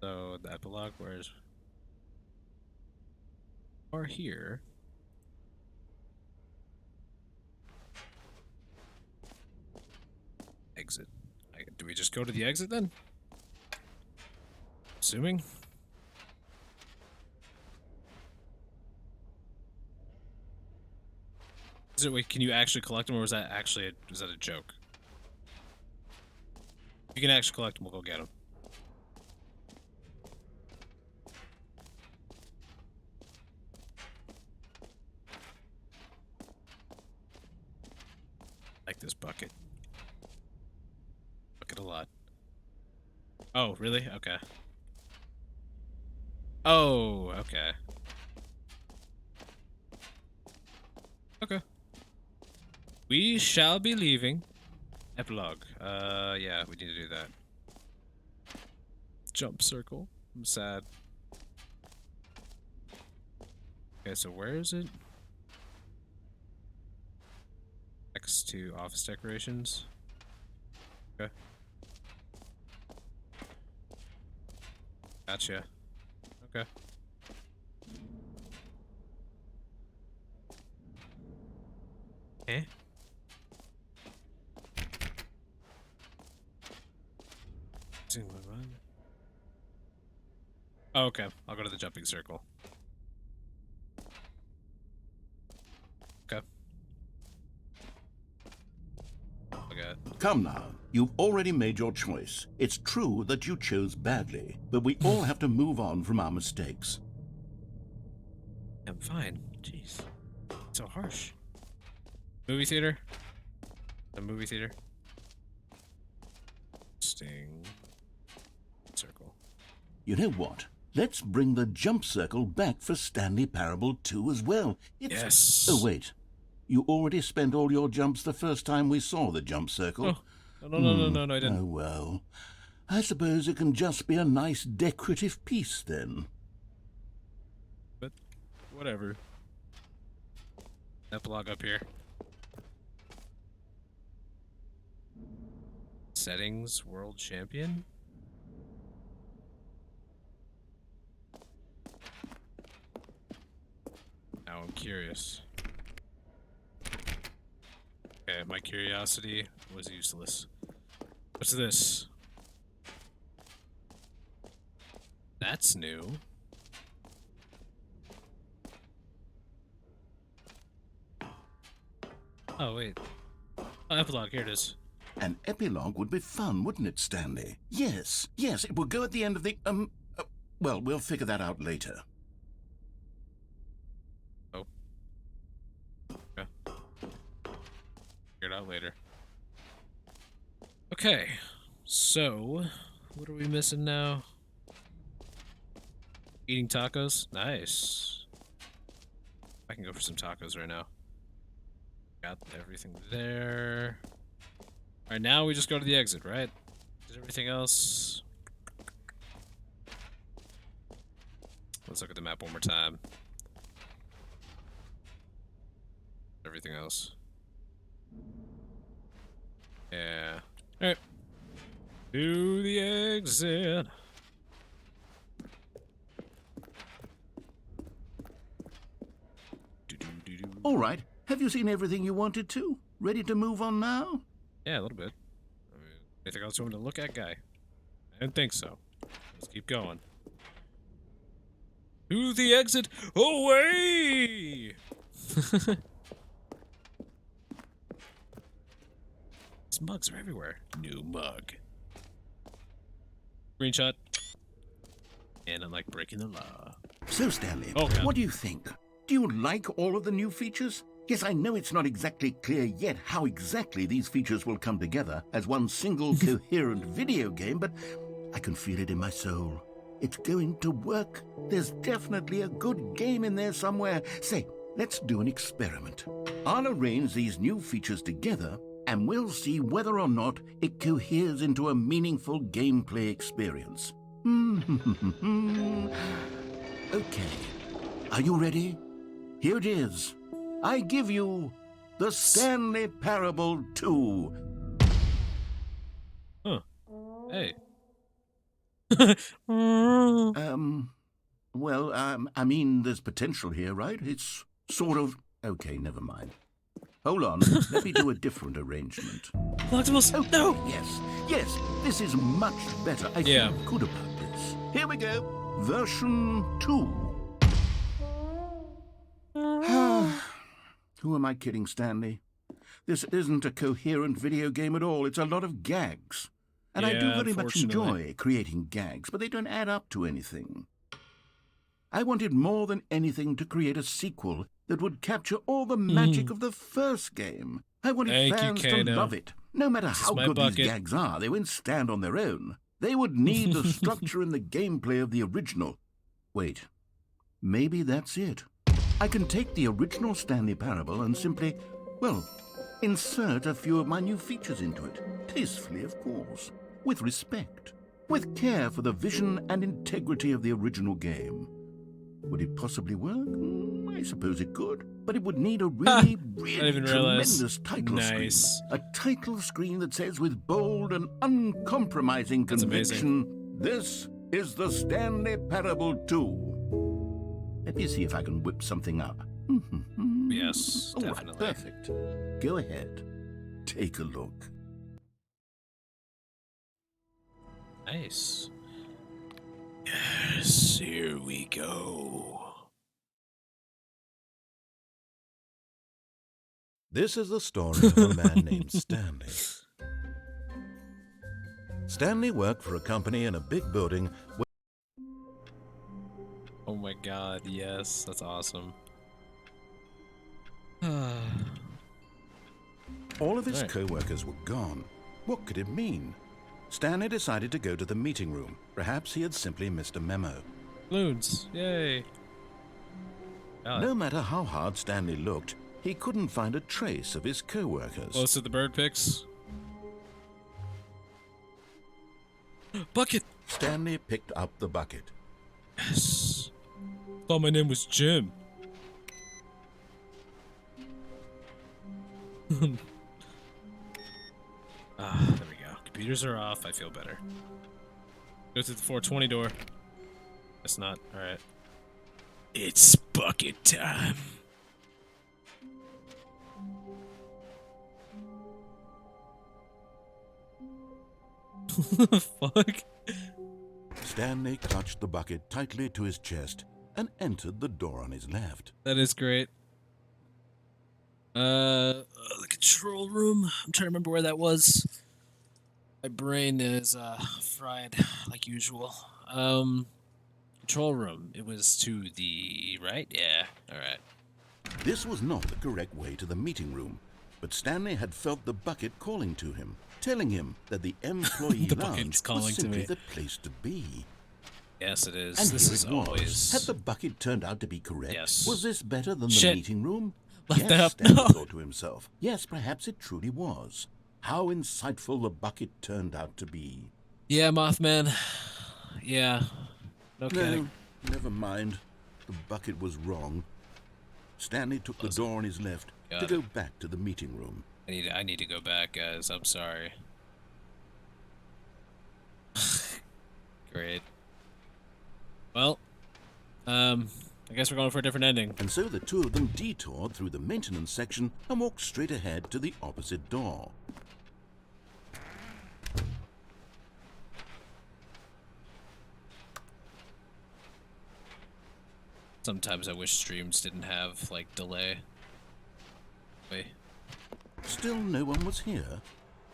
So, the epilogue, where's... Are here. Exit. Do we just go to the exit then? Assuming. Is it, wait, can you actually collect them, or was that actually is that a joke? If you can actually collect them, we'll go get them. Like this bucket. Bucket a lot. Oh, really? Okay. Oh, okay. Okay. We shall be leaving. Epilogue. Yeah, we need to do that. Jump circle. I'm sad. Okay, so where is it? Next to office decorations. Okay. Gotcha. Okay. Eh? Oh, okay. I'll go to the jumping circle. Okay. Okay. Come now, You've already made your choice. It's true that you chose badly, but we all have to move on from our mistakes. I'm fine. Jeez. So harsh. Movie theater? The movie theater? Sting. Circle. You know what? Let's bring the jump circle back for Stanley Parable 2 as well. Yes. Oh, wait. You already spent all your jumps the first time we saw the jump circle. Oh, no, I didn't. Oh, well. I suppose it can just be a nice decorative piece, then. But, whatever. Epilogue up here. Settings, world champion? Now I'm curious. Okay, my curiosity was useless. What's this? That's new. Oh, wait. Oh, epilogue, here it is. An epilogue would be fun, wouldn't it, Stanley? Yes, it will go at the end of the, well, we'll figure that out later. Oh. Okay. Figure it out later. Okay, so, what are we missing now? Eating tacos? Nice. I can go for some tacos right now. Got everything there. Alright, now we just go to the exit, right? Is everything else? Let's look at the map one more time. Everything else. Yeah. Alright. To the exit. All right, have you seen everything you wanted to? Ready to move on now? Yeah, a little bit. I mean, anything else you want me to look at, guy? I didn't think so. Let's keep going. To the exit. Away! These mugs are everywhere. New mug. Screenshot. And I'm like breaking the law. So, Stanley, Oh, God. what do you think? Do you like all of the new features? Yes, I know it's not exactly clear yet how exactly these features will come together as one single coherent video game, but I can feel it in my soul. It's going to work. There's definitely a good game in there somewhere. Say, let's do an experiment. I'll arrange these new features together, and we'll see whether or not it coheres into a meaningful gameplay experience. Okay. Are you ready? Here it is. I give you the Stanley Parable 2. Huh. Hey. Well, I mean, there's potential here, right? It's sort of... Okay, never mind. Hold on. Let me do a different arrangement. Collectibles? Oh, No! Yes, this is much better. I Yeah. feel good about this. Here we go. Version 2. Who am I kidding, Stanley? This isn't a coherent video game at all. It's a lot of gags. And I do Yeah, very much unfortunately. enjoy creating gags, but they don't add up to anything. I wanted more than anything to create a sequel that would capture all the magic of the first game. I wanted Thank you, fans to Kano. love it. No matter This is how my good bucket. these gags are, they won't stand on their own. They would need the structure and the gameplay of the original. Wait, maybe that's it. I can take the original Stanley Parable and simply, well, insert a few of my new features into it. Tastefully, of course. With respect. With care for the vision and integrity of the original game. Would it possibly work? I suppose it could. But it would need a really, really even realize. tremendous title Nice. screen. A title screen that says with bold and uncompromising That's conviction, this is the Stanley Parable 2. Let me see if I can whip something up. Yes, All right, definitely. perfect. Go ahead. Take a look. Nice. Yes, here we go. This is the story of a man named Stanley. Stanley worked for a company in a big building where Oh my god, yes, that's awesome. all of his Right. co-workers were gone. What could it mean? Stanley decided to go to the meeting room. Perhaps he had simply missed a memo. Balloons, yay. No matter how hard Stanley looked, he couldn't find a trace of his co-workers. Close to the bird pics. Bucket! Stanley picked up the bucket. Yes. Thought my name was Jim. There we go. Computers are off. I feel better. Go through the 420 door. Guess not. Alright. It's bucket time. Fuck. Stanley clutched the bucket tightly to his chest and entered the door on his left. That is great. The control room. I'm trying to remember where that was. My brain is fried like usual. Control room. It was to the right? Yeah. Alright. This was not the correct way to the meeting room, but Stanley had felt the bucket calling to him, telling him that the employee The lounge bucket's calling was to simply me. the place to be. Yes, it is. And This here is it was. always. Had the bucket turned out to be correct? Yes. Was this better than Shit. the meeting room? Left yes, that up. Stanley No. thought to himself. Yes, perhaps it truly was. How insightful the bucket turned out to be. Yeah, Mothman. Yeah. No kidding. No, never mind. The bucket was wrong. Stanley took the door on his left to Got go back to the meeting room. I need to go back, guys. I'm sorry. Great. Well, I guess we're going for a different ending. And so the two of them detoured through the maintenance section and walked straight ahead to the opposite door. Sometimes I wish streams didn't have, like, delay. Wait. Still no one was here.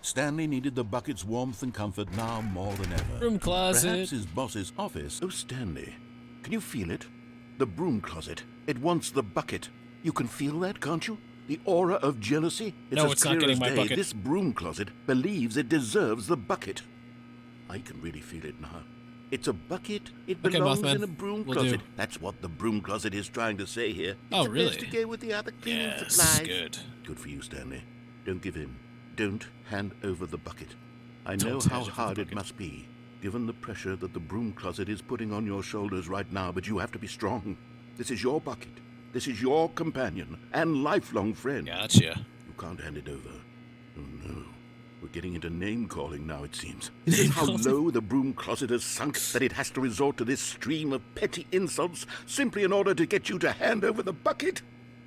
Stanley needed the bucket's warmth and comfort now more than ever. Broom closet. Perhaps his boss's office. Oh, Stanley, can you feel it? The broom closet. It wants the bucket. You can feel that, can't you? The aura of jealousy. No, as it's not clear getting as my day. bucket. This broom closet believes it deserves the bucket. I can really feel it now. It's a bucket. It Okay, belongs Mothman. in a broom Will closet. do. That's what the broom closet is trying to say here. It's Oh, a really? place to go with the other cleaning Yes, supplies. good. Good for you, Stanley. Don't give in. Don't hand over the bucket. I Don't know hand how over the hard it bucket. must be, given the pressure that the broom closet is putting on your shoulders right now, but you have to be strong. This is your bucket. This is your companion and lifelong friend. Gotcha. You can't hand it over. Oh, no. We're getting into name-calling now, it seems. Is this how low the broom closet has sunk that it has to resort to this stream of petty insults simply in order to get you to hand over the bucket?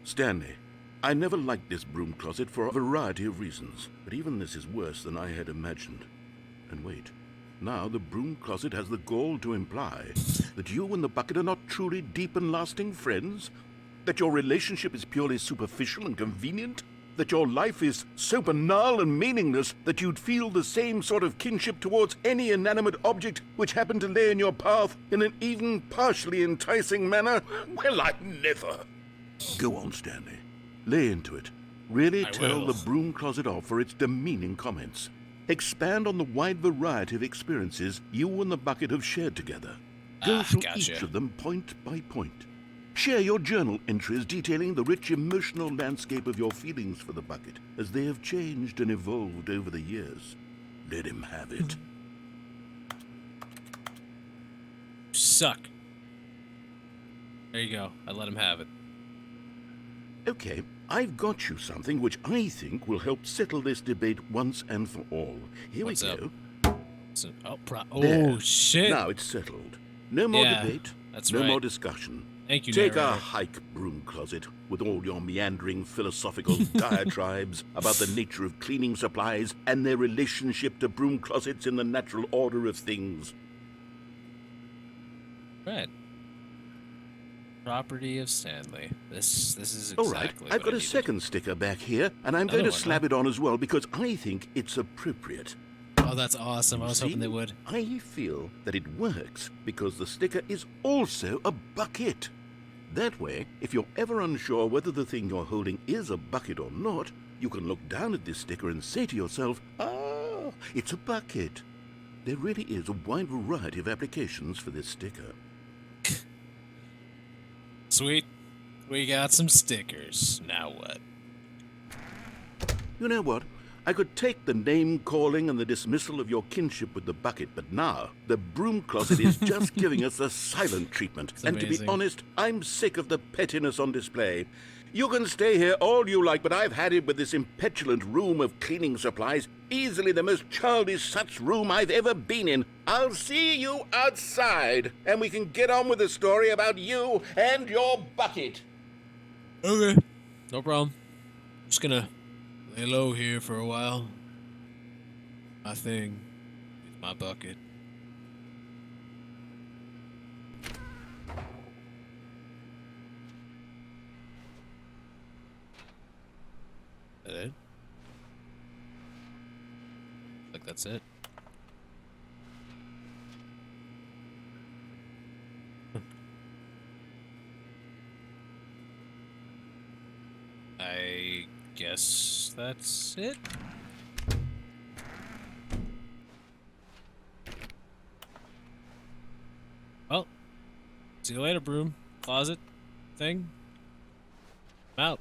Stanley, I never liked this broom closet for a variety of reasons, but even this is worse than I had imagined. And wait, now the broom closet has the gall to imply that you and the bucket are not truly deep and lasting friends? That your relationship is purely superficial and convenient? That your life is so banal and meaningless that you'd feel the same sort of kinship towards any inanimate object which happened to lay in your path in an even partially enticing manner? Well, I never. Go on, Stanley. Lay into it. Really I tell will. the broom closet off for its demeaning comments. Expand on the wide variety of experiences you and the bucket have shared together. Go through gotcha. each of them point by point. Share your journal entries detailing the rich emotional landscape of your feelings for the bucket as they have changed and evolved over the years. Let him have it. Suck. There you go. I let him have it. Okay, I've got you something which I think will help settle this debate once and for all. Here What's we up? go. So, There. oh, shit. Now it's settled. No more Yeah, debate. that's no right. more discussion. Thank you, Take a narrator. hike, broom closet, with all your meandering philosophical diatribes about the nature of cleaning supplies and their relationship to broom closets in the natural order of things. Right. Property of Stanley. This is All exactly right, I've what got I a needed. second sticker back here, and I'm Another going to one, slap huh? it on as well because I think it's appropriate. Oh, that's awesome. I was hoping they See? would. I feel that it works because the sticker is also a bucket. That way, if you're ever unsure whether the thing you're holding is a bucket or not, you can look down at this sticker and say to yourself, ah, it's a bucket. There really is a wide variety of applications for this sticker. Sweet. We got some stickers. Now what? You know what? I could take the name-calling and the dismissal of your kinship with the bucket, but now the broom closet is just giving us the silent treatment. It's and to be amazing. honest, I'm sick of the pettiness on display. You can stay here all you like, but I've had it with this impetulant room of cleaning supplies. Easily the most childish such room I've ever been in. I'll see you outside, and we can get on with the story about you and your bucket. Okay. No problem. Just gonna lay low here for a while. My thing is my bucket. That it? Like that's it. I guess that's it. Well, see you later, broom closet thing. I'm out.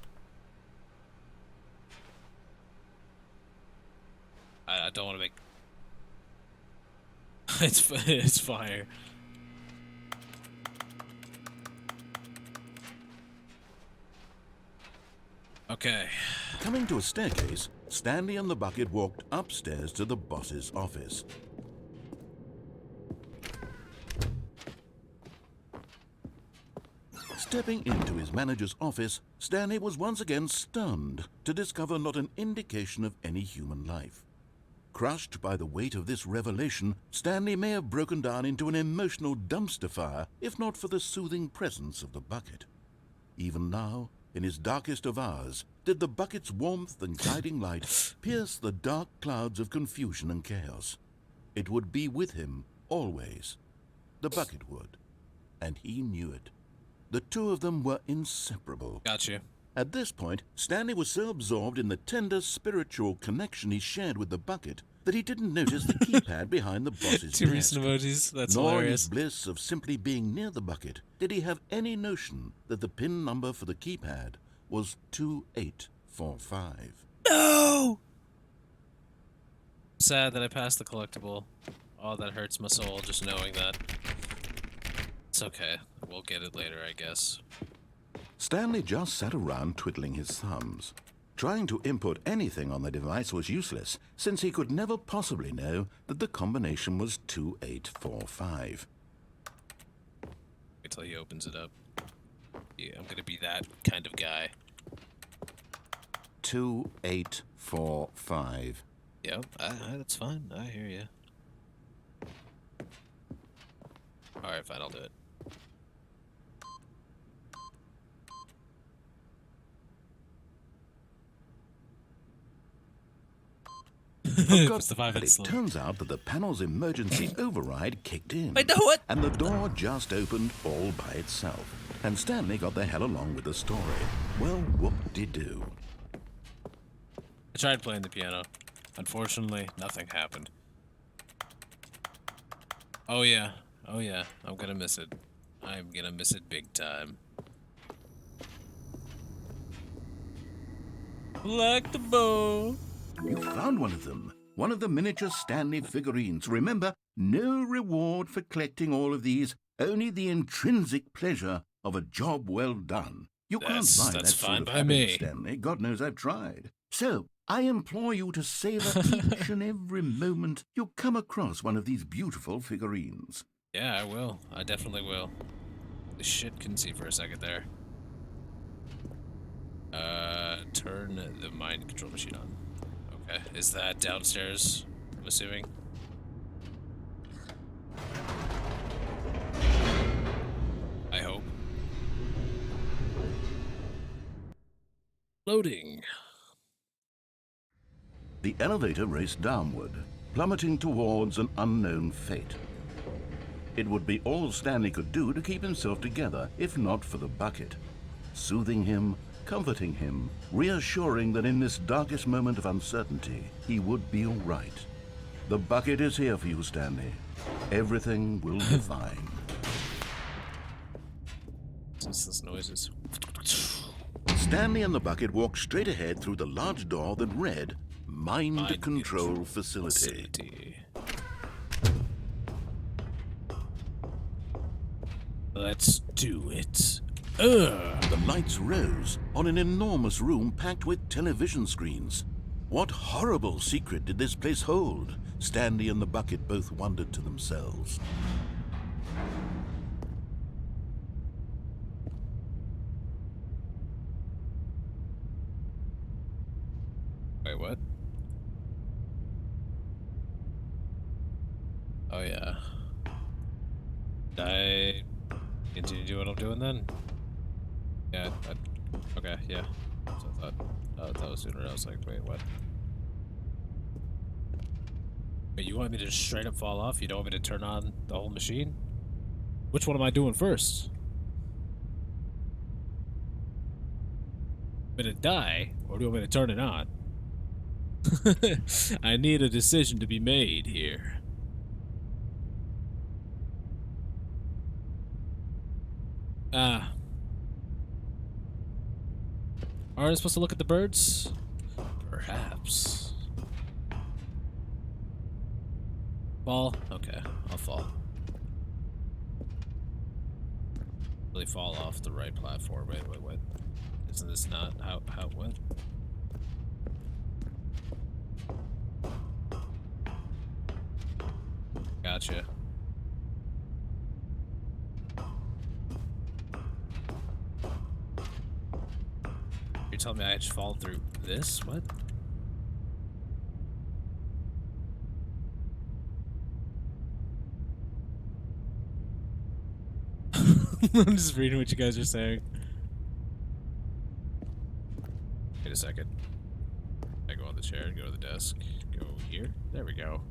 I don't want to make. It's fire. Okay. Coming to a staircase, Stanley and the bucket walked upstairs to the boss's office. Stepping into his manager's office, Stanley was once again stunned to discover not an indication of any human life. Crushed by the weight of this revelation, Stanley may have broken down into an emotional dumpster fire if not for the soothing presence of the bucket. Even now, in his darkest of hours, did the bucket's warmth and guiding light pierce the dark clouds of confusion and chaos. It would be with him always. The bucket would, and he knew it. The two of them were inseparable. Got you. At this point, Stanley was so absorbed in the tender spiritual connection he shared with the bucket that he didn't notice the keypad behind the boss's Two desk. recent emojis. That's Nor in hilarious. his bliss of simply being near the bucket did he have any notion that the PIN number for the keypad was 2845. No! Sad that I passed the collectible. Oh, that hurts my soul just knowing that. It's okay. We'll get it later, I guess. Stanley just sat around twiddling his thumbs. Trying to input anything on the device was useless, since he could never possibly know that the combination was 2845. Wait till he opens it up. Yeah, I'm gonna be that kind of guy. 2845. Yep, that's fine. I hear you. Alright, fine, I'll do it. It's the 5 But minutes it slow. turns out that the panel's emergency override kicked in. I know it! And the door just opened all by itself. And Stanley got the hell along with the story. Well, whoop-de-doo. I tried playing the piano. Unfortunately, nothing happened. Oh yeah, I'm gonna miss it. I'm gonna miss it big time. Like the bow. You found one of them. One of the miniature Stanley figurines. Remember, no reward for collecting all of these, only the intrinsic pleasure of a job well done. You can't That's buy that fine sort of by happiness, me. Stanley. God knows I've tried. So, I implore you to savor each and every moment you come across one of these beautiful figurines. Yeah, I will. I definitely will. The shit couldn't see for a second there. Turn the mind control machine on. Okay, is that downstairs? I'm assuming. I hope. Loading. The elevator raced downward. plummeting towards an unknown fate. It would be all Stanley could do to keep himself together, if not for the bucket. Soothing him, comforting him, reassuring that in this darkest moment of uncertainty, he would be all right. The bucket is here for you, Stanley. Everything will be fine. What's those noises? Stanley and the bucket walked straight ahead through the large door that read, Mind Control Facility. Let's do it. The lights rose on an enormous room packed with television screens. What horrible secret did this place hold? Stanley and the bucket both wondered to themselves. Wait, what? Oh yeah. Did I continue to do what I'm doing then? Yeah, okay, yeah. So I thought was sooner. I was like, wait, what? Wait, you want me to just straight up fall off? You don't want me to turn on the whole machine? Which one am I doing first? I'm gonna die, or do you want me to turn it on? I need a decision to be made here. Aren't I supposed to look at the birds? Perhaps. Fall? Okay, I'll fall. Really fall off the right platform. Wait, what? Isn't this not how what? Gotcha. You're telling me I just fall through this? What? I'm just reading what you guys are saying. Wait a second. I go on the chair and go to the desk. Go here. There we go.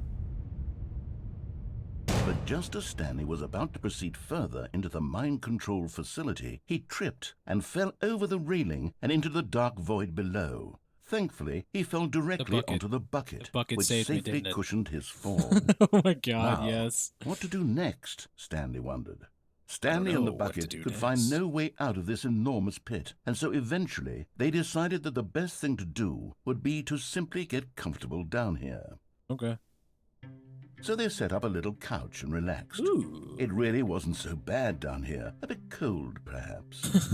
But just as Stanley was about to proceed further into the mind control facility, he tripped and fell over the railing and into the dark void below. Thankfully, he fell directly onto the bucket, which safely cushioned his fall. Oh my god, now, yes. What to do next, Stanley wondered. Stanley and the bucket could find no way out of this enormous pit, and so eventually they decided that the best thing to do would be to simply get comfortable down here. Okay. So they set up a little couch and relaxed. Ooh. It really wasn't so bad down here. A bit cold, perhaps.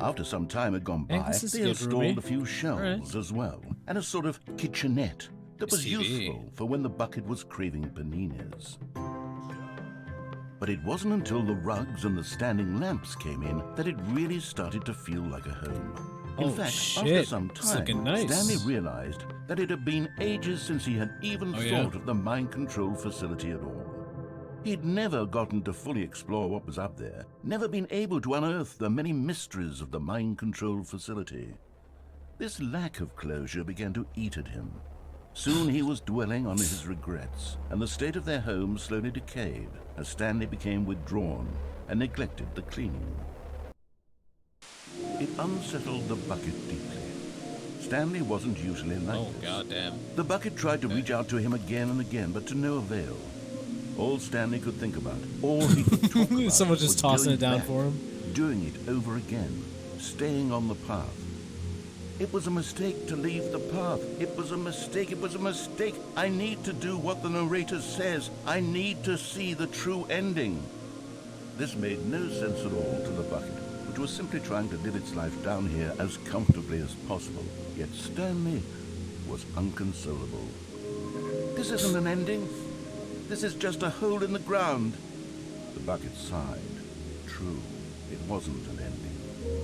After some time had gone by, they installed a few shelves as well, and a sort of kitchenette that was useful for when the bucket was craving paninis. But it wasn't until the rugs and the standing lamps came in that it really started to feel like a home. In fact, after some time, Stanley realized that it had been ages since he had even thought of the mind control facility at all. He'd never gotten to fully explore what was up there, never been able to unearth the many mysteries of the mind control facility. This lack of closure began to eat at him. Soon he was dwelling on his regrets, and the state of their home slowly decayed as Stanley became withdrawn and neglected the cleaning. It unsettled the bucket deeply. Stanley wasn't usually like this. Goddamn. The bucket tried to reach out to him again and again, but to no avail. All Stanley could think about, all he could talk about, someone just tossing it down for him, doing it over again, staying on the path. It was a mistake to leave the path. It was a mistake. It was a mistake. I need to do what the narrator says. I need to see the true ending. This made no sense at all to the bucket, which was simply trying to live its life down here as comfortably as possible. Yet Stanley was unconsolable. This isn't an ending. This is just a hole in the ground. The bucket sighed. True, it wasn't an ending.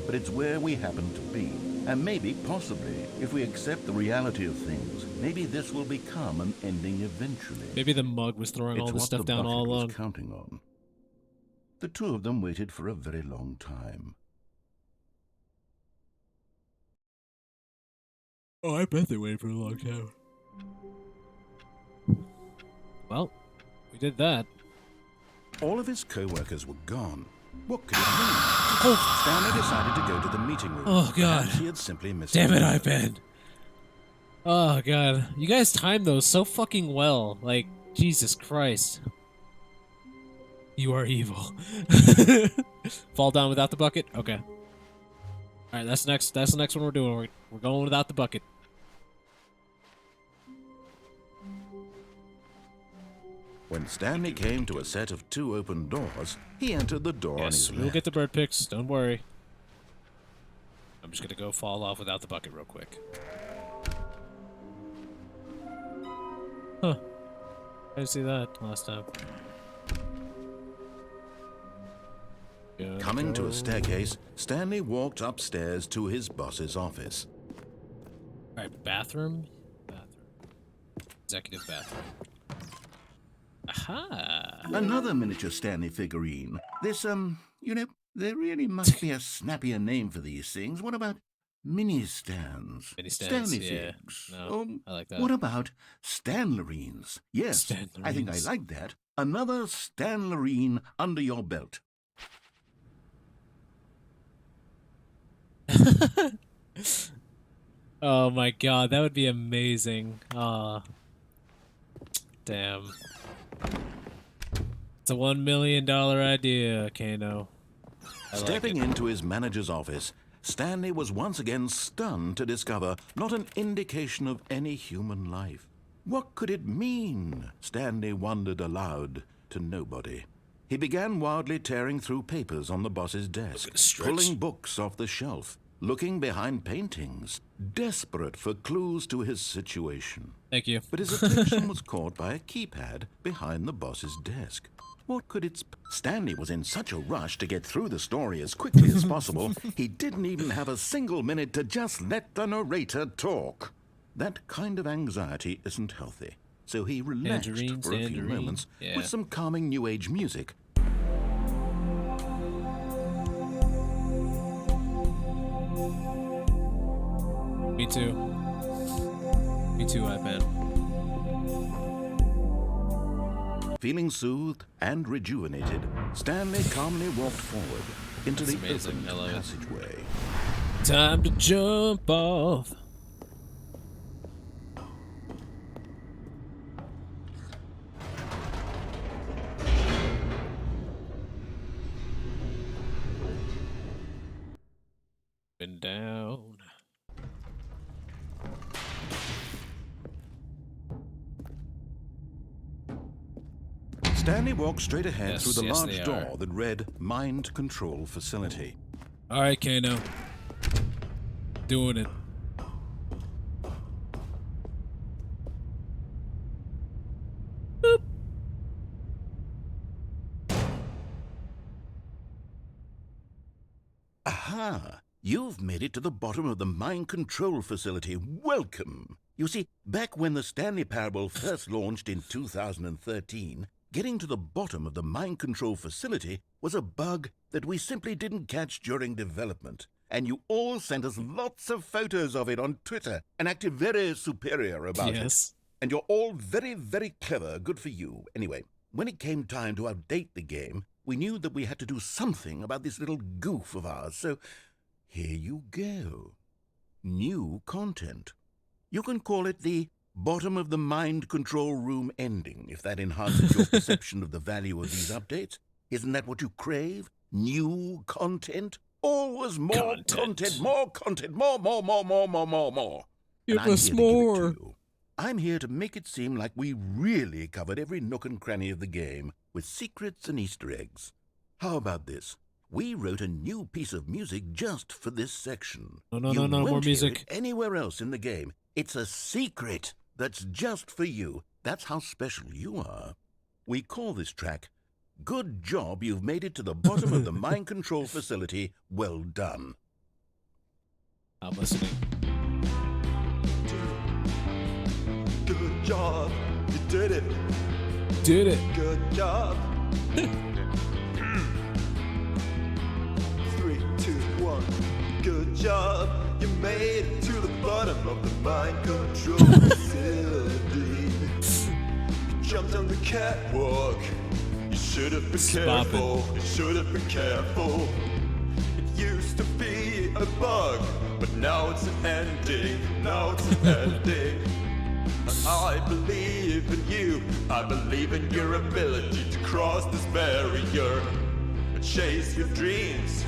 But it's where we happen to be. And maybe, possibly, if we accept the reality of things, maybe this will become an ending eventually. Maybe the mug was throwing all this stuff down all along. Counting on. The two of them waited for a very long time. Oh, I bet they waited for a long time. Well, we did that. All of his co-workers were gone. What could it mean? Stanley decided to go to the meeting room. Oh, God. Perhaps he had simply missed Damn it, the window. iPad. Oh, God. You guys timed those so fucking well. Like, Jesus Christ. You are evil. Fall down without the bucket? Okay. Alright, that's the next one we're doing. We're going without the bucket. When Stanley came to a set of 2 open doors, he entered the door on his Yes, we'll left. get the bird picks. Don't worry. I'm just gonna go fall off without the bucket real quick. Huh. I didn't see that last time. Coming to a staircase, Stanley walked upstairs to his boss's office. Alright, bathroom? Bathroom. Executive bathroom. Aha! Another miniature Stanley figurine. This, there really must be a snappier name for these things. What about mini stands? Mini stands, Stanley yeah. figs. No, I like that. What about Stanlerines? Yes, I think I Stanlerines. like that. Another Stanlerine under your belt. Oh my god, that would be amazing. Aw. Damn. It's a $1 million idea, Kano. I like Stepping it. into his manager's office, Stanley was once again stunned to discover not an indication of any human life. What could it mean? Stanley wondered aloud to nobody. He began wildly tearing through papers on the boss's desk, pulling books off the shelf, looking behind paintings, desperate for clues to his situation. Thank you. But his attention was caught by a keypad behind the boss's desk. What could it... Stanley was in such a rush to get through the story as quickly as possible, he didn't even have a single minute to just let the narrator talk. That kind of anxiety isn't healthy, so he relaxed Tangerine, for a few tangerine. moments Yeah. with some calming New Age music. Me too. Me too, iPad. Feeling soothed and rejuvenated, Stanley calmly walked forward into That's the amazing. I open love it. passageway. Time to jump off. Been down. Stanley walked straight ahead Yes, through the yes, large they door are. that read Mind Control Facility. All right, Kano. Doing it. Boop. Aha! You've made it to the bottom of the Mind Control Facility. Welcome! You see, back when the Stanley Parable first launched in 2013, getting to the bottom of the Mind Control Facility was a bug that we simply didn't catch during development. And you all sent us lots of photos of it on Twitter and acted very superior about it. Yes. And you're all very, very clever. Good for you. Anyway, when it came time to update the game, we knew that we had to do something about this little goof of ours. So here you go. New content. You can call it the bottom of the mind control room ending, if that enhances your perception of the value of these updates. Isn't that what you crave? New content? Always more content, more content, more. And I'm here to give it to you. I'm here to make it seem like we really covered every nook and cranny of the game with secrets and Easter eggs. How about this? We wrote a new piece of music just for this section. No, You more won't hear music. it anywhere else in the game. It's a secret that's just for you. That's how special you are. We call this track, Good Job You've Made It to the Bottom of the Mind Control Facility. Well done. I'm listening. Good job, you did it. Did it. Good job. 3, 2, 1. Good job, you made it to the bottom of the mind control facility. Good jumped on the catwalk. You should have been Stop careful. You should have been careful. It used to be a bug, but now it's an ending. Now it's an ending. I believe in you. I believe in your ability to cross this barrier and chase your dreams.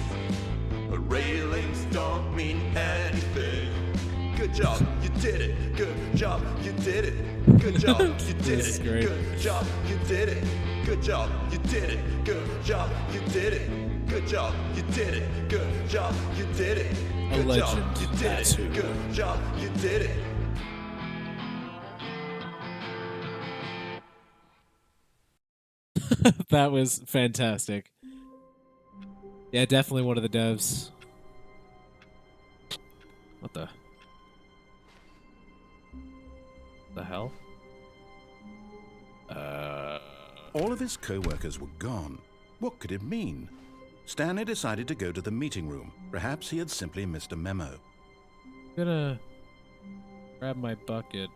But railings don't mean anything. Good job, you did it. Good job, you did it. Good job, you did This is it. great. Good job, you did it. Good job, you did it. Good job, you did it. Good job, you did it. Good job, you did it. A Good job, legend, you did that's it. who. Good job, you did it. That was fantastic. Yeah, definitely one of the devs. What the hell? All of his co-workers were gone. What could it mean? Stanley decided to go to the meeting room. Perhaps he had simply missed a memo. I'm gonna grab my bucket.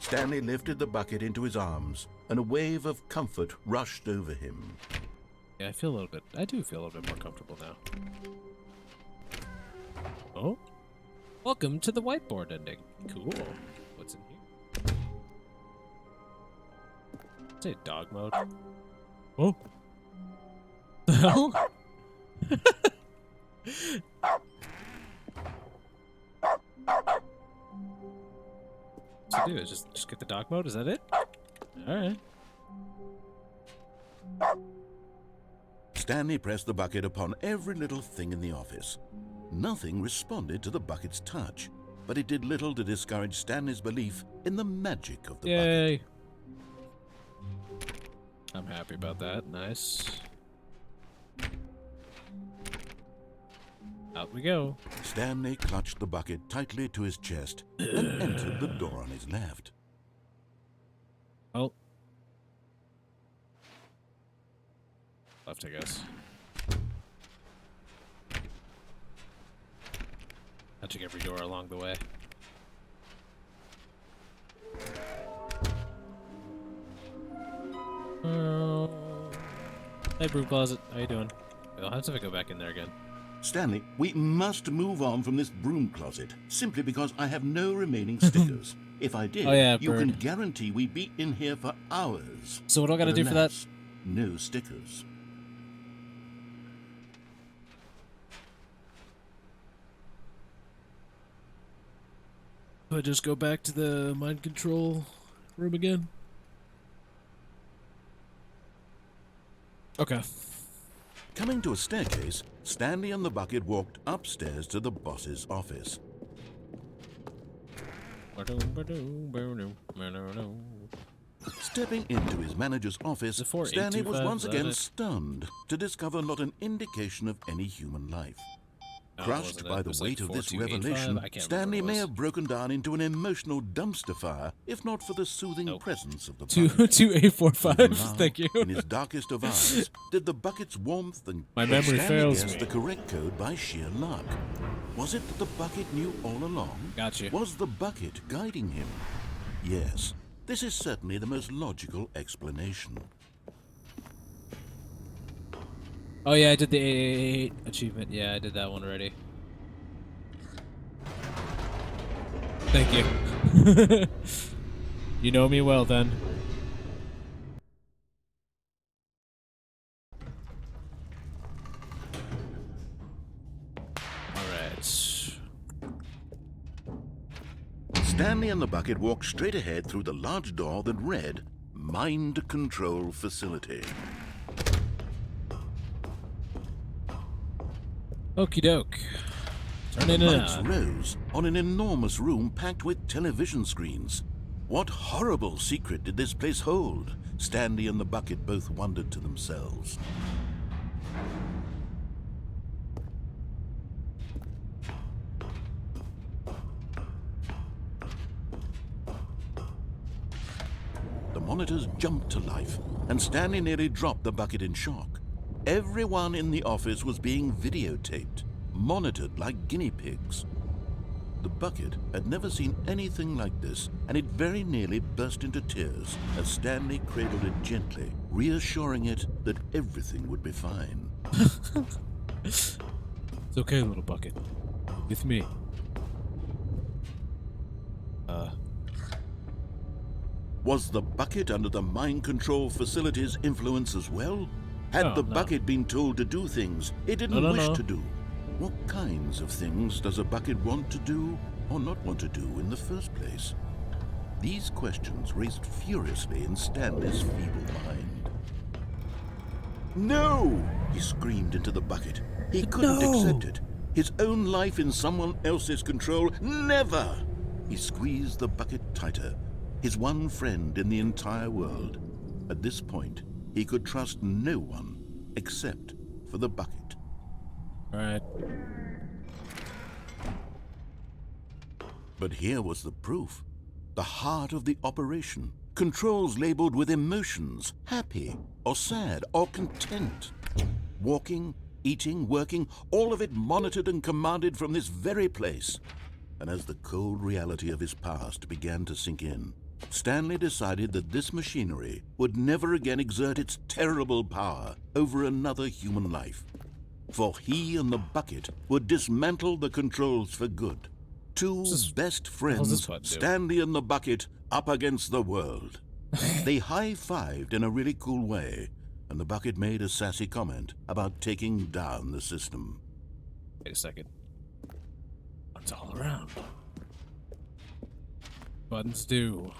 Stanley lifted the bucket into his arms, and a wave of comfort rushed over him. Yeah, I do feel a little bit more comfortable now. Oh? Welcome to the whiteboard ending. Cool. What's in here? Say dog mode. Oh. The hell? What's it do? Just get the dog mode? Is that it? Alright. Stanley pressed the bucket upon every little thing in the office. Nothing responded to the bucket's touch, but it did little to discourage Stanley's belief in the magic of the bucket. Yay. I'm happy about that. Nice. Out we go. Stanley clutched the bucket tightly to his chest and entered the door on his left. Oh. Left, I guess. Touching every door along the way. Hey, broom closet. How you doing? I'll have to go back in there again. Stanley, we must move on from this broom closet, simply because I have no remaining stickers. If I did, Oh, yeah, you can bird. guarantee we'd be in here for hours. So what do I gotta But do for that? alas, no stickers. Do I just go back to the mind control room again? Okay. Coming to a staircase, Stanley and the bucket walked upstairs to the boss's office. Stepping into his manager's office, The 4, Stanley 8, 2, was 5, once is that again it? stunned to discover not an indication of any human life. No, it Crushed wasn't by it. It the was weight like of this 4, 2, 8, 5. revelation, I can't Stanley remember may what it have broken down into an emotional dumpster fire, if not for the soothing Nope. presence of the was. bucket. 2845. Even now, Thank you. In his darkest of hours, did the bucket's warmth and My memory Stanley fails guessed me. the correct code by sheer luck. Was it that the bucket knew all along? Gotcha. Was the bucket guiding him? Yes, this is certainly the most logical explanation. Oh yeah, I did the 888 achievement. Yeah, I did that one already. Thank you. You know me well then. Alright. Stanley and the bucket walked straight ahead through the large door that read, Mind Control Facility. Okie doke. Turn in The and lights out. rose on an enormous room packed with television screens. What horrible secret did this place hold? Stanley and the bucket both wondered to themselves. The monitors jumped to life, and Stanley nearly dropped the bucket in shock. Everyone in the office was being videotaped, monitored like guinea pigs. The bucket had never seen anything like this, and it very nearly burst into tears as Stanley cradled it gently, reassuring it that everything would be fine. It's okay, little bucket. With me. Was the bucket under the mind control facility's influence as well? Had the bucket been told to do things it didn't wish to do? What kinds of things does a bucket want to do or not want to do in the first place? These questions raced furiously in Stanley's feeble mind. No! He screamed into the bucket. He couldn't accept it. His own life in someone else's control, never! He squeezed the bucket tighter. His one friend in the entire world. At this point, he could trust no one except for the bucket. All right. But here was the proof. The heart of the operation. Controls labeled with emotions, happy or sad or content. Walking, eating, working, all of it monitored and commanded from this very place. And as the cold reality of his past began to sink in, Stanley decided that this machinery would never again exert its terrible power over another human life. For he and the bucket would dismantle the controls for good. Two best friends, Stanley and the bucket, up against the world. They high-fived in a really cool way, and the bucket made a sassy comment about taking down the system. Wait a second. Buttons all around. Buttons do.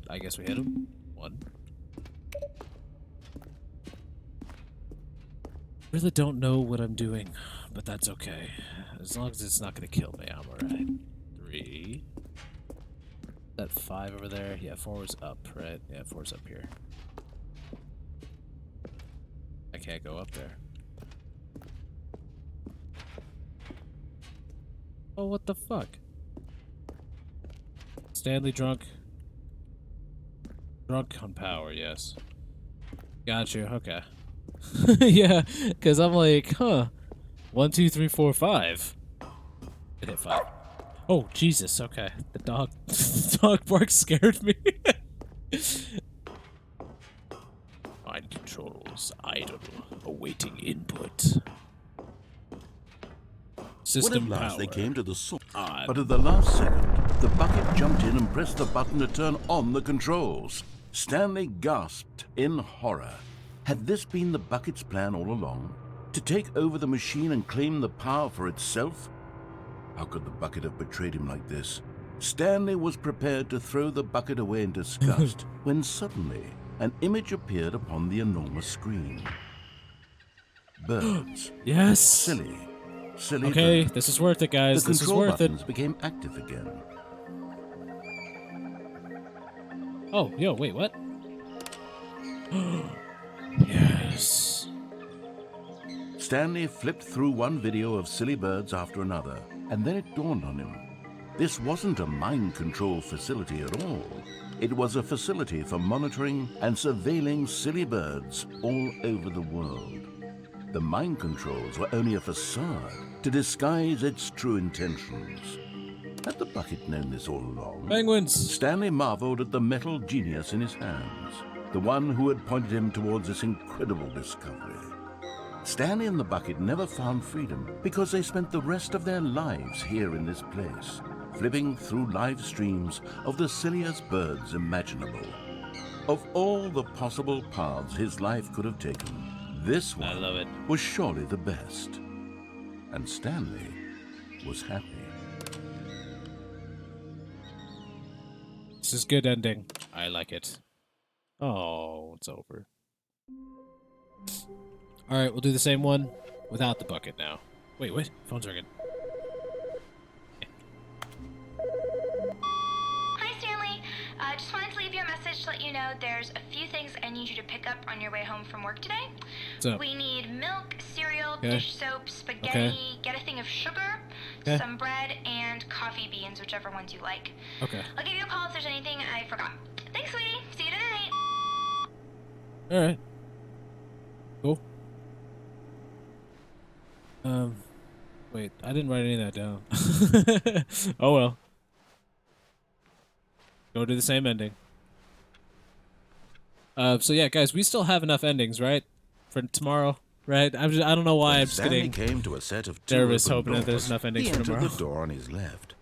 I guess we hit him. One. Really don't know what I'm doing, but that's okay. As long as it's not gonna kill me, I'm alright. 3. That 5 over there? Yeah, 4 was up, right? Yeah, 4's up here. I can't go up there. Oh, what the fuck? Stanley drunk. Drunk on power, yes. Got you, okay. Yeah, because I'm like, huh. 1, 2, 3, 4, 5. It hit 5. Oh, Jesus, okay. The dog bark scared me. Mind controls idle, awaiting input. System When at last power. they came to the source, On. but at the last second, the bucket jumped in and pressed the button to turn on the controls. Stanley gasped in horror. Had this been the bucket's plan all along? To take over the machine and claim the power for itself? How could the bucket have betrayed him like this? Stanley was prepared to throw the bucket away in disgust when suddenly an image appeared upon the enormous screen. Birds. Yes. Silly Okay, birds. this is worth it, guys. The This is control worth it. buttons became active again. Oh, yo, wait, what? Yes. Stanley flipped through one video of silly birds after another, and then it dawned on him. This wasn't a mind control facility at all. It was a facility for monitoring and surveilling silly birds all over the world. The mind controls were only a facade to disguise its true intentions. Had the bucket known this all along? Penguins. Stanley marveled at the metal genius in his hands, the one who had pointed him towards this incredible discovery. Stanley and the bucket never found freedom because they spent the rest of their lives here in this place, flipping through live streams of the silliest birds imaginable. Of all the possible paths his life could have taken, this one I love it. was surely the best. And Stanley was happy. This is good ending. I like it. Oh, it's over. Alright, we'll do the same one without the bucket now. Wait, what? Phone's ringing. Hi, Stanley. Just wanted to leave you a message to let you know there's a few things I need you to pick up on your way home from work today. What's up? We need milk, cereal, Okay. dish soap, spaghetti, Okay. get a thing of sugar, Okay. some bread, and coffee beans, whichever ones you like. Okay. I'll give you a call if there's anything I forgot. Thanks, sweetie. See you tonight. Alright. Cool. Wait, I didn't write any of that down. Oh well. Go to the same ending. So yeah, guys, we still have enough endings, right? For tomorrow, right? I don't know why When I'm just Stanley getting came to a set of two nervous open hoping that there's doors, enough endings he for entered tomorrow. the door on his left.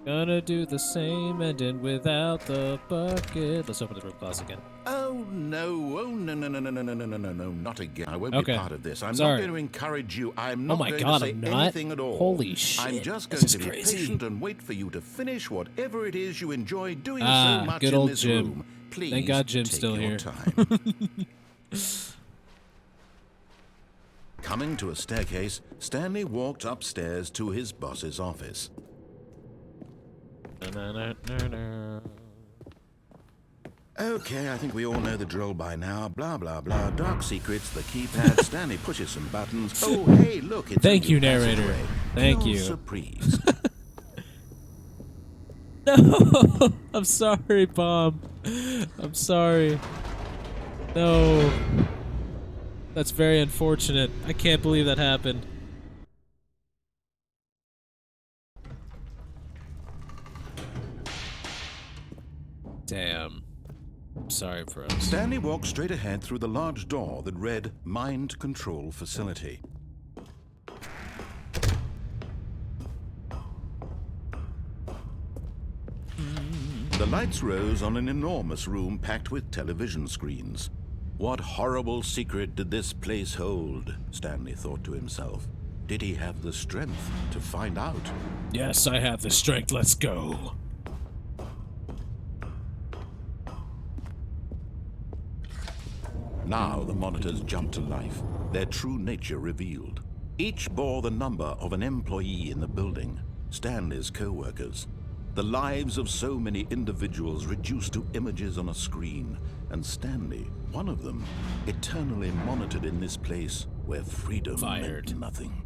Gonna do the same ending without the bucket. Let's open the room class again. Oh no! Oh no! No! No! No! No! No! No! No! No! Not again! I won't be Okay. part of this. I'm Sorry. not going to encourage you. I'm not Oh my going God, to say I'm not? anything at all. Holy shit, I'm just this going is to be crazy. patient and wait for you to finish whatever it is you enjoy doing Ah, so much good in old this Jim. room. Please Thank God Jim's take still your here. time. Coming to a staircase, Stanley walked upstairs to his boss's office. Okay, I think we all know the drill by now. Blah, blah, blah. Dark secrets, the keypad. Stanley pushes some buttons. Oh, hey, look, it's Thank a you, new narrator. passageway. Thank Kill you. Surprise. No, I'm sorry, Bomb. I'm sorry. No. That's very unfortunate. I can't believe that happened. Damn. I'm sorry, bro. Stanley walked straight ahead through the large door that read Mind Control Facility. The lights rose on an enormous room packed with television screens. What horrible secret did this place hold? Stanley thought to himself. Did he have the strength to find out? Yes, I have the strength. Let's go. Now the monitors jumped to life, their true nature revealed. Each bore the number of an employee in the building, Stanley's co-workers. The lives of so many individuals reduced to images on a screen, and Stanley, one of them, eternally monitored in this place where freedom Fired. meant nothing.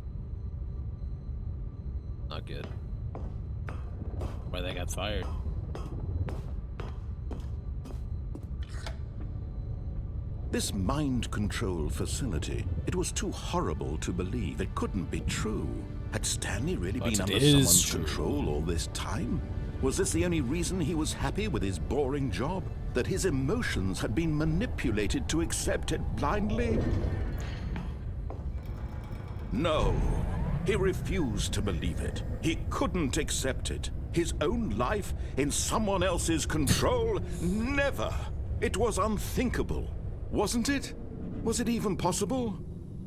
Not good. Why they got fired? This mind control facility, it was too horrible to believe. It couldn't be true. Had Stanley really But been it under is someone's true. control all this time? Was this the only reason he was happy with his boring job? That his emotions had been manipulated to accept it blindly? No, he refused to believe it. He couldn't accept it. His own life in someone else's control? Never! It was unthinkable. Wasn't it? Was it even possible?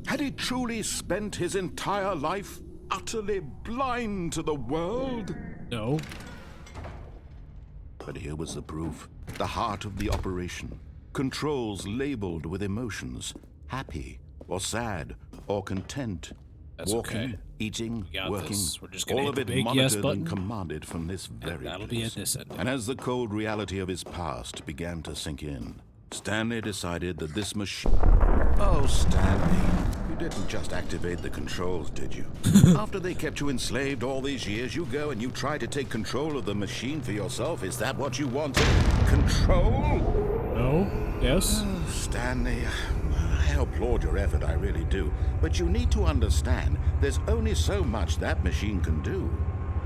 Had he truly spent his entire life utterly blind to the world? No. But here was the proof. The heart of the operation. Controls labeled with emotions. Happy, or sad, or content. That's Walking, okay. eating, We got working. this. We're just gonna all hit of the it big yes monitored button. and commanded from this very That'll place. be at this ending. And as the cold reality of his past began to sink in, Stanley decided that this machine... Oh, Stanley, you didn't just activate the controls, did you? After they kept you enslaved all these years, you go and you try to take control of the machine for yourself. Is that what you wanted? Control? No. Yes. Stanley, I applaud your effort, I really do. But you need to understand, there's only so much that machine can do.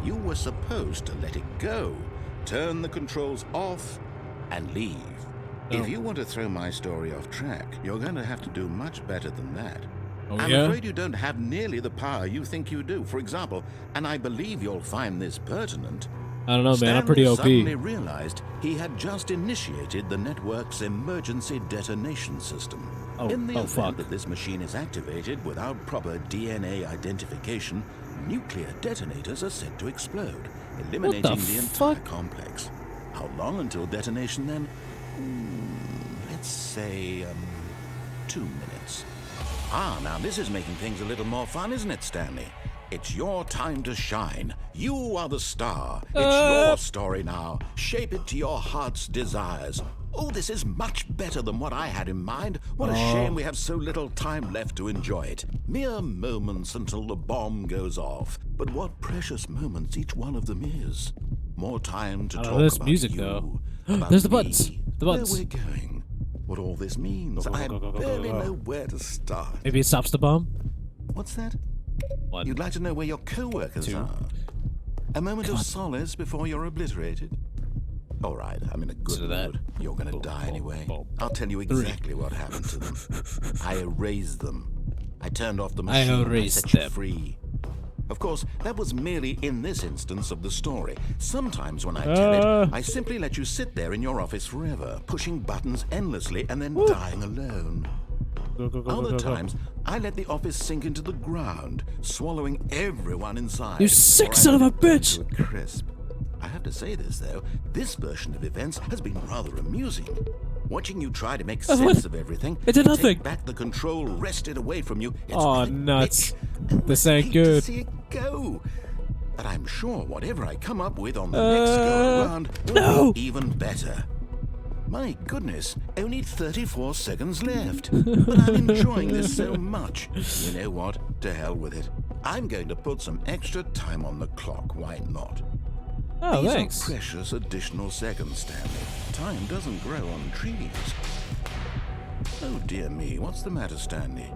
You were supposed to let it go, turn the controls off, and leave. No. If you want to throw my story off track, you're going to have to do much better than that. Oh, I'm yeah? afraid you don't have nearly the power you think you do. For example, and I believe you'll find this pertinent, I don't know, man. Stanley I'm pretty OP. suddenly realized he had just initiated the network's emergency detonation system. Oh, In the oh, event fuck. that this machine is activated without proper DNA identification, nuclear detonators are set to explode, eliminating the entire fuck? complex. How long until detonation then? Let's say, 2 minutes. Ah, now this is making things a little more fun, isn't it, Stanley? It's your time to shine. You are the star. It's your story now. Shape it to your heart's desires. Oh, this is much better than what I had in mind. What a shame we have so little time left to enjoy it. Mere moments until the bomb goes off. But what precious moments each one of them is. More time to talk there's about music, you, though. about There's the me, buttons. The buttons. where we're going, what all this means. I barely know where to start. Maybe it stops the bomb? What's that? 1. You'd like to know where your co-workers 2. are? A moment of solace before you're obliterated? All right, I'm in a good Consider that. mood. You're going to die anyway. boom. I'll tell you 3. exactly what happened to them. I erased them. I turned off the I machine. erased set you them. free. Of course, that was merely in this instance of the story. Sometimes when I tell it, I simply let you sit there in your office forever, pushing buttons endlessly and then dying alone. Other times, I let the office sink into the ground, swallowing everyone inside. You sick son of a bitch! To a crisp. I have to say this, though. This version of events has been rather amusing. Watching you try to make sense of everything, It did nothing. take back the control wrested away from you. It's Aw, quite nuts. rich, and This I ain't hate good. To see it go. But I'm sure whatever I come up with on the next go around will be even better. My goodness, only 34 seconds left. But I'm enjoying this so much. You know what? To hell with it. I'm going to put some extra time on the clock. Why not? Oh, These thanks. are precious additional seconds, Stanley. Time doesn't grow on trees. Oh dear me, what's the matter, Stanley?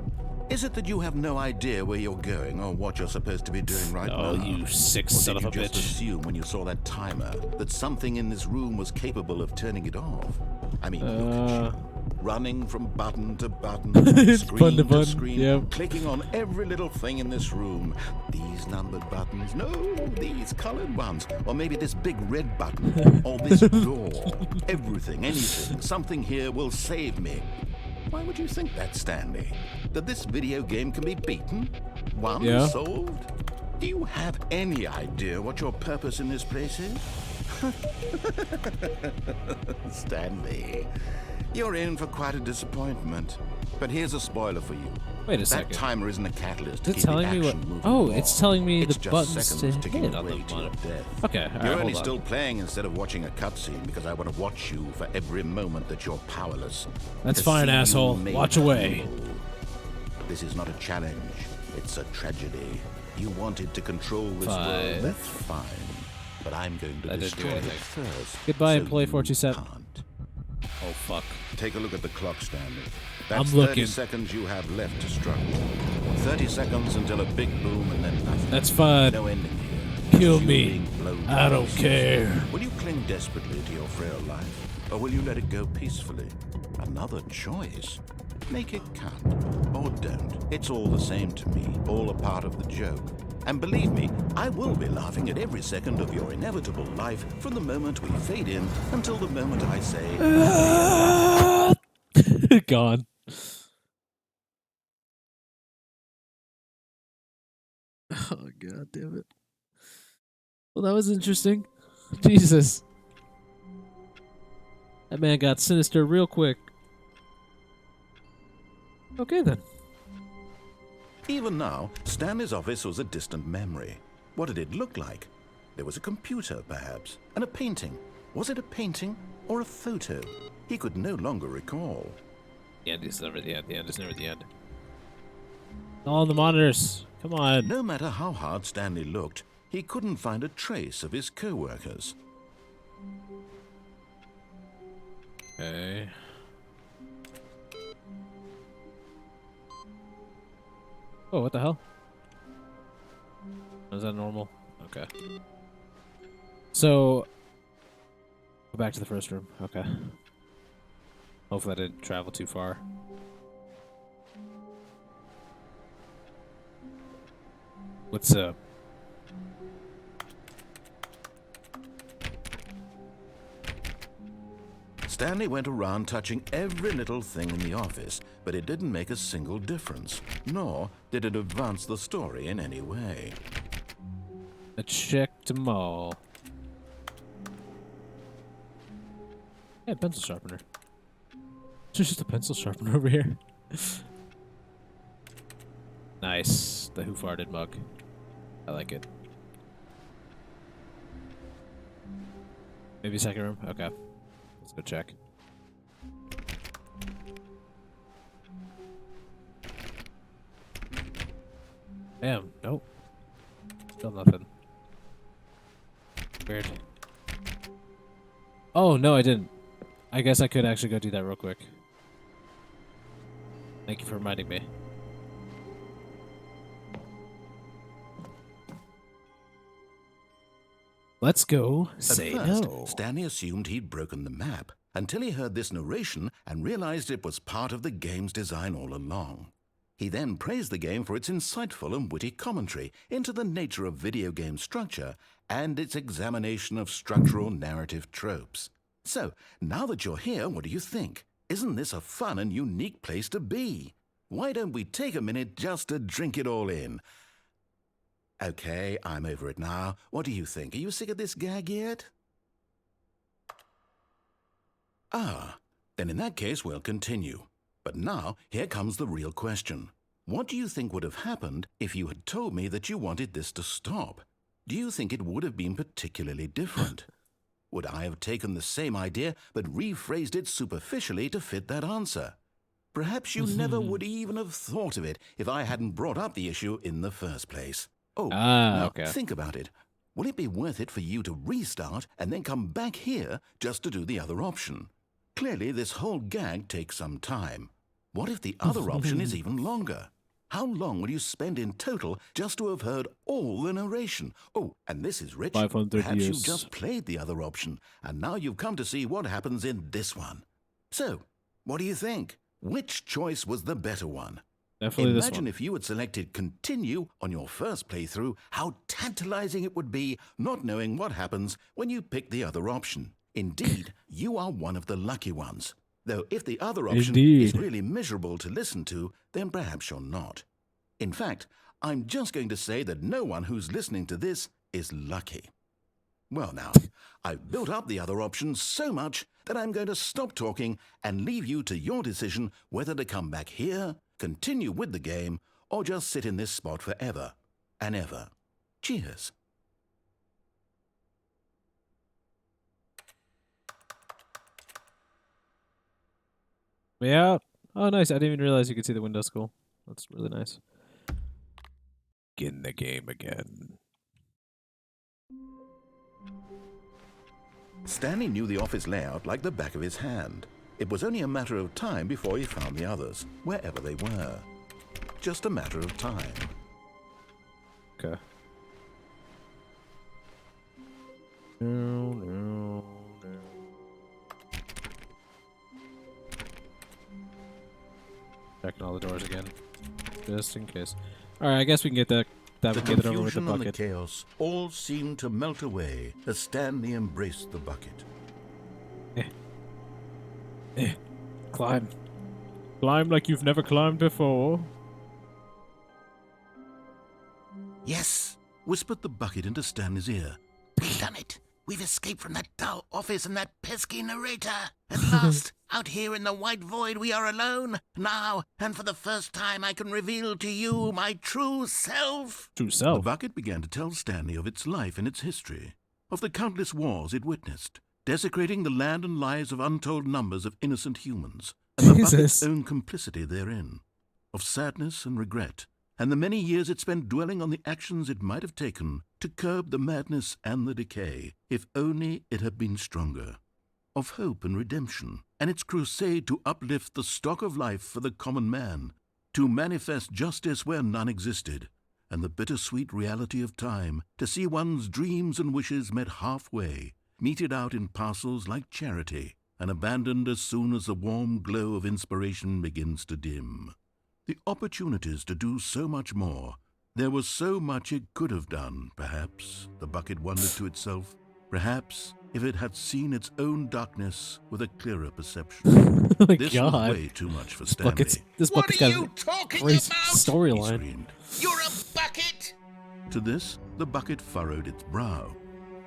Is it that you have no idea where you're going or what you're supposed to be doing right Oh, now? you sick Or son did of a you just bitch. assume when you saw that timer that something in this room was capable of turning it off? I mean, look at you. Running from button to button, It's screen button to to button, screen, yep. clicking on every little thing in this room. These numbered buttons, no, these colored ones. Or maybe this big red button, or this door. Everything, anything, something here will save me. Why would you think that, Stanley? That this video game can be beaten? Won? Yeah. Solved? Do you have any idea what your purpose in this place is? Stanley, you're in for quite a disappointment. But here's a spoiler for you. Wait a That second. timer isn't a catalyst Is to it keep the telling me what? action moving Oh, along. it's telling me It's the just buttons to seconds ticking hit on away the to your monitor. death. Okay, all right, You're only hold on. still playing instead of watching a cutscene because I want to watch you for every moment that you're powerless. That's To fine, see you asshole. made Watch away. whole. This is not a challenge. It's a tragedy. You wanted to control this 5. world. That's fine. But I'm going to That didn't do destroy it anything. first. Goodbye, so employee you 427. can't. Oh, fuck. Take a look at the clock, Stanley. I'm That's looking. 30 seconds you have left to struggle. 30 seconds until a big boom and then nothing. That's fine. No ending here. Kill Just you me. being blown I to don't pieces. care. Will you cling desperately to your frail life, or will you let it go peacefully? Another choice. Make it count, or don't. It's all the same to me, all a part of the joke. And believe me, I will be laughing at every second of your inevitable life from the moment we fade in until the moment I say, Gone. Oh, god damn it. Well, that was interesting. Jesus. That man got sinister real quick. Okay, then. Even now, Stanley's office was a distant memory. What did it look like? There was a computer, perhaps, and a painting. Was it a painting or a photo? He could no longer recall. The end is never the end. The end is never the end. All on the monitors. Come on. No matter how hard Stanley looked, he couldn't find a trace of his co-workers. Okay. Oh, what the hell? Is that normal? Okay. So, go back to the first room. Okay. Hopefully I didn't travel too far. What's up? Stanley went around touching every little thing in the office, but it didn't make a single difference, nor did it advance the story in any way. I checked them all. Yeah, pencil sharpener. There's just a pencil sharpener over here. Nice. The Who Farted mug. I like it. Maybe second room? Okay. Let's go check. Damn, nope. Still nothing. Weird. Oh, no, I didn't. I guess I could actually go do that real quick. Thank you for reminding me. Let's go say At first, no. Stanley assumed he'd broken the map until he heard this narration and realized it was part of the game's design all along. He then praised the game for its insightful and witty commentary into the nature of video game structure and its examination of structural narrative tropes. So, now that you're here, what do you think? Isn't this a fun and unique place to be? Why don't we take a minute just to drink it all in? Okay, I'm over it now. What do you think? Are you sick of this gag yet? Ah, then in that case we'll continue. But now, here comes the real question. What do you think would have happened if you had told me that you wanted this to stop? Do you think it would have been particularly different? Would I have taken the same idea but rephrased it superficially to fit that answer? Perhaps you never would even have thought of it if I hadn't brought up the issue in the first place. Oh, now okay. think about it. Will it be worth it for you to restart and then come back here just to do the other option? Clearly, this whole gag takes some time. What if the other option is even longer? How long will you spend in total just to have heard all the narration? Oh, and this is rich. 500 Perhaps years. you've just played the other option, and now you've come to see what happens in this one. So, what do you think? Which choice was the better one? Definitely this Imagine one. if you had selected continue on your first playthrough, how tantalizing it would be not knowing what happens when you pick the other option. Indeed, you are one of the lucky ones. Though if the other option is Indeed. really miserable to listen to, then perhaps you're not. In fact, I'm just going to say that no one who's listening to this is lucky. Well now, I've built up the other option so much that I'm going to stop talking and leave you to your decision whether to come back here, continue with the game, or just sit in this spot forever and ever. Cheers. Yeah. Oh, nice. I didn't even realize you could see the window school. That's really nice. Get in the game again. Stanley knew the office layout like the back of his hand. It was only a matter of time before he found the others, wherever they were. Just a matter of time. Okay. No, no, no. Checking all the doors again, just in case. All right, I guess we can get that. That we The can get it over with the confusion and the bucket. chaos all seemed to melt away as Stanley embraced the bucket. Climb. Climb like you've never climbed before. Yes, whispered the bucket into Stanley's ear. We've done it. We've escaped from that dull office and that pesky narrator. At last, out here in the white void, we are alone. Now, and for the first time, I can reveal to you my true self. True The self. bucket began to tell Stanley of its life and its history, of the countless wars it witnessed, desecrating the land and lives of untold numbers of innocent humans, and the bucket's Jesus. own complicity therein, of sadness and regret, and the many years it spent dwelling on the actions it might have taken to curb the madness and the decay, if only it had been stronger, of hope and redemption, and its crusade to uplift the stock of life for the common man, to manifest justice where none existed, and the bittersweet reality of time, to see one's dreams and wishes met halfway, meted out in parcels like charity, and abandoned as soon as the warm glow of inspiration begins to dim. The opportunities to do so much more. There was so much it could have done, perhaps, the bucket wondered to itself. Perhaps, if it had seen its own darkness with a clearer perception. Oh my This God. was way too much for Stanley. This bucket's got a crazy He storyline. screamed. You're a bucket! To this, the bucket furrowed its brow.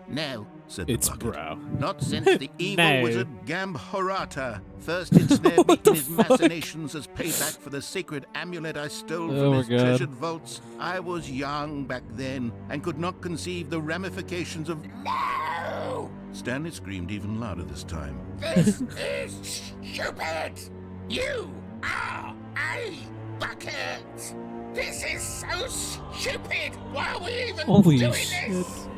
No, said Its the bucket. brow. Not since the evil No. wizard Gambhorata first ensnared me in his machinations as payback for the sacred amulet I stole Oh from my his God. treasured vaults. I was young back then and could not conceive the ramifications of... No! Stanley screamed even louder this time. This is stupid! You are a bucket! This is so stupid! Why are we even Holy doing shit. this?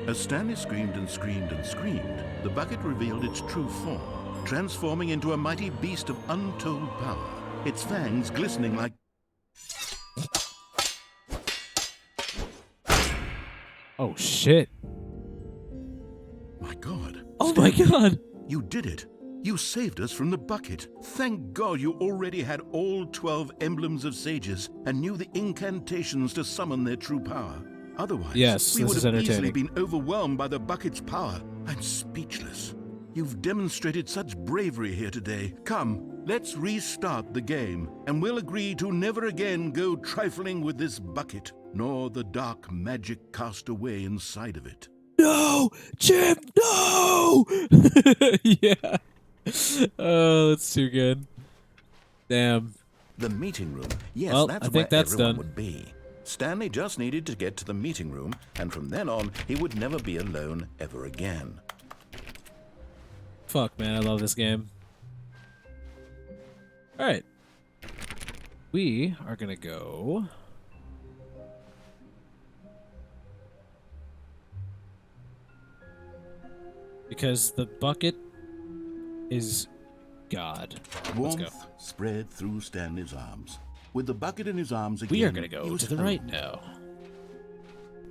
As Stanley screamed and screamed and screamed, the bucket revealed its true form, transforming into a mighty beast of untold power. its fangs glistening like... Oh, shit. My God. Oh, my God. You did it. You saved us from the bucket. Thank God you already had all 12 emblems of sages and knew the incantations to summon their true power. Otherwise, Yes, we this would is have easily entertaining. been overwhelmed by the bucket's power. I'm speechless. You've demonstrated such bravery here today. Come, let's restart the game, and we'll agree to never again go trifling with this bucket, nor the dark magic cast away inside of it. No! Jim, no! Yeah. Oh, that's too good. Damn. The meeting room. Yes, Well, that's I think where that's everyone done. would be. Stanley just needed to get to the meeting room, and from then on, he would never be alone ever again. Fuck, man, I love this game. Alright. We are gonna go... because the bucket is God. Let's go. Warmth spread through Stanley's arms. With the bucket in his arms again, We are gonna he go was to the right home. now.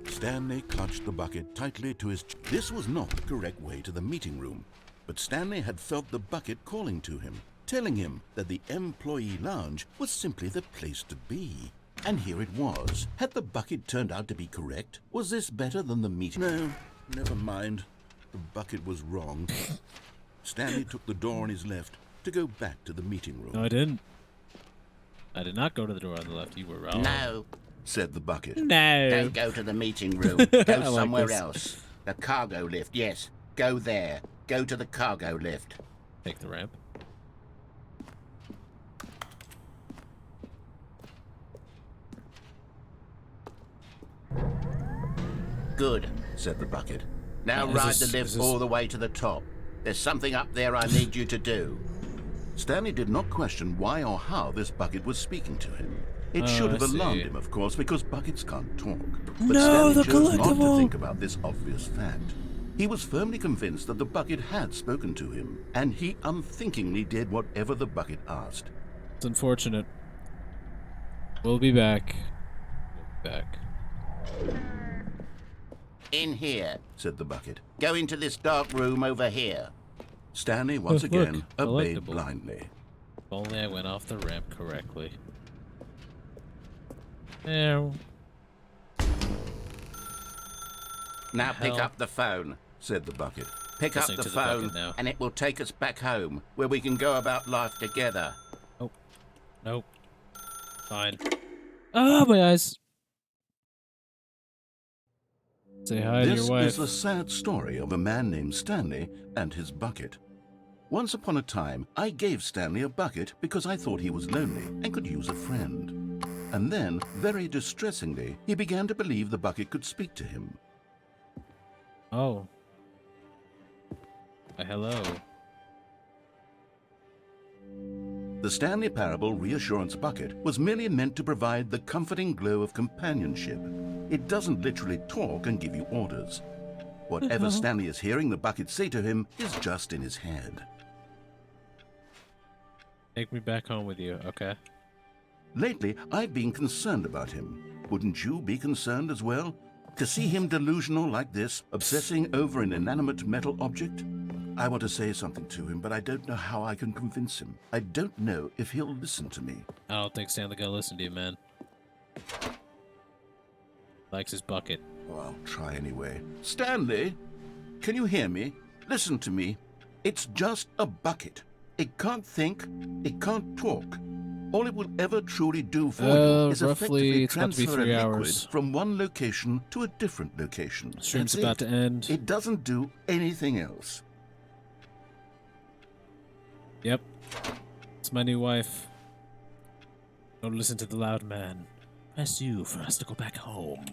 Stanley clutched the bucket tightly to his... This was not the correct way to the meeting room, but Stanley had felt the bucket calling to him, telling him that the employee lounge was simply the place to be. And here it was. Had the bucket turned out to be correct? Was this better than the meeting? No, never mind. The bucket was wrong. Stanley took the door on his left to go back to the meeting room. No, I didn't. I did not go to the door on the left. You were wrong. No, Said the bucket. No. don't go to the meeting room. Go I like somewhere this. else. The cargo lift, yes. Go there. Go to the cargo lift. Take the ramp. Good. Said the bucket. Now Is ride this- the is lift this- all the way to the top. There's something up there I need you to do. Stanley did not question why or how this bucket was speaking to him. It Oh, should have I see. alarmed him, of course, because buckets can't talk. But No, Stanley the chose not to collectible! think about this obvious fact. He was firmly convinced that the bucket had spoken to him, and he unthinkingly did whatever the bucket asked. It's unfortunate. We'll be back. We'll be back. In here. Said the bucket. Go into this dark room over here. Stanley once Look, again obeyed collectible. blindly. If only I went off the ramp correctly. Ow. Now pick Hell. up the phone. Said the bucket. Pick up Listening the to the bucket phone, now. and it will take us back home, where we can go about life together. Oh. Nope. Fine. Ah, my eyes. Say hi to This your wife. is the sad story of a man named Stanley and his bucket. Once upon a time, I gave Stanley a bucket because I thought he was lonely and could use a friend. And then, very distressingly, he began to believe the bucket could speak to him. Oh. Hello. The Stanley Parable Reassurance Bucket was merely meant to provide the comforting glow of companionship. It doesn't literally talk and give you orders. Whatever Stanley is hearing the bucket say to him is just in his head. Take me back home with you, okay? Lately, I've been concerned about him. Wouldn't you be concerned as well? To see him delusional like this, obsessing over an inanimate metal object? I want to say something to him, but I don't know how I can convince him. I don't know if he'll listen to me. I don't think Stanley gonna listen to you, man. Likes his bucket. Well, I'll try anyway. Stanley, can you hear me? Listen to me. It's just a bucket. It can't think. It can't talk. All it will ever truly do for you is roughly, effectively it's about to be transfer a 3 liquid hours. from one location to a different location. Stream's That's about it. to end. It doesn't do anything else. Yep. It's my new wife. Don't listen to the loud man. Press you for us to go back home.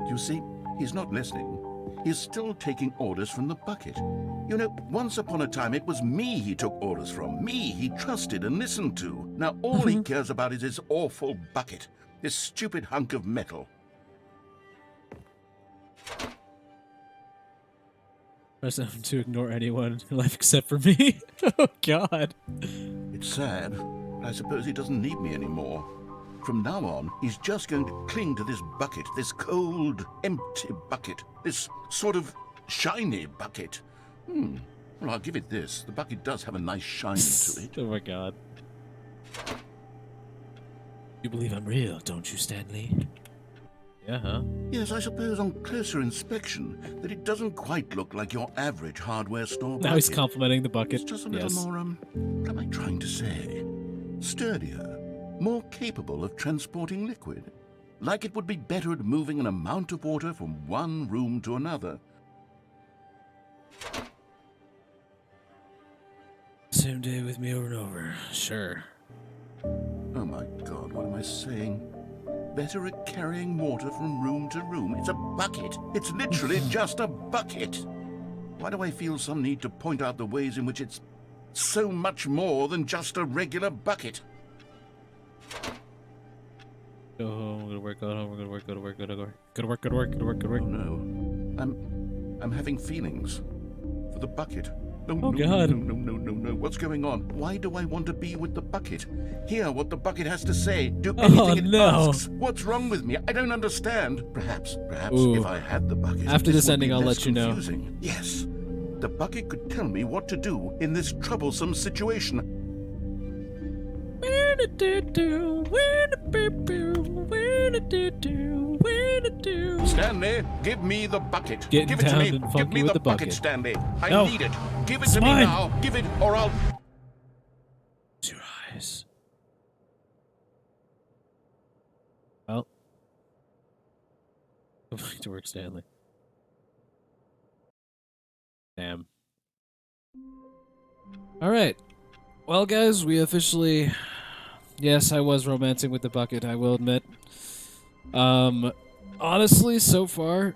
You see, he's not listening. He's still taking orders from the bucket. You know, once upon a time it was me he took orders from. Me he trusted and listened to. Now all he cares about is his awful bucket. This stupid hunk of metal. Press M to ignore anyone in life except for me. Oh, God. It bit sad, but I suppose he doesn't need me anymore. From now on, he's just going to cling to this bucket, this cold, empty bucket, this sort of shiny bucket. Well, I'll give it this. The bucket does have a nice shine to it. Oh my god. You believe I'm real, don't you, Stanley? Yeah, huh? Yes, I suppose on closer inspection that it doesn't quite look like your average hardware store bucket. Now he's complimenting the bucket. It's just a little Yes. more, what am I trying to say? Sturdier, more capable of transporting liquid. Like it would be better at moving an amount of water from one room to another. Same day with me over and over. Sure. Oh my God, what am I saying? Better at carrying water from room to room. It's a bucket. It's literally just a bucket. Why do I feel some need to point out the ways in which it's so much more than just a regular bucket? Go home, we're gonna work, go home, we're gonna work, go to work, go to work. Go to work, go to work, go to work, go to work. Oh no. I'm having feelings for the bucket. No, Oh, no, God. No. What's going on? Why do I want to be with the bucket? Hear what the bucket has to say. Do Oh, anything it no. asks. What's wrong with me? I don't understand. Perhaps Ooh. if I had the bucket. After this would ending, be I'll less let you know. confusing. Yes. The bucket could tell me what to do in this troublesome situation. Stanley, give me the bucket. Getting Give it to down me. and Give funky me with the the bucket, bucket. Stanley. I No. need it. Give it It's to mine. me now. Give it, or I'll... Close your eyes. Well. Go back to work, Stanley. Damn. Alright. Well, guys, we officially... Yes, I was romancing with the bucket, I will admit. Honestly, so far,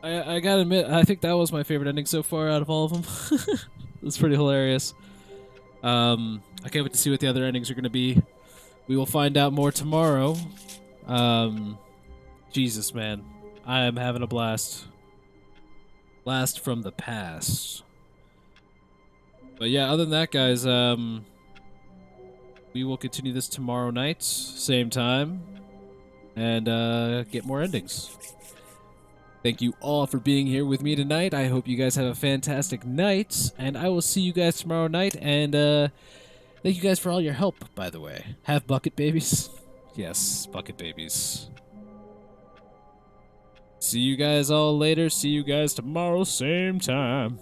I gotta admit, I think that was my favorite ending so far out of all of them. It's pretty hilarious. I can't wait to see what the other endings are gonna be. We will find out more tomorrow. Jesus, man. I am having a blast. Blast from the past. But yeah, other than that, guys, we will continue this tomorrow night, same time, and get more endings. Thank you all for being here with me tonight. I hope you guys have a fantastic night, and I will see you guys tomorrow night, and thank you guys for all your help, by the way. Have bucket babies? Yes, bucket babies. See you guys all later. See you guys tomorrow, same time.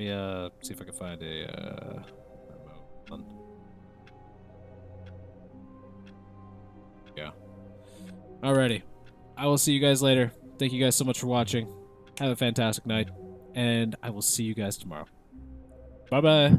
Let me see if I can find a remote one. Yeah. Alrighty. I will see you guys later. Thank you guys so much for watching. Have a fantastic night, and I will see you guys tomorrow. Bye-bye.